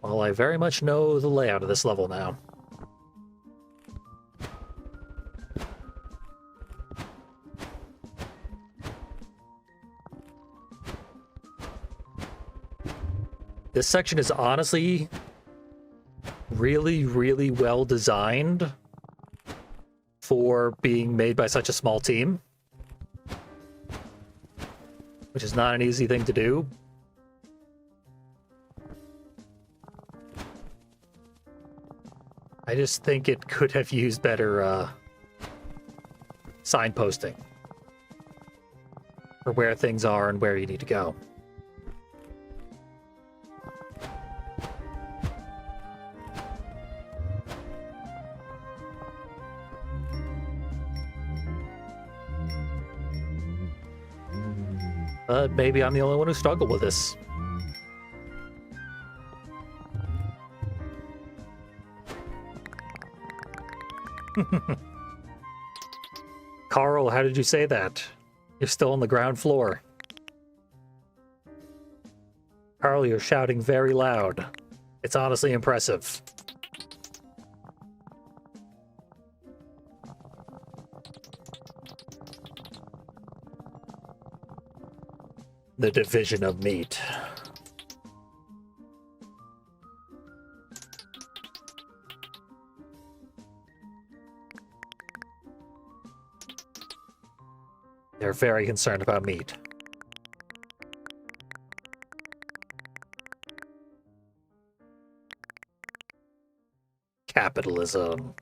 Well, I very much know the layout of this level now. This section is honestly really, really well designed for being made by such a small team, which is not an easy thing to do. I just think it could have used better signposting for where things are and where you need to go. But maybe I'm the only one who struggled with this. Carl, how did you say that? You're still on the ground floor. Carl, you're shouting very loud. It's honestly impressive. The division of meat. They're very concerned about meat. Capitalism.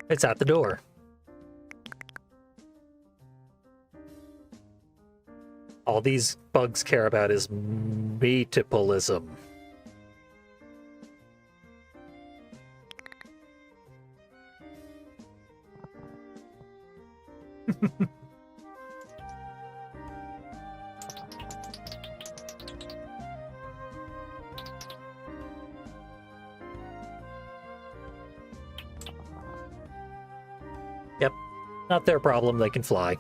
It's at the door. All these bugs care about is meatapalism. Yep, not their problem, they can fly.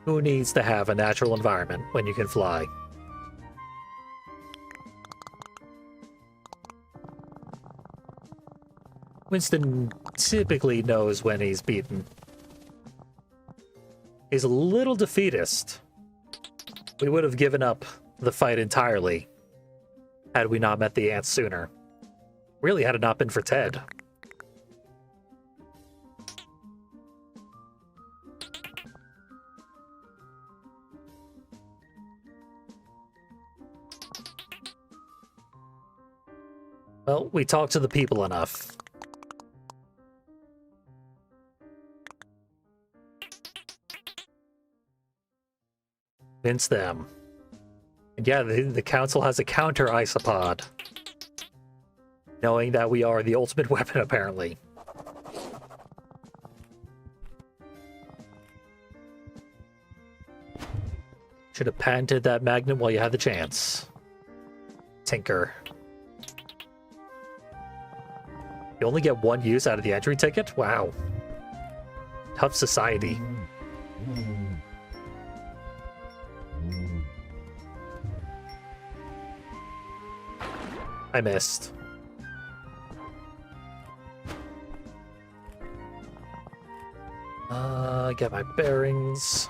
Who needs to have a natural environment when you can fly? Winston typically knows when he's beaten. He's a little defeatist. We would have given up the fight entirely had we not met the ants sooner. Really, had it not been for Ted. Well, we talked to the people enough. Convince them. And yeah, the council has a counter Isopod. Knowing that we are the ultimate weapon, apparently. Should have patented that magnet while you had the chance. Tinker. You only get one use out of the entry ticket? Wow. Tough society. I missed. Get my bearings.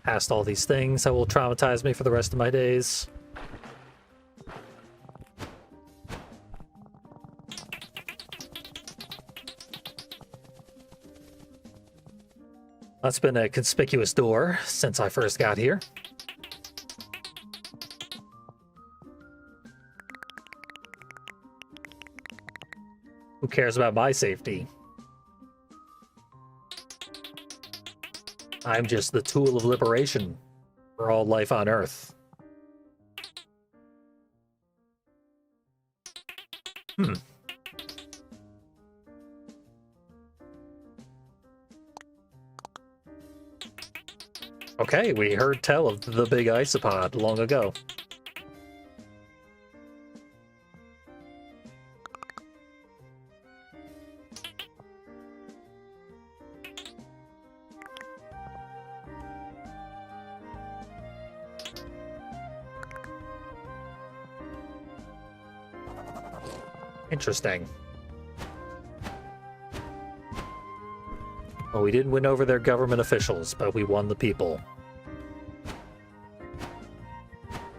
Past all these things that will traumatize me for the rest of my days. That's been a conspicuous door since I first got here. Who cares about my safety? I'm just the tool of liberation for all life on Earth. Okay, we heard tell of the big Isopod long ago. Interesting. Well, we didn't win over their government officials, but we won the people.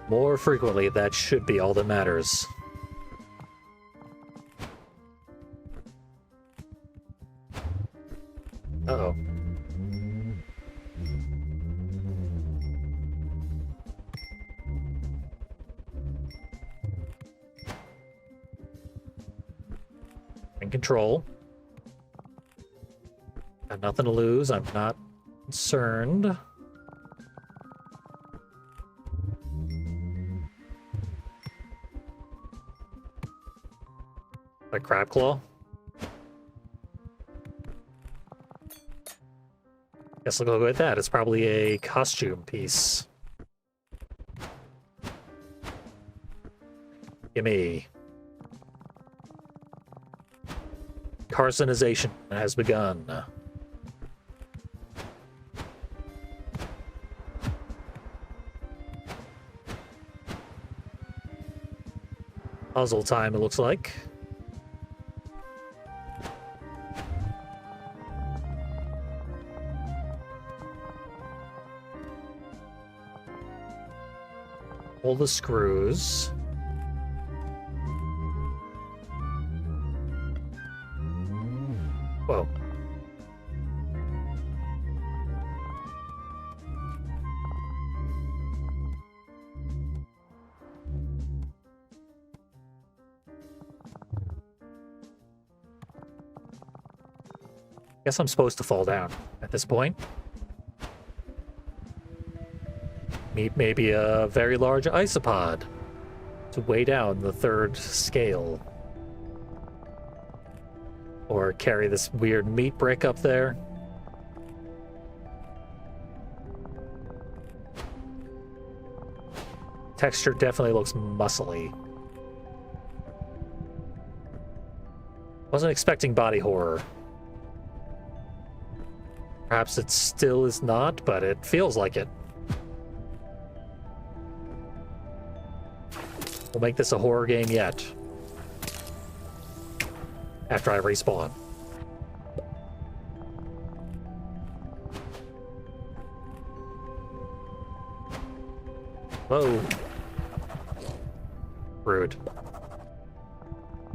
More frequently, that should be all that matters. Uh-oh. In control. Got nothing to lose. I'm not concerned. A crab claw? Guess I'll go with that. It's probably a costume piece. Gimme. Carcinization has begun. Puzzle time, it looks like. Pull the screws. Whoa. Guess I'm supposed to fall down at this point. Meet maybe a very large isopod to weigh down the third scale. Or carry this weird meat brick up there. Texture definitely looks muscly. Wasn't expecting body horror. Perhaps it still is not, but it feels like it. We'll make this a horror game yet. After I respawn. Whoa. Rude.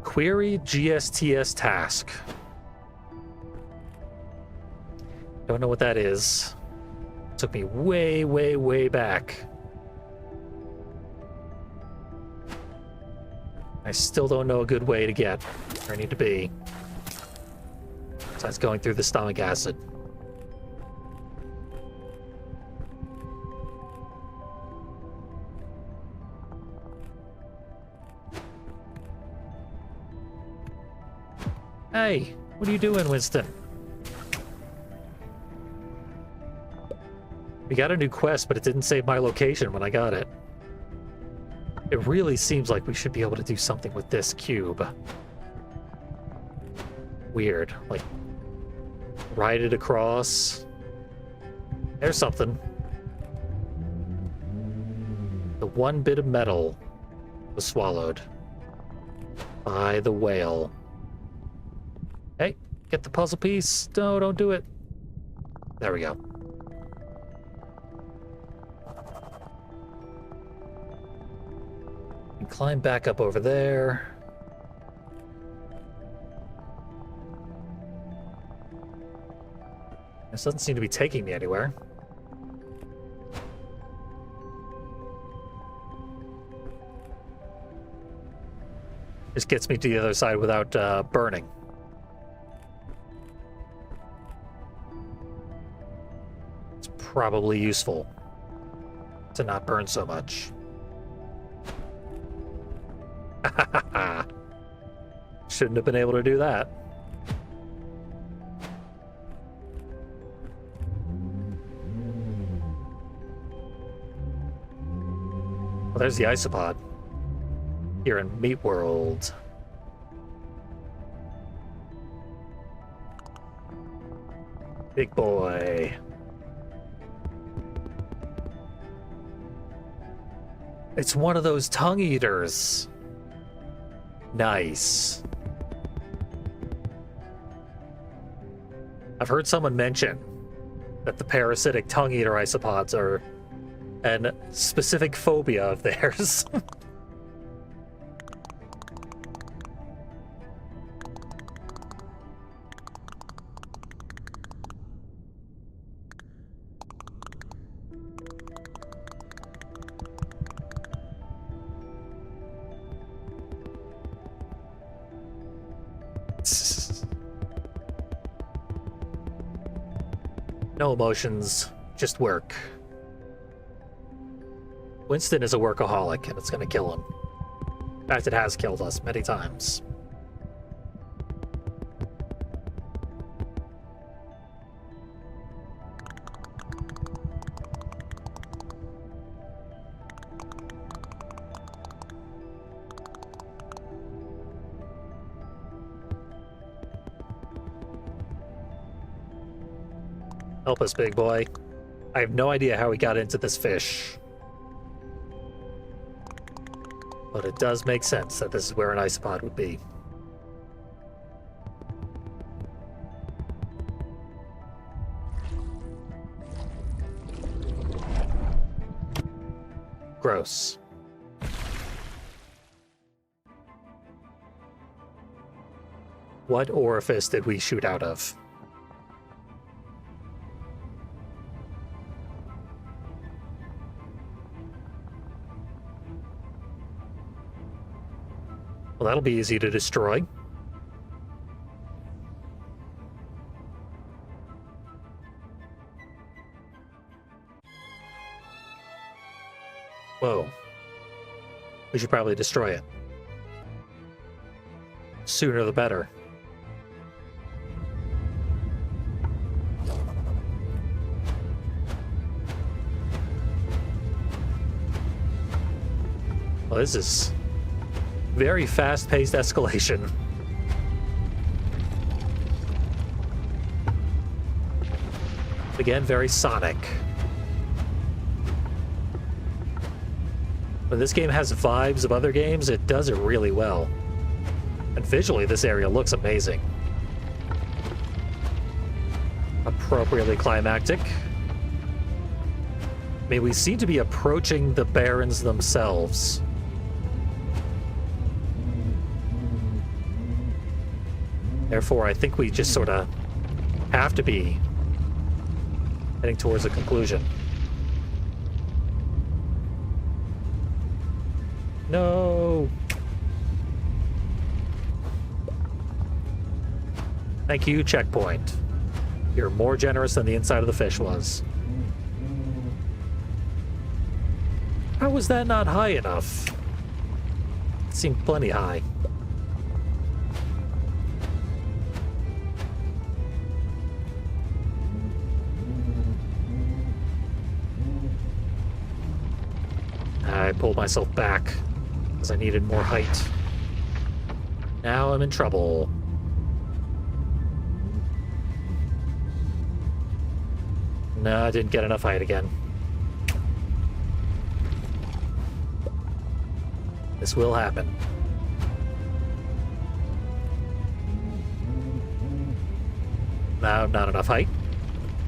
Query GSTS task. Don't know what that is. Took me way, way, way back. I still don't know a good way to get where I need to be. Besides going through the stomach acid. Hey, what are you doing, Winston? We got a new quest, but it didn't save my location when I got it. It really seems like we should be able to do something with this cube. Weird. Like, ride it across. There's something. The one bit of metal was swallowed by the whale. Hey, get the puzzle piece. No, don't do it. There we go. Climb back up over there. This doesn't seem to be taking me anywhere. Just gets me to the other side without burning. It's probably useful to not burn so much. Shouldn't have been able to do that. Well, there's the Isopod. Here in Meat World. Big boy. It's one of those tongue eaters. Nice. I've heard someone mention that the parasitic tongue eater isopods are a specific phobia of theirs. No emotions, just work. Winston is a workaholic, and it's gonna kill him. In fact, it has killed us many times. Help us, big boy. I have no idea how we got into this fish. But it does make sense that this is where an isopod would be. Gross. What orifice did we shoot out of? Well, that'll be easy to destroy. Whoa. We should probably destroy it. Sooner the better. Well, this is very fast-paced escalation. Again, very Sonic. When this game has vibes of other games, it does it really well. And visually, this area looks amazing. Appropriately climactic. I mean, we seem to be approaching the Barrens themselves. Therefore, I think we just sort of have to be heading towards a conclusion. No! Thank you, checkpoint. You're more generous than the inside of the fish was. How was that not high enough? It seemed plenty high. I pulled myself back because I needed more height. Now I'm in trouble. No, I didn't get enough height again. This will happen. No, not enough height.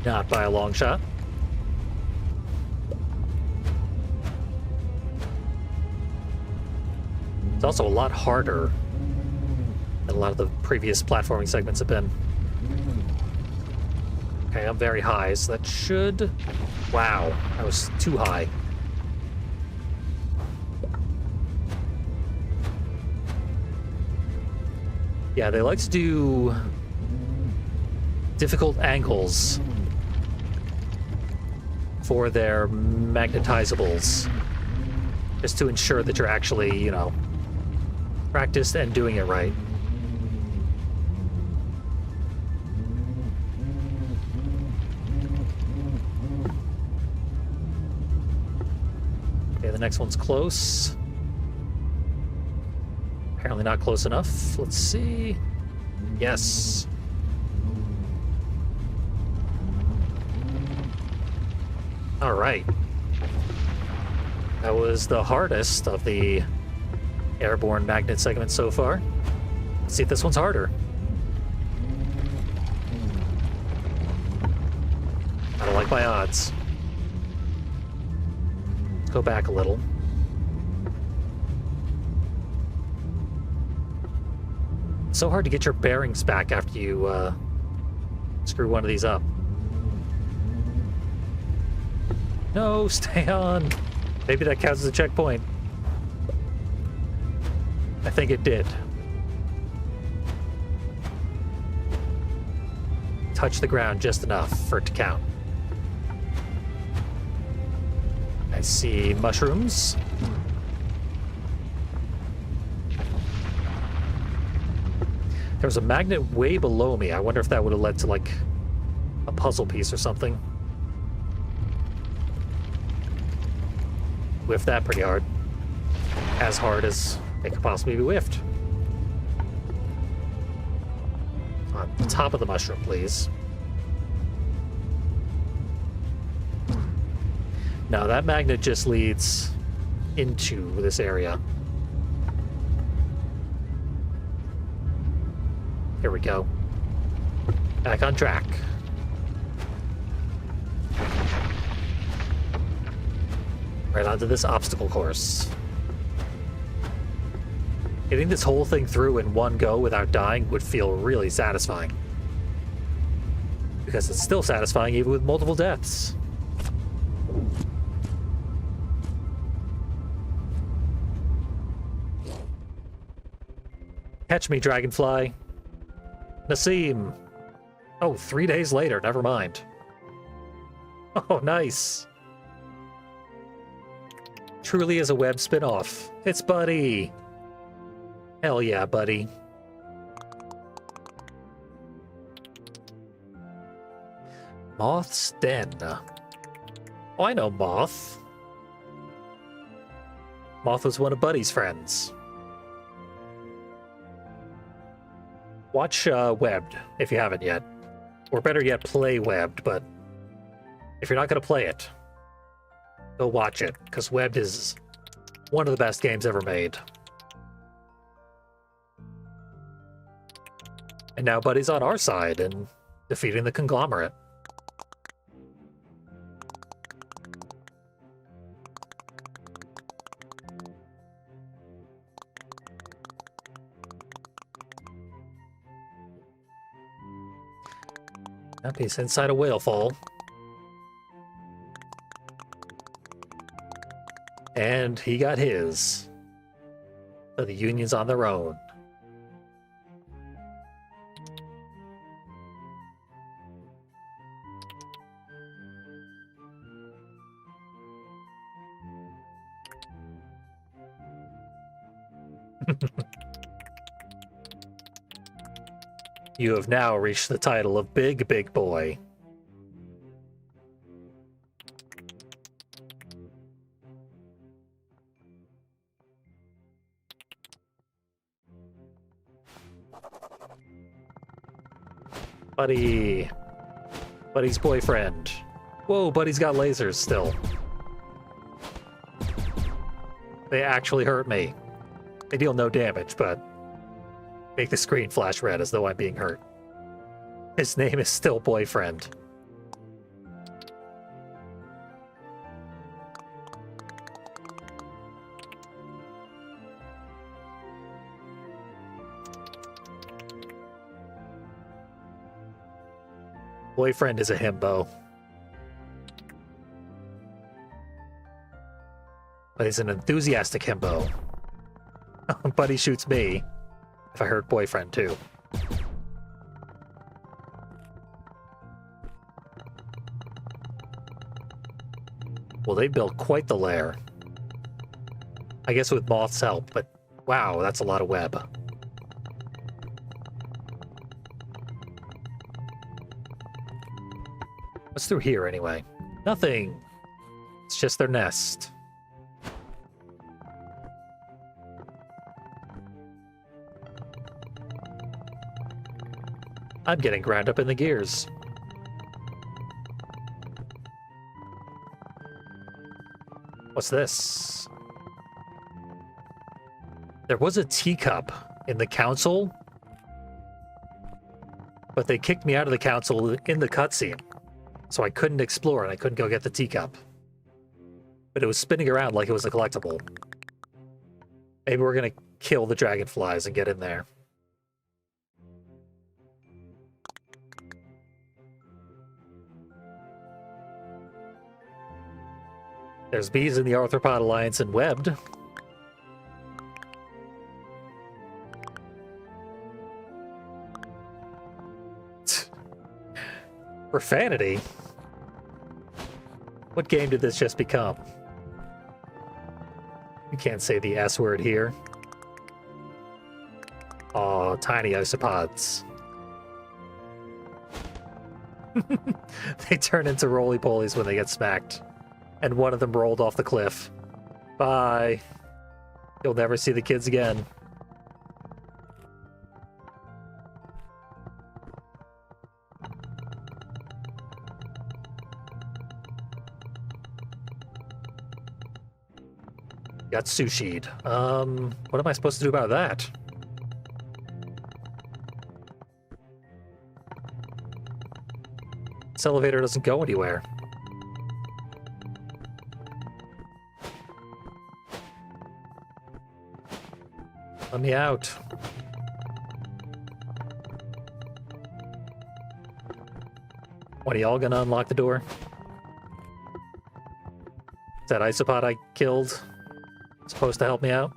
Not by a long shot. It's also a lot harder than a lot of the previous platforming segments have been. Okay, I'm very high, so that should... Wow, that was too high. Yeah, they like to do difficult angles for their magnetizables, just to ensure that you're actually, you know, practiced and doing it right. Okay, the next one's close. Apparently not close enough. Let's see. Yes. All right. That was the hardest of the airborne magnet segment so far. Let's see if this one's harder. I don't like my odds. Let's go back a little. It's so hard to get your bearings back after you screw one of these up. No, stay on. Maybe that counts as a checkpoint. I think it did. Touch the ground just enough for it to count. I see mushrooms. There was a magnet way below me. I wonder if that would have led to, like, a puzzle piece or something. Whiffed that pretty hard. As hard as it could possibly be whiffed. On top of the mushroom, please. No, that magnet just leads into this area. Here we go. Back on track. Right onto this obstacle course. Getting this whole thing through in one go without dying would feel really satisfying. Because it's still satisfying even with multiple deaths. Catch me, dragonfly. Nassim. Oh, 3 days later, never mind. Oh, nice. Truly is a web spin-off. It's Buddy. Hell yeah, Buddy. Moth's Den. Oh, I know Moth. Moth was one of Buddy's friends. Watch Webbed, if you haven't yet. Or better yet, play Webbed, but if you're not going to play it, go watch it, because Webbed is one of the best games ever made. And now Buddy's on our side and defeating the conglomerate. Yep, he's inside a whale fall. And he got his. So the Union's on their own. You have now reached the title of Big Big Boy. Buddy. Buddy's boyfriend. Whoa, Buddy's got lasers still. They actually hurt me. They deal no damage, but make the screen flash red as though I'm being hurt. His name is still Boyfriend. Boyfriend is a himbo. But he's an enthusiastic himbo. Buddy shoots me. If I hurt Boyfriend, too. Well, they built quite the lair. I guess with Moth's help, but wow, that's a lot of web. What's through here, anyway? Nothing. It's just their nest. I'm getting ground up in the gears. What's this? There was a teacup in the council, but they kicked me out of the council in the cutscene, so I couldn't explore and I couldn't go get the teacup. But it was spinning around like it was a collectible. Maybe we're gonna kill the dragonflies and get in there. There's bees in the Arthropod Alliance and Webbed. Profanity? What game did this just become? You can't say the S word here. Oh, tiny isopods. They turn into roly-polies when they get smacked. And one of them rolled off the cliff. Bye. You'll never see the kids again. Got sushi'd. What am I supposed to do about that? This elevator doesn't go anywhere. Let me out. What, are y'all gonna unlock the door? Is that isopod I killed supposed to help me out?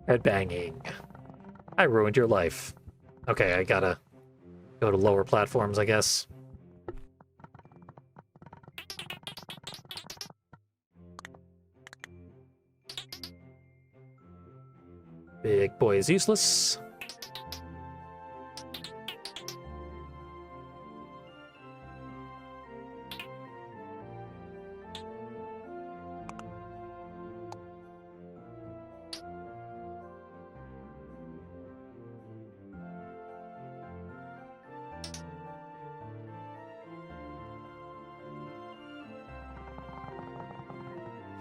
Headbanging. I ruined your life. Okay, I gotta go to lower platforms, I guess. Big boy is useless.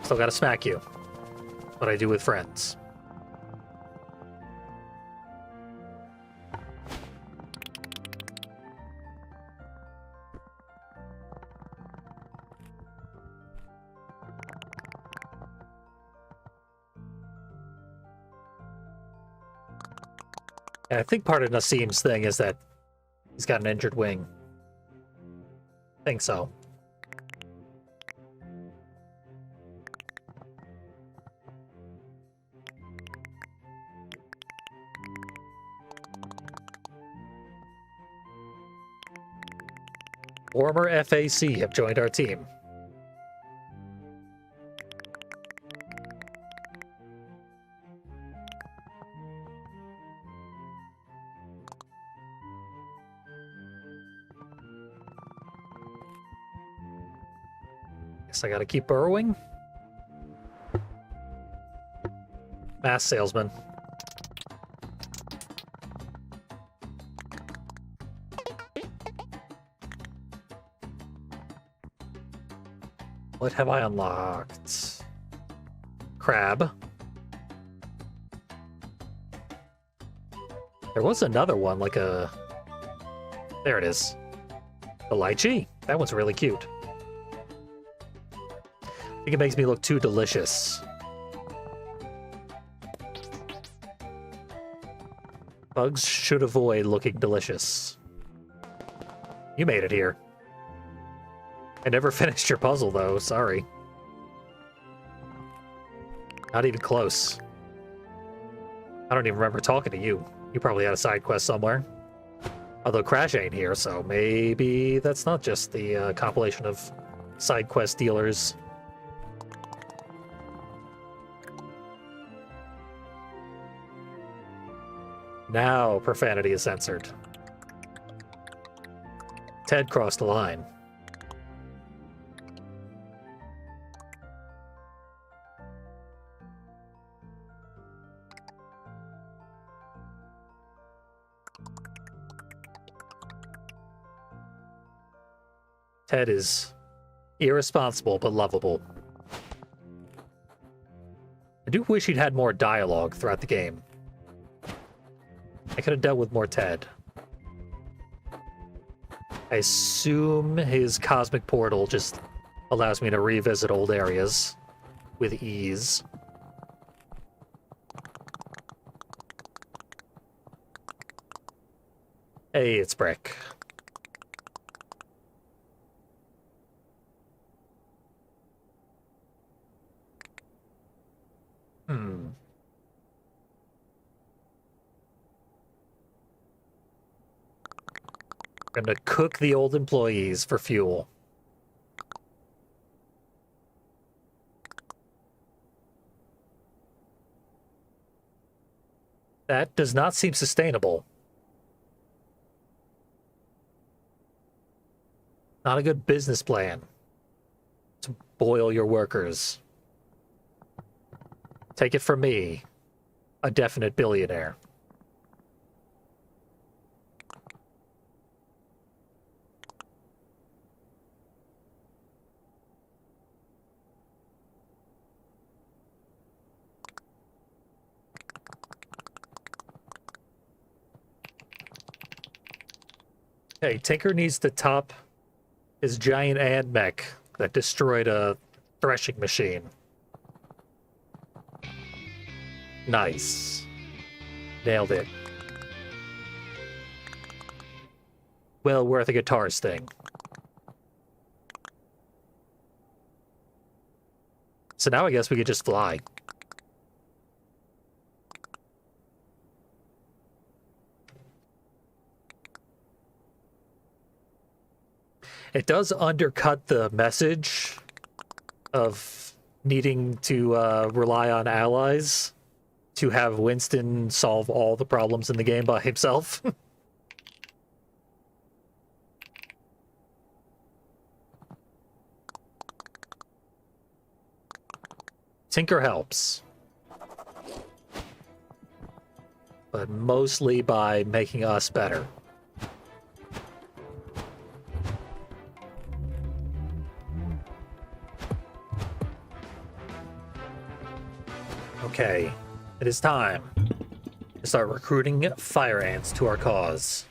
Still gotta smack you. What I do with friends. I think part of Nassim's thing is that he's got an injured wing. Think so. Former FAC have joined our team. Guess I gotta keep burrowing. Mass salesman. What have I unlocked? Crab. There was another one, like a... There it is. The lychee. That one's really cute. I think it makes me look too delicious. Bugs should avoid looking delicious. You made it here. I never finished your puzzle, though. Sorry. Not even close. I don't even remember talking to you. You probably had a side quest somewhere. Although Crash ain't here, so maybe that's not just the compilation of side quest dealers. Now profanity is censored. Ted crossed the line. Ted is irresponsible but lovable. I do wish he'd had more dialogue throughout the game. I could have dealt with more Ted. I assume his cosmic portal just allows me to revisit old areas with ease. Hey, it's Brick. We're gonna cook the old employees for fuel. That does not seem sustainable. Not a good business plan to boil your workers. Take it from me, a definite billionaire. Hey, Tinker needs to top his giant ant mech that destroyed a threshing machine. Nice. Nailed it. Well worth a guitar sting. So now I guess we could just fly. It does undercut the message of needing to rely on allies to have Winston solve all the problems in the game by himself. Tinker helps. But mostly by making us better. Okay, it is time to start recruiting fire ants to our cause.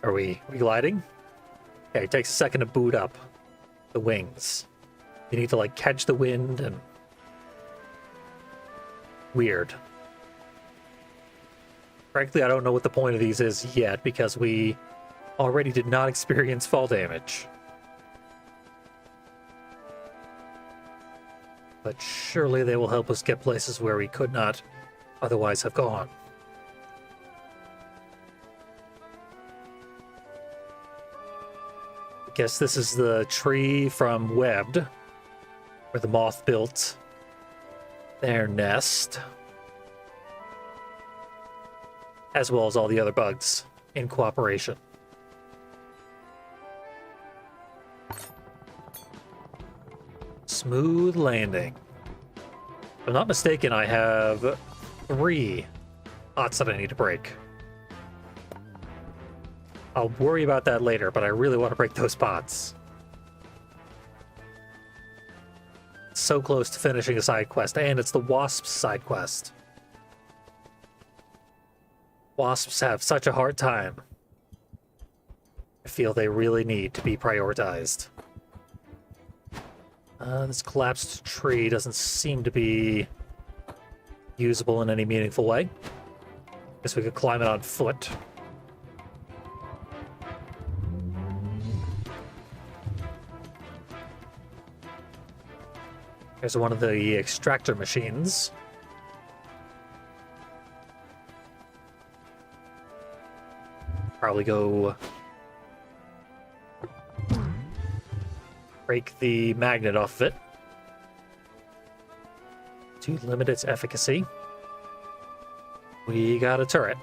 Are we gliding? Okay, it takes a second to boot up the wings. You need to, like, catch the wind and... Weird. Frankly, I don't know what the point of these is yet, because we already did not experience fall damage. But surely they will help us get places where we could not otherwise have gone. I guess this is the tree from Webbed, where the moth built their nest, as well as all the other bugs in cooperation. Smooth landing. If I'm not mistaken, I have 3 pots that I need to break. I'll worry about that later, but I really want to break those pots. So close to finishing a side quest, and it's the Wasps side quest. Wasps have such a hard time. I feel they really need to be prioritized. This collapsed tree doesn't seem to be usable in any meaningful way. Guess we could climb it on foot. Here's one of the extractor machines. Probably go break the magnet off of it to limit its efficacy. We got a turret.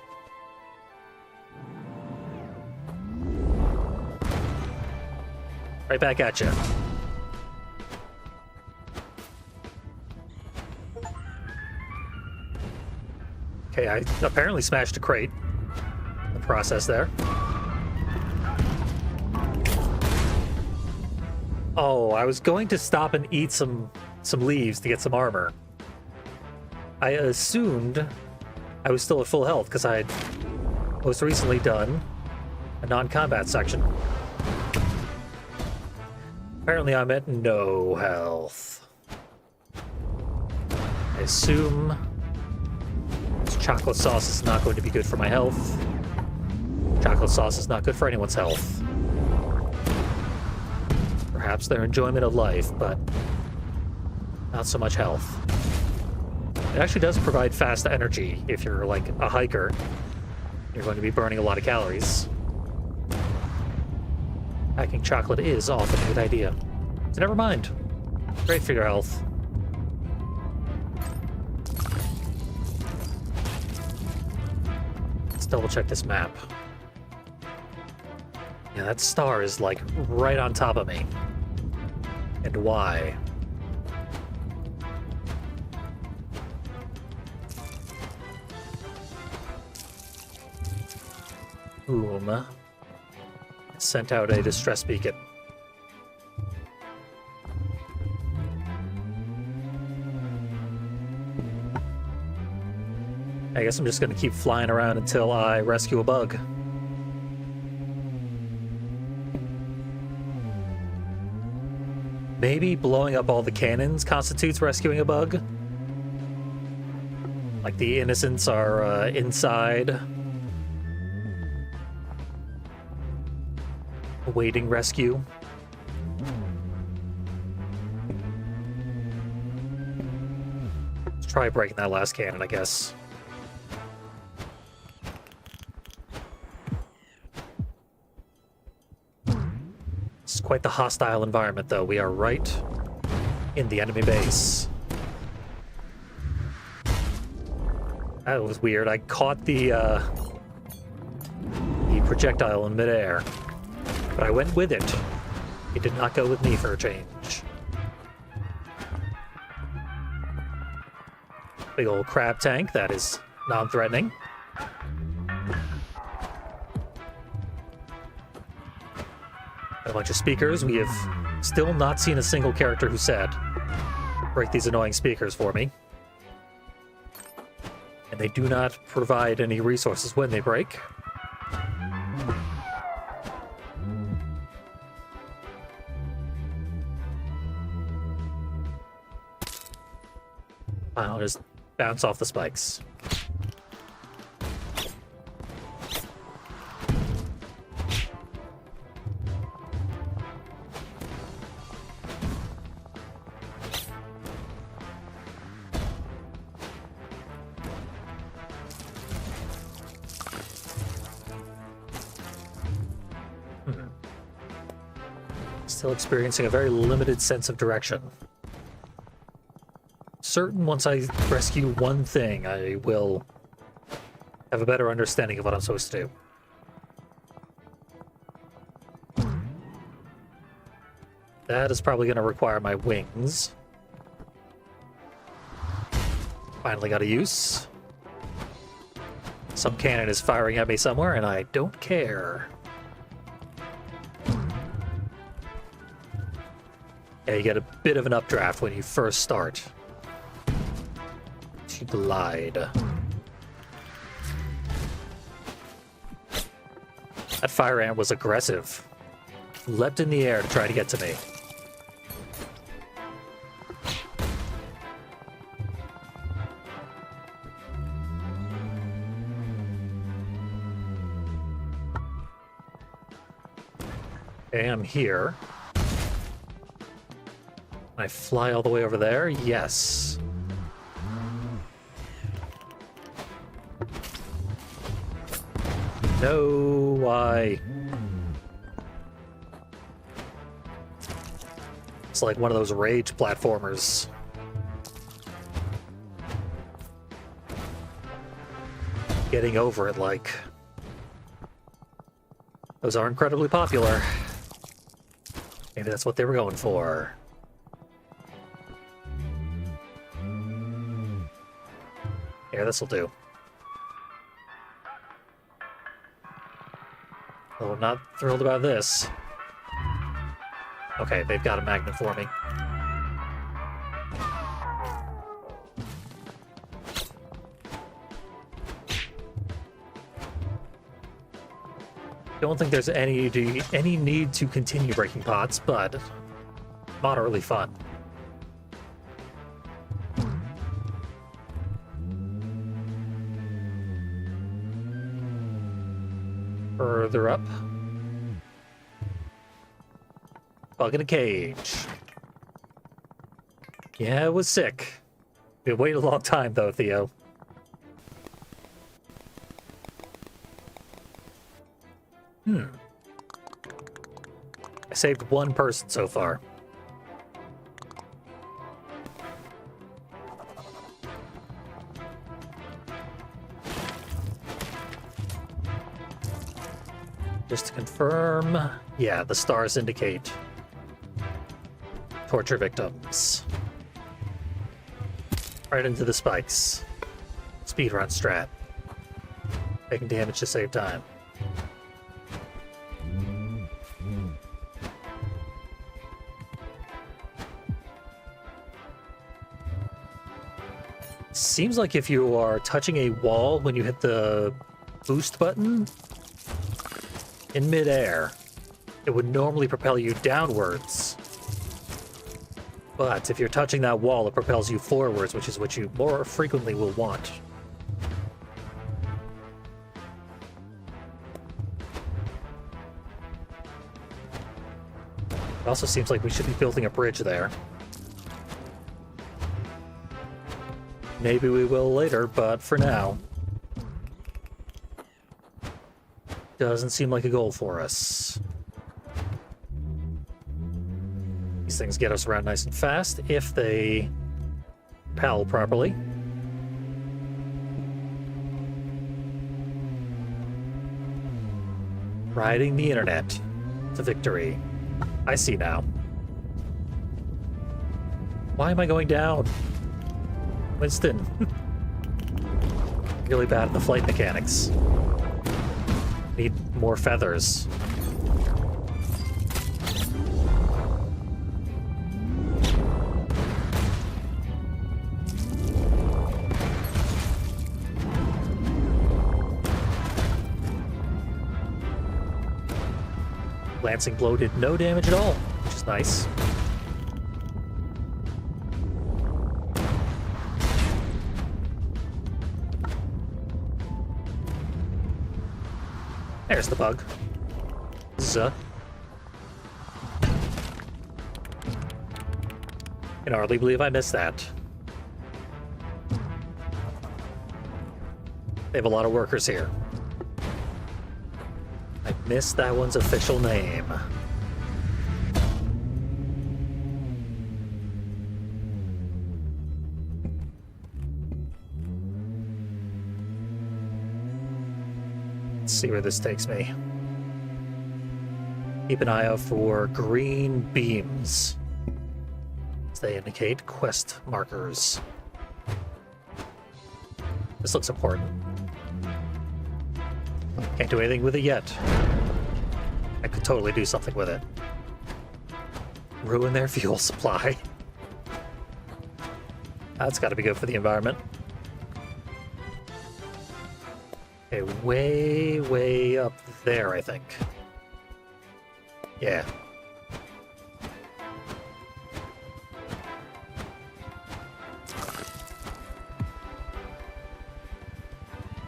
Right back at you. Okay, I apparently smashed a crate in the process there. Oh, I was going to stop and eat some leaves to get some armor. I assumed I was still at full health because I had most recently done a non-combat section. Apparently I'm at no health. I assume this chocolate sauce is not going to be good for my health. Chocolate sauce is not good for anyone's health. Perhaps their enjoyment of life, but not so much health. It actually does provide fast energy if you're like a hiker. You're going to be burning a lot of calories. Packing chocolate is often a good idea. So never mind. Great for your health. Let's double check this map. Yeah, that star is like right on top of me. And why? Sent out a distress beacon. I guess I'm just gonna keep flying around until I rescue a bug. Maybe blowing up all the cannons constitutes rescuing a bug? Like the innocents are inside, awaiting rescue. Let's try breaking that last cannon, I guess. It's quite the hostile environment, though. We are right in the enemy base. That was weird. I caught the projectile in midair, but I went with it. It did not go with me for a change. Big old crab tank that is non-threatening. A bunch of speakers. We have still not seen a single character who said, "Break these annoying speakers for me." And they do not provide any resources when they break. I'll just bounce off the spikes. Still experiencing a very limited sense of direction. Certain once I rescue one thing, I will have a better understanding of what I'm supposed to do. That is probably going to require my wings. Finally got a use. Some cannon is firing at me somewhere, and I don't care. Yeah, you get a bit of an updraft when you first start to glide. That fire ant was aggressive. Leapt in the air to try to get to me. Okay, I'm here. I fly all the way over there? Yes. No, why? It's like one of those rage platformers. Getting over it, like. Those are incredibly popular. Maybe that's what they were going for. Here, this'll do. Though I'm not thrilled about this. Okay, they've got a magnet for me. Don't think there's any need to continue breaking pots, but moderately fun. Further up. Bug in a cage. Yeah, it was sick. You waited a long time, though, Theo. I saved one person so far. Just to confirm, yeah, the stars indicate torture victims. Right into the spikes. Speedrun strat. Taking damage to save time. Seems like if you are touching a wall when you hit the boost button in midair, it would normally propel you downwards. But if you're touching that wall, it propels you forwards, which is what you more frequently will want. It also seems like we should be building a bridge there. Maybe we will later, but for now, doesn't seem like a goal for us. These things get us around nice and fast if they propel properly. Riding the internet to victory. I see now. Why am I going down? Winston. Really bad at the flight mechanics. Need more feathers. Lancing blow did no damage at all, which is nice. There's the bug. Zuh. Can hardly believe I missed that. They have a lot of workers here. I missed that one's official name. Let's see where this takes me. Keep an eye out for green beams, as they indicate quest markers. This looks important. Can't do anything with it yet. I could totally do something with it. Ruin their fuel supply. That's got to be good for the environment. Okay, way up there, I think. Yeah.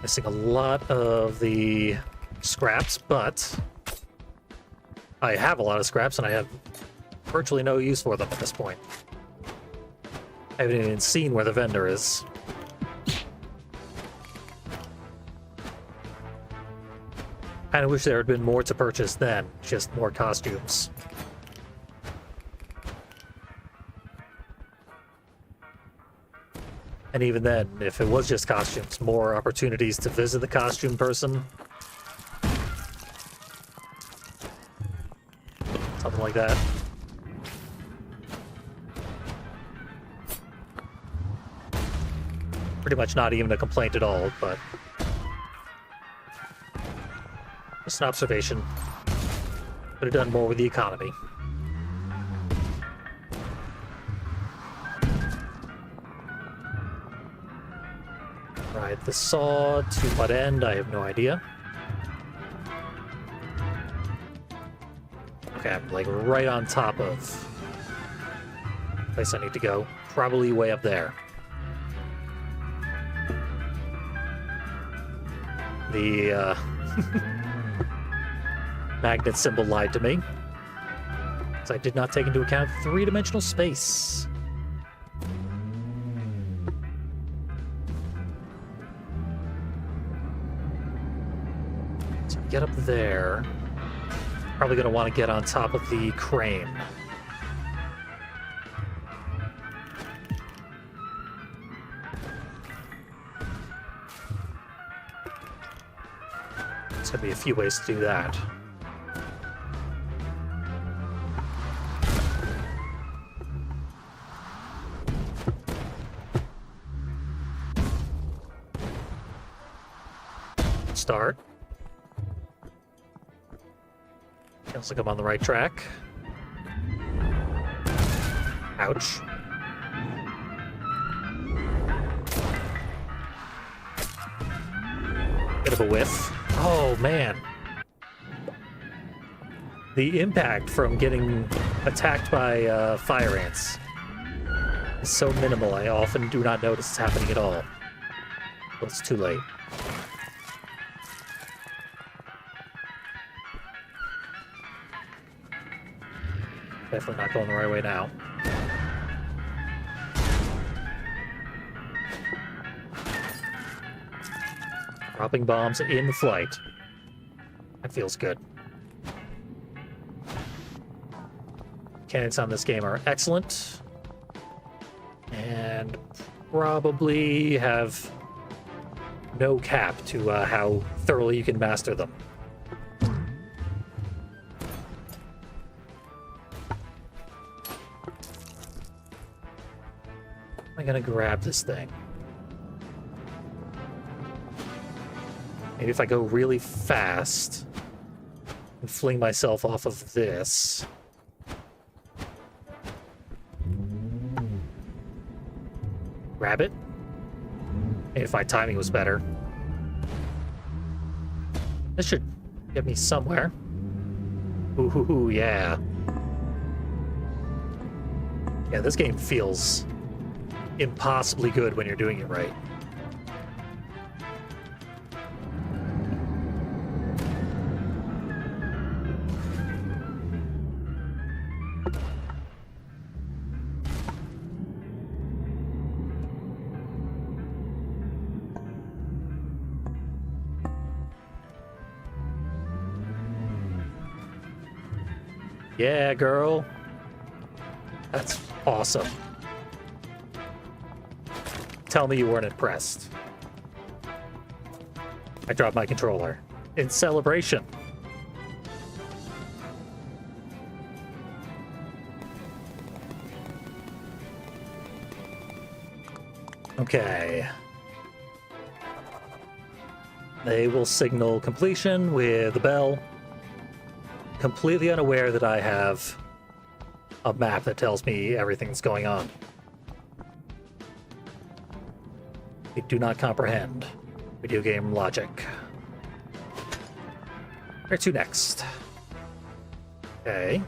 Missing a lot of the scraps, but I have a lot of scraps and I have virtually no use for them at this point. I haven't even seen where the vendor is. Kinda wish there had been more to purchase than just more costumes. And even then, if it was just costumes, more opportunities to visit the costume person. Something like that. Pretty much not even a complaint at all, but just an observation. Could have done more with the economy. Ride the saw to what end? I have no idea. Okay, I'm like right on top of the place I need to go. Probably way up there. The magnet symbol lied to me, because I did not take into account three-dimensional space. So get up there. Probably going to want to get on top of the crane. There's going to be a few ways to do that. Start. Feels like I'm on the right track. Ouch. Bit of a whiff. Oh, man. The impact from getting attacked by fire ants is so minimal, I often do not notice it's happening at all. But it's too late. Definitely not going the right way now. Dropping bombs in flight. That feels good. Mechanics on this game are excellent. And probably have no cap to how thoroughly you can master them. I'm gonna grab this thing. Maybe if I go really fast and fling myself off of this. Grab it. Maybe if my timing was better. This should get me somewhere. Ooh, yeah. Yeah, this game feels impossibly good when you're doing it right. Yeah, girl. That's awesome. Tell me you weren't impressed. I dropped my controller. In celebration. Okay. They will signal completion with the bell. Completely unaware that I have a map that tells me everything that's going on. They do not comprehend video game logic. Where to next? Okay.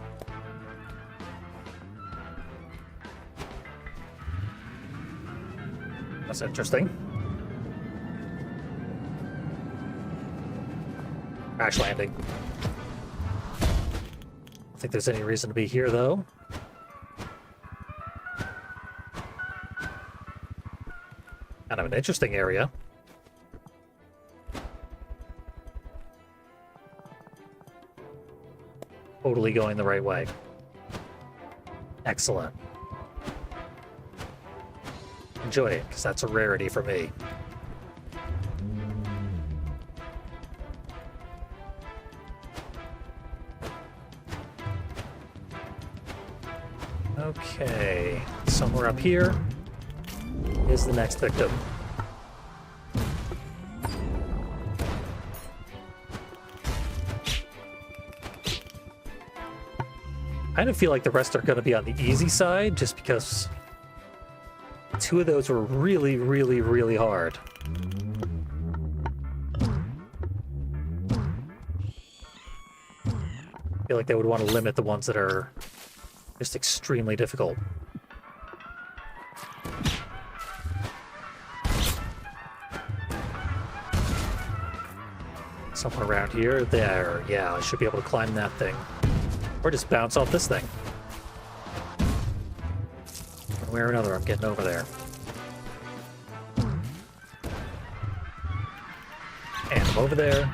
That's interesting. Crash landing. I don't think there's any reason to be here, though. Kind of an interesting area. Totally going the right way. Excellent. Enjoy it, because that's a rarity for me. Okay, somewhere up here is the next victim. I kind of feel like the rest are going to be on the easy side, just because two of those were really, really, really hard. I feel like they would want to limit the ones that are just extremely difficult. Somewhere around here. There. Yeah, I should be able to climb that thing. Or just bounce off this thing. One way or another, I'm getting over there. And I'm over there.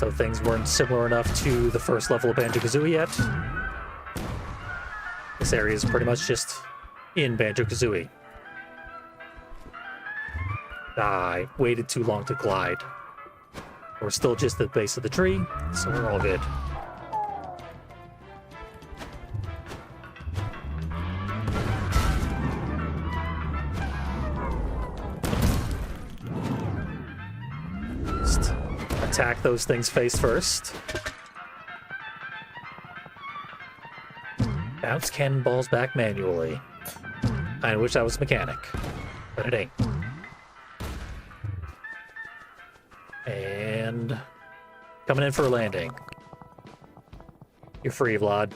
So things weren't similar enough to the first level of Banjo-Kazooie yet. This area is pretty much just in Banjo-Kazooie. I waited too long to glide. We're still just at the base of the tree, so we're all good. Just attack those things face first. Bounce cannonballs back manually. I wish I was a mechanic, but it ain't. And coming in for a landing. You're free, Vlad.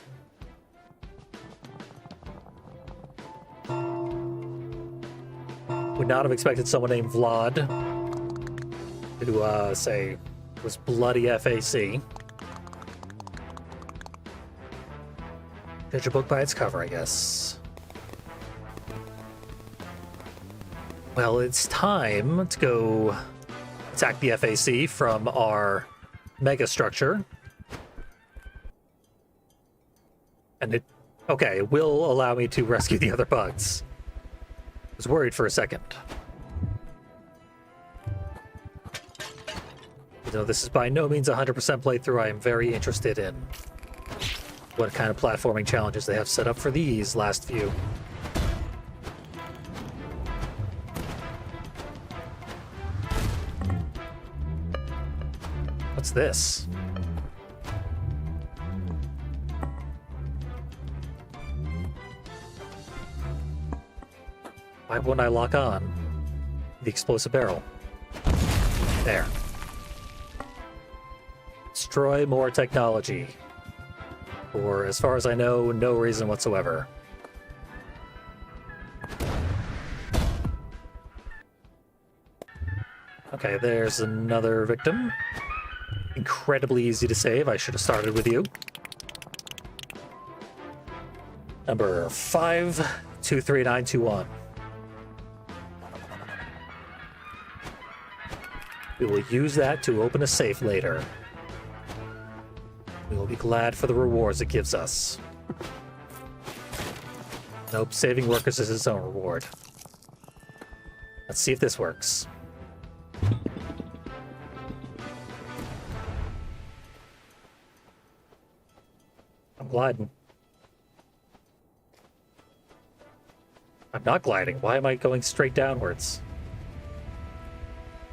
Would not have expected someone named Vlad to say was bloody FAC. Judge a book by its cover, I guess. Well, it's time to go attack the FAC from our mega structure. And it will allow me to rescue the other bugs. I was worried for a second. Though this is by no means a 100% playthrough, I am very interested in what kind of platforming challenges they have set up for these last few. What's this? Why wouldn't I lock on the explosive barrel? There. Destroy more technology. For, as far as I know, no reason whatsoever. Okay, there's another victim. Incredibly easy to save. I should have started with you. Number 523921. We will use that to open a safe later. We will be glad for the rewards it gives us. Nope, saving workers is its own reward. Let's see if this works. I'm gliding. I'm not gliding. Why am I going straight downwards?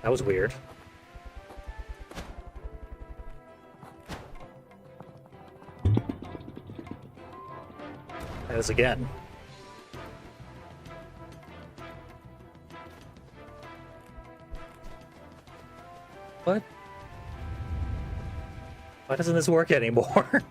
That was weird. As again. What? Why doesn't this work anymore?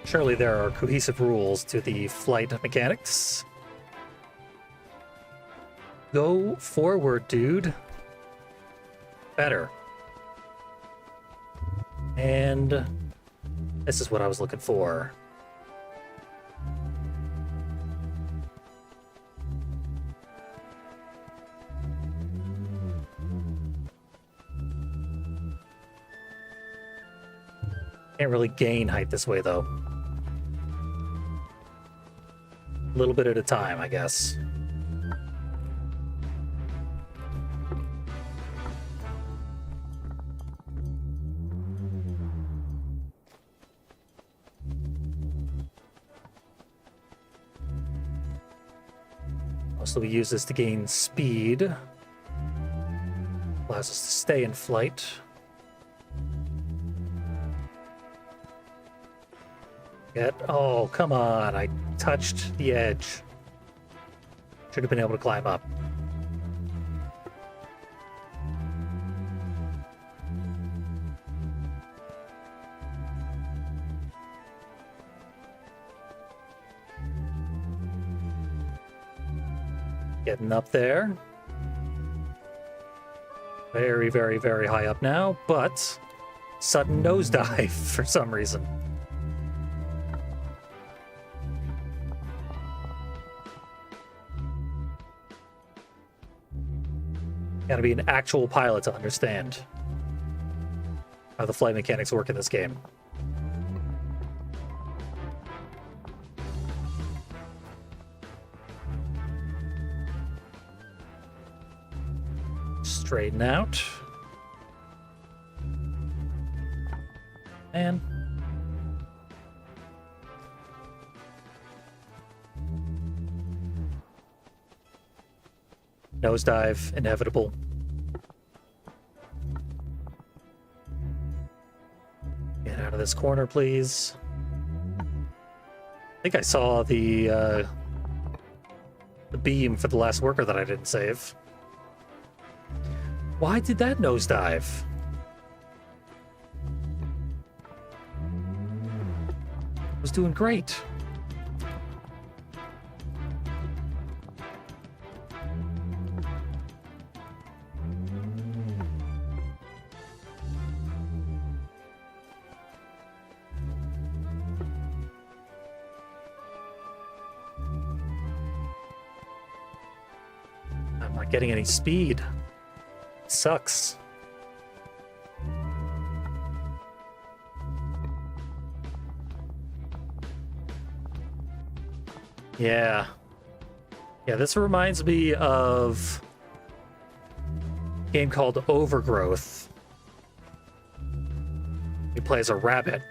Surely there are cohesive rules to the flight mechanics. Go forward, dude. Better. And this is what I was looking for. Can't really gain height this way, though. A little bit at a time, I guess. Also, we use this to gain speed. Allows us to stay in flight. Oh, come on. I touched the edge. Should have been able to climb up. Getting up there. Very, very, very high up now, but sudden nosedive for some reason. Gotta be an actual pilot to understand how the flight mechanics work in this game. Straighten out. And nosedive, inevitable. Get out of this corner, please. I think I saw the beam for the last worker that I didn't save. Why did that nosedive? I was doing great. I'm not getting any speed. Sucks. Yeah, this reminds me of a game called Overgrowth. He plays a rabbit.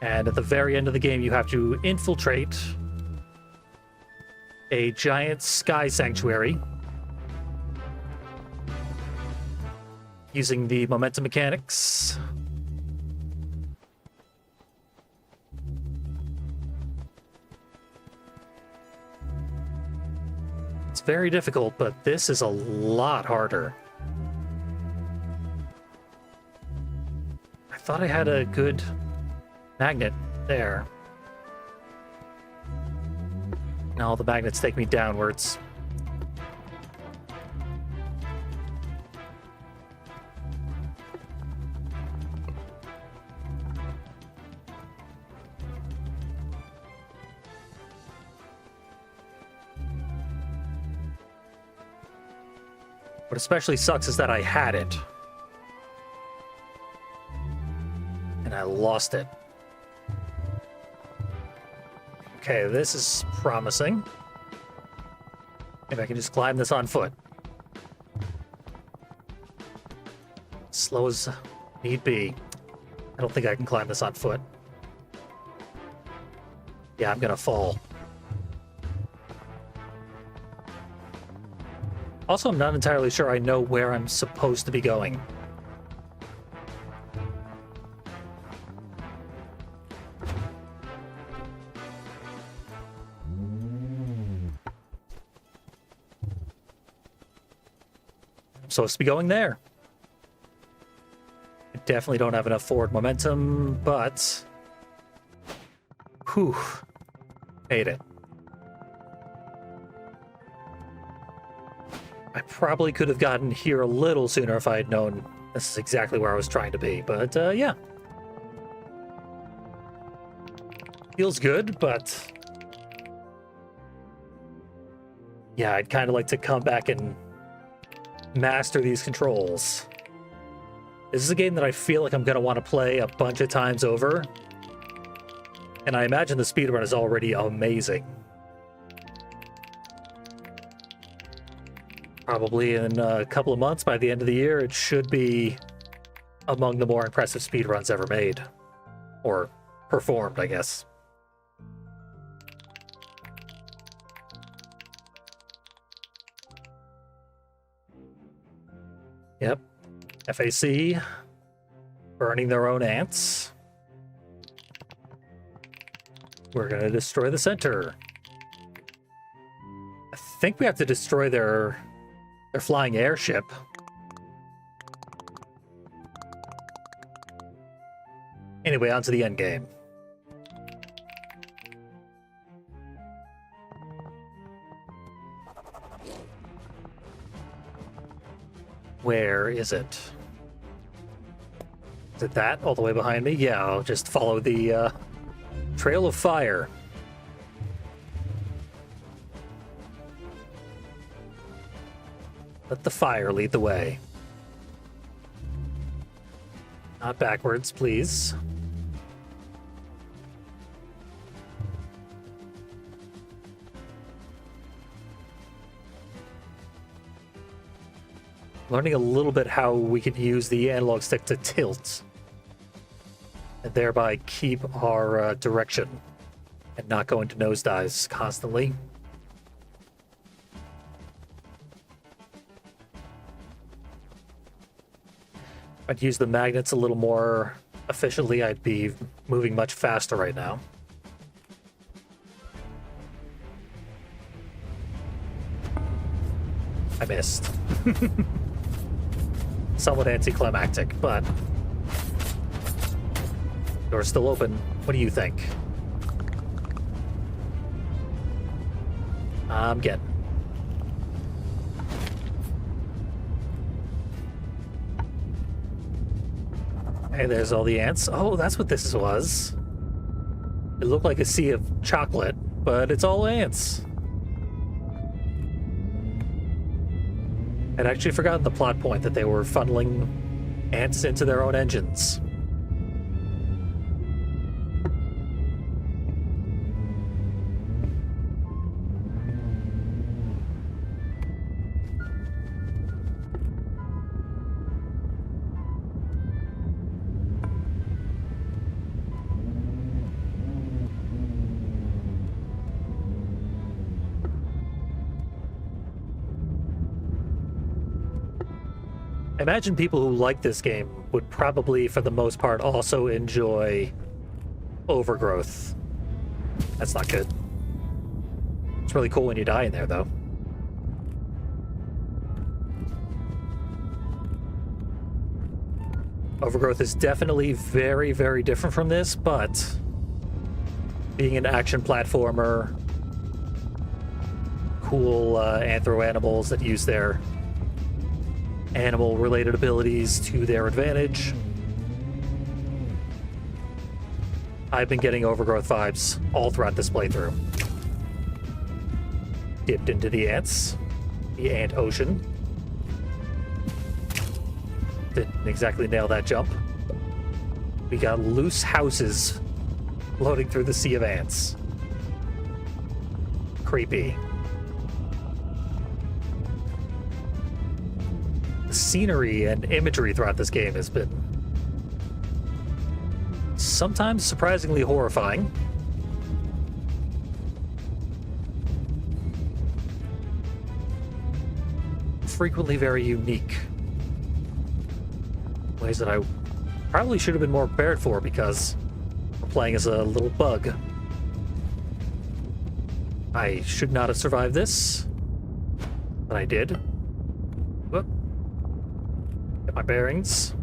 And at the very end of the game, you have to infiltrate a giant sky sanctuary using the momentum mechanics. It's very difficult, but this is a lot harder. I thought I had a good magnet there. Now all the magnets take me downwards. What especially sucks is that I had it. And I lost it. Okay, this is promising. Maybe I can just climb this on foot. Slow as need be. I don't think I can climb this on foot. Yeah, I'm gonna fall. Also, I'm not entirely sure I know where I'm supposed to be going. I'm supposed to be going there. I definitely don't have enough forward momentum, but... Whew. Made it. I probably could have gotten here a little sooner if I had known this is exactly where I was trying to be, but yeah. Feels good, but... Yeah, I'd kind of like to come back and master these controls. This is a game that I feel like I'm going to want to play a bunch of times over. And I imagine the speedrun is already amazing. Probably in a couple of months, by the end of the year, it should be among the more impressive speedruns ever made. Or performed, I guess. Yep. FAC. Burning their own ants. We're gonna destroy the center. I think we have to destroy their flying airship. Anyway, on to the end game. Where is it? Is it that all the way behind me? Yeah, I'll just follow the trail of fire. Let the fire lead the way. Not backwards, please. Learning a little bit how we could use the analog stick to tilt and thereby keep our direction and not go into nosedives constantly. If I'd use the magnets a little more efficiently, I'd be moving much faster right now. I missed. Somewhat anticlimactic, but door's still open. What do you think? I'm getting. Hey, there's all the ants. Oh, that's what this was. It looked like a sea of chocolate, but it's all ants. I'd actually forgotten the plot point that they were funneling ants into their own engines. I imagine people who like this game would probably, for the most part, also enjoy Overgrowth. That's not good. It's really cool when you die in there, though. Overgrowth is definitely very, very different from this, but being an action platformer, cool anthro animals that use their animal-related abilities to their advantage. I've been getting Overgrowth vibes all throughout this playthrough. Dipped into the ants. The ant ocean. Didn't exactly nail that jump. We got loose houses floating through the sea of ants. Creepy. The scenery and imagery throughout this game has been sometimes surprisingly horrifying. Frequently very unique. Ways that I probably should have been more prepared for because we're playing as a little bug. I should not have survived this, but I did. Whoop. Get my bearings.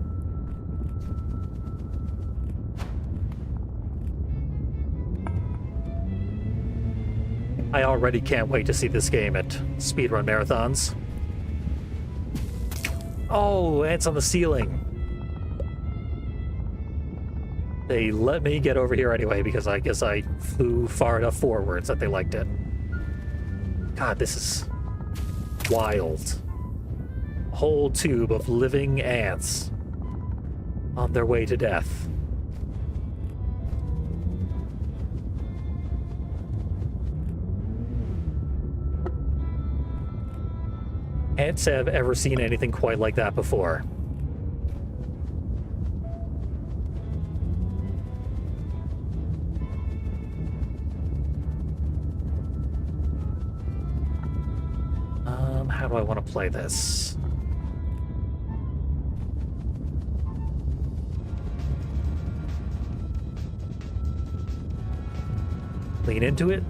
I already can't wait to see this game at speedrun marathons. Oh, ants on the ceiling. They let me get over here anyway because I guess I flew far enough forwards that they liked it. God, this is wild. A whole tube of living ants on their way to death. Can't say I've ever seen anything quite like that before. How do I want to play this? Lean into it,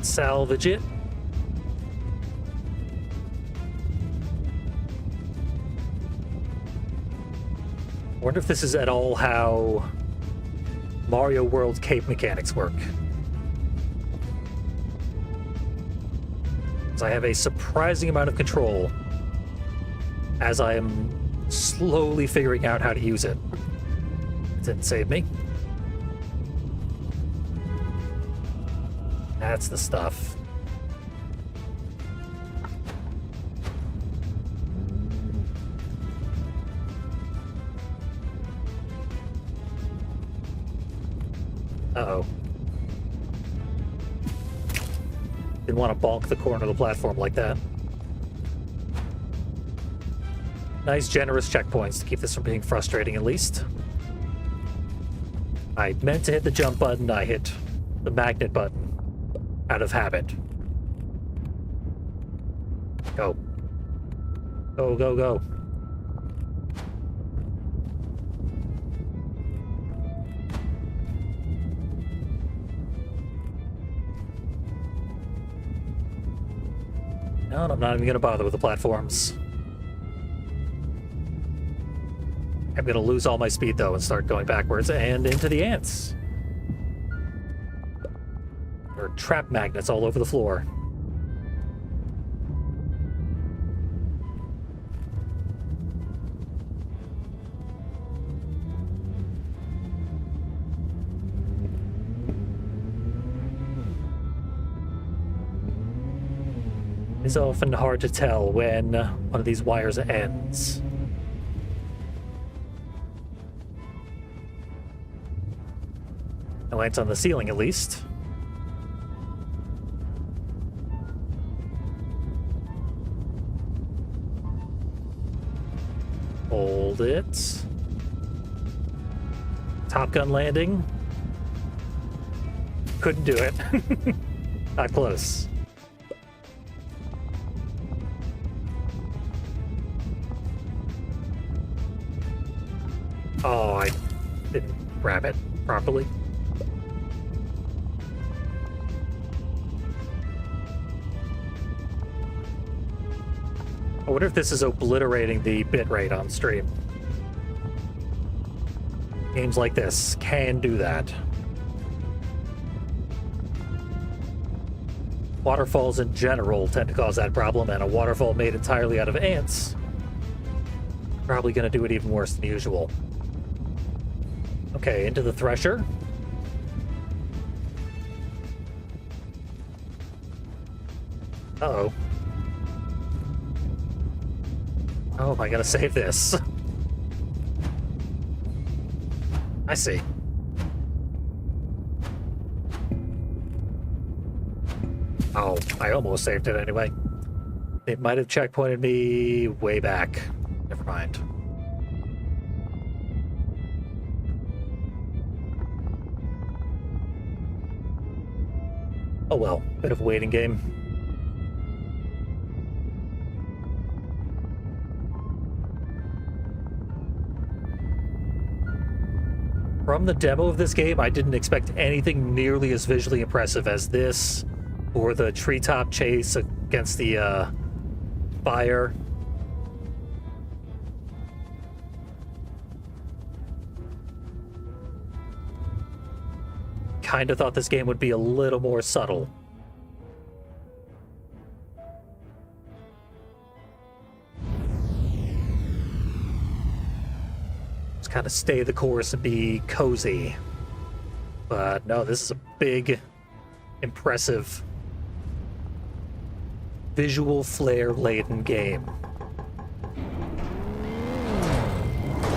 salvage it. I wonder if this is at all how Mario World cape mechanics work. Because I have a surprising amount of control as I am slowly figuring out how to use it. It didn't save me. That's the stuff. Uh-oh. Didn't want to bonk the corner of the platform like that. Nice, generous checkpoints to keep this from being frustrating, at least. I meant to hit the jump button, I hit the magnet button. Out of habit. Go. Go, go, go. No, I'm not even going to bother with the platforms. I'm going to lose all my speed, though, and start going backwards and into the ants. There are trap magnets all over the floor. It's often hard to tell when one of these wires ends. No ants on the ceiling, at least. Hold it. Top Gun landing. Couldn't do it. Not close. Oh, I didn't grab it properly. I wonder if this is obliterating the bitrate on stream. Games like this can do that. Waterfalls in general tend to cause that problem, and a waterfall made entirely out of ants probably going to do it even worse than usual. Okay, into the thresher. Uh-oh. Oh, I gotta save this. I see. Oh, I almost saved it anyway. It might have checkpointed me way back. Never mind. Oh well, bit of a waiting game. From the demo of this game, I didn't expect anything nearly as visually impressive as this, or the treetop chase against the fire. Kinda thought this game would be a little more subtle. Just kind of stay the course and be cozy. But no, this is a big, impressive, visual flair-laden game.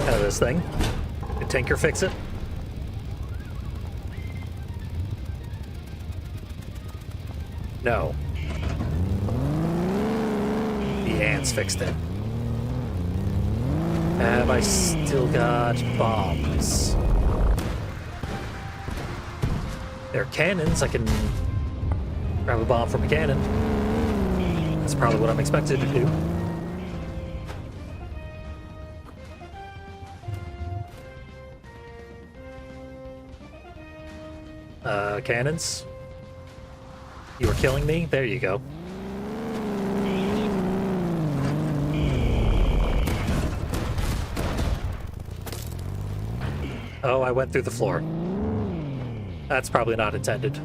Out of this thing. Did Tinker fix it? No. The ants fixed it. Have I still got bombs? They're cannons. I can grab a bomb from a cannon. That's probably what I'm expected to do. Cannons? You were killing me? There you go. Oh, I went through the floor. That's probably not intended.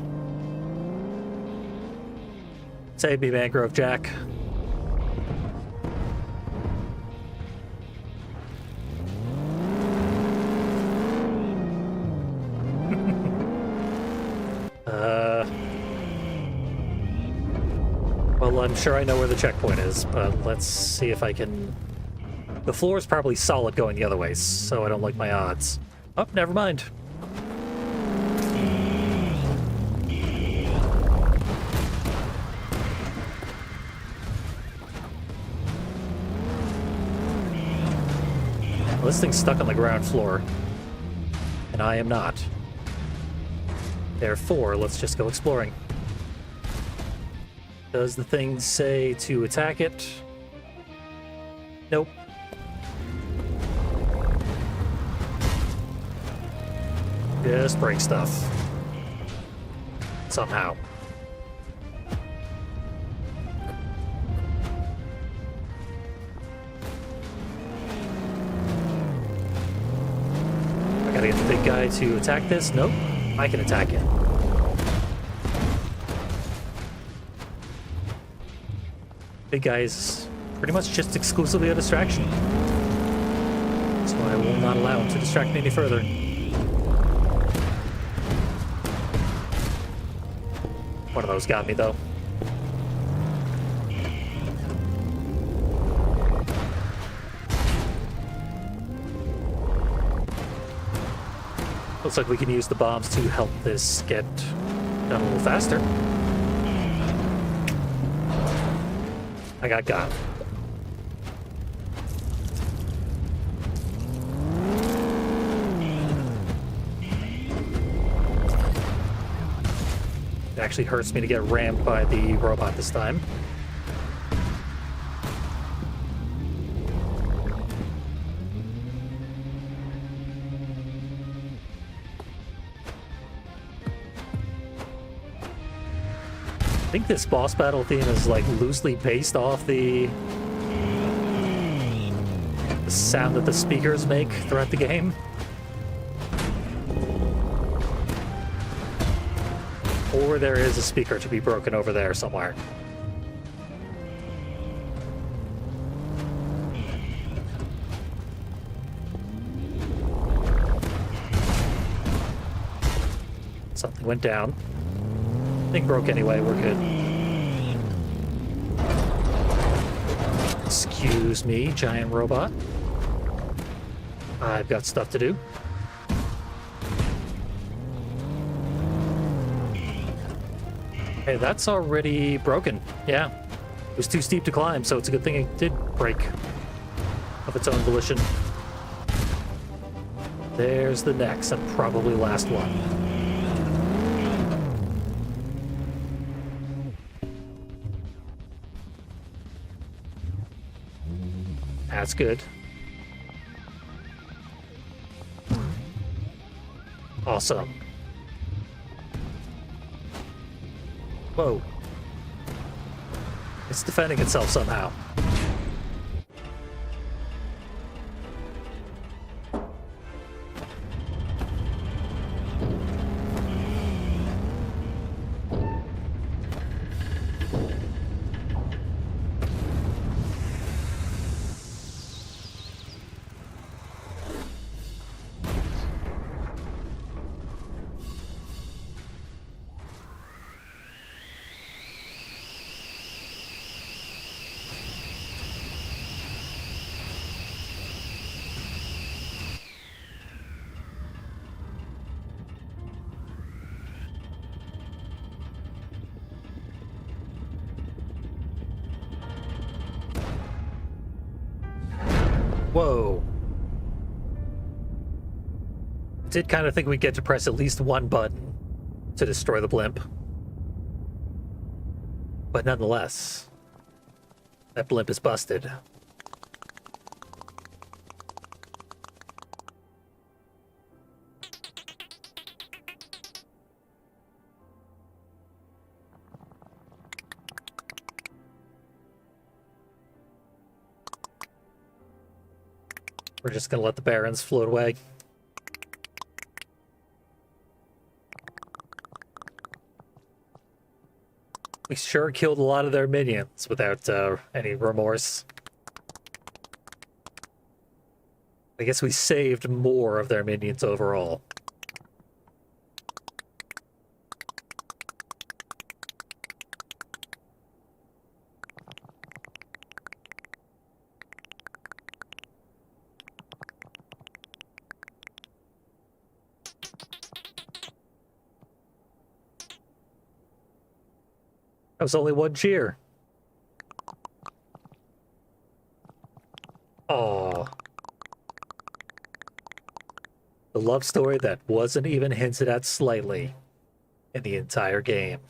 Save me, Mangrove Jack. Well, I'm sure I know where the checkpoint is, but let's see if I can... The floor is probably solid going the other way, so I don't like my odds. Oh, never mind. Well, this thing's stuck on the ground floor. And I am not. Therefore, let's just go exploring. Does the thing say to attack it? Nope. Just break stuff. Somehow. I gotta get the big guy to attack this? Nope. I can attack it. Big guy is pretty much just exclusively a distraction. So I will not allow him to distract me any further. One of those got me, though. Looks like we can use the bombs to help this get done a little faster. I got. It actually hurts me to get rammed by the robot this time. I think this boss battle theme is like loosely based off the sound that the speakers make throughout the game. Or there is a speaker to be broken over there somewhere. Something went down. Thing broke anyway, we're good. Excuse me, giant robot. I've got stuff to do. Hey, that's already broken. Yeah. It was too steep to climb, so it's a good thing it did break of its own volition. There's the next and probably last one. That's good. Awesome. Whoa. It's defending itself somehow. Whoa. I did kind of think we'd get to press at least one button to destroy the blimp. But nonetheless, that blimp is busted. We're just gonna let the barons float away. We sure killed a lot of their minions without any remorse. I guess we saved more of their minions overall. That was only one cheer. Oh. The love story that wasn't even hinted at slightly in the entire game.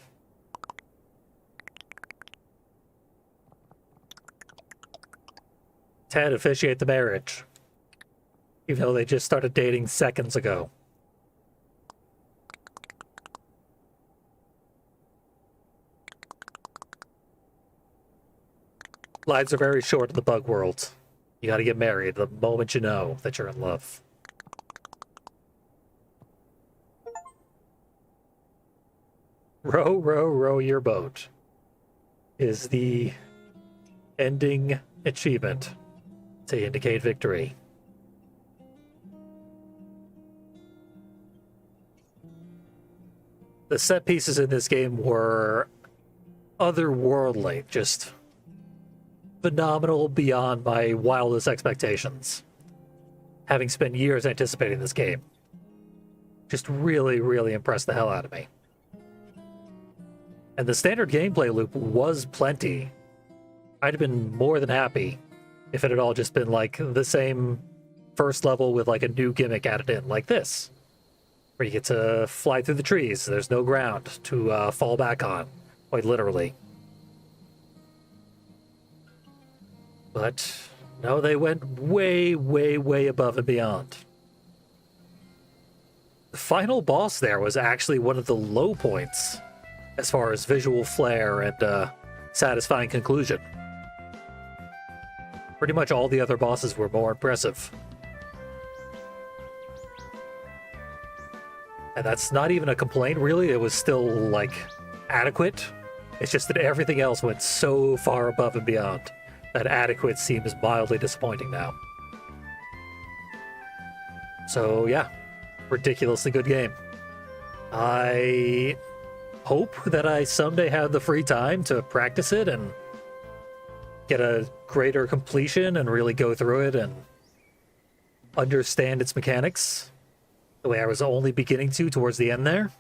Ted, officiate the marriage. Even though they just started dating seconds ago. Lives are very short in the bug world. You gotta get married the moment you know that you're in love. Row, row, row your boat is the ending achievement to indicate victory. The set pieces in this game were otherworldly, just phenomenal beyond my wildest expectations. Having spent years anticipating this game, just really, really impressed the hell out of me. And the standard gameplay loop was plenty. I'd have been more than happy if it had all just been like the same first level with like a new gimmick added in, like this, where you get to fly through the trees. There's no ground to fall back on, quite literally. But no, they went way, way, way above and beyond. The final boss there was actually one of the low points as far as visual flair and satisfying conclusion. Pretty much all the other bosses were more impressive. And that's not even a complaint, really. It was still, like, adequate. It's just that everything else went so far above and beyond that adequate seems mildly disappointing now. So, yeah. Ridiculously good game. I hope that I someday have the free time to practice it and get a greater completion and really go through it and understand its mechanics the way I was only beginning to towards the end there.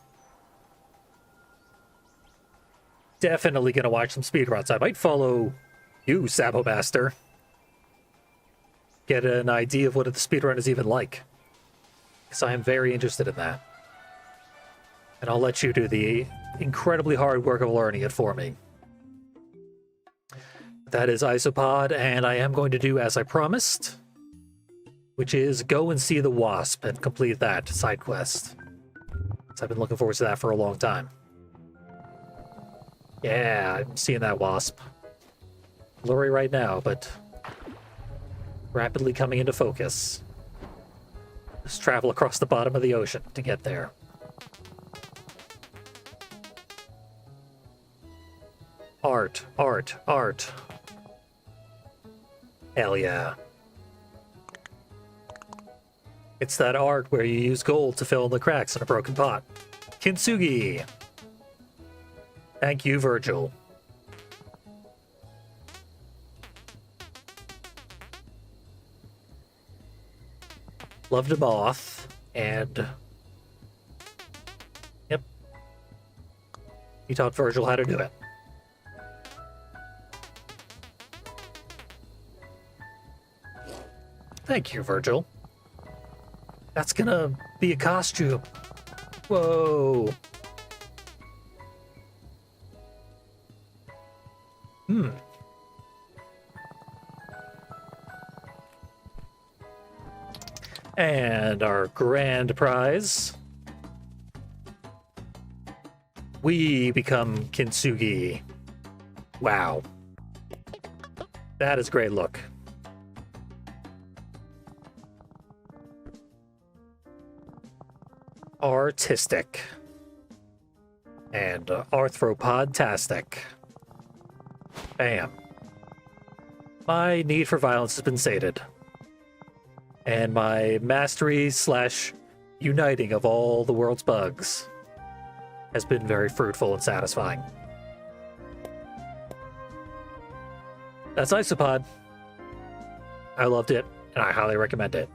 Definitely gonna watch some speedruns. I might follow you, Sabomaster. Get an idea of what the speedrun is even like, because I am very interested in that. And I'll let you do the incredibly hard work of learning it for me. That is Isopod, and I am going to do as I promised, which is go and see the Wasp and complete that side quest. So I've been looking forward to that for a long time. Yeah, I'm seeing that Wasp. Blurry right now, but rapidly coming into focus. Just travel across the bottom of the ocean to get there. Art, art, art. Hell yeah. It's that art where you use gold to fill in the cracks in a broken pot. Kintsugi. Thank you, Virgil. Loved a moth, and yep, he taught Virgil how to do it. Thank you, Virgil. That's gonna be a costume. Whoa. And our grand prize. We become Kintsugi. Wow. That is a great look. Artistic. And arthropodtastic. Bam. My need for violence has been sated. And my mastery / uniting of all the world's bugs has been very fruitful and satisfying. That's Isopod. I loved it, and I highly recommend it.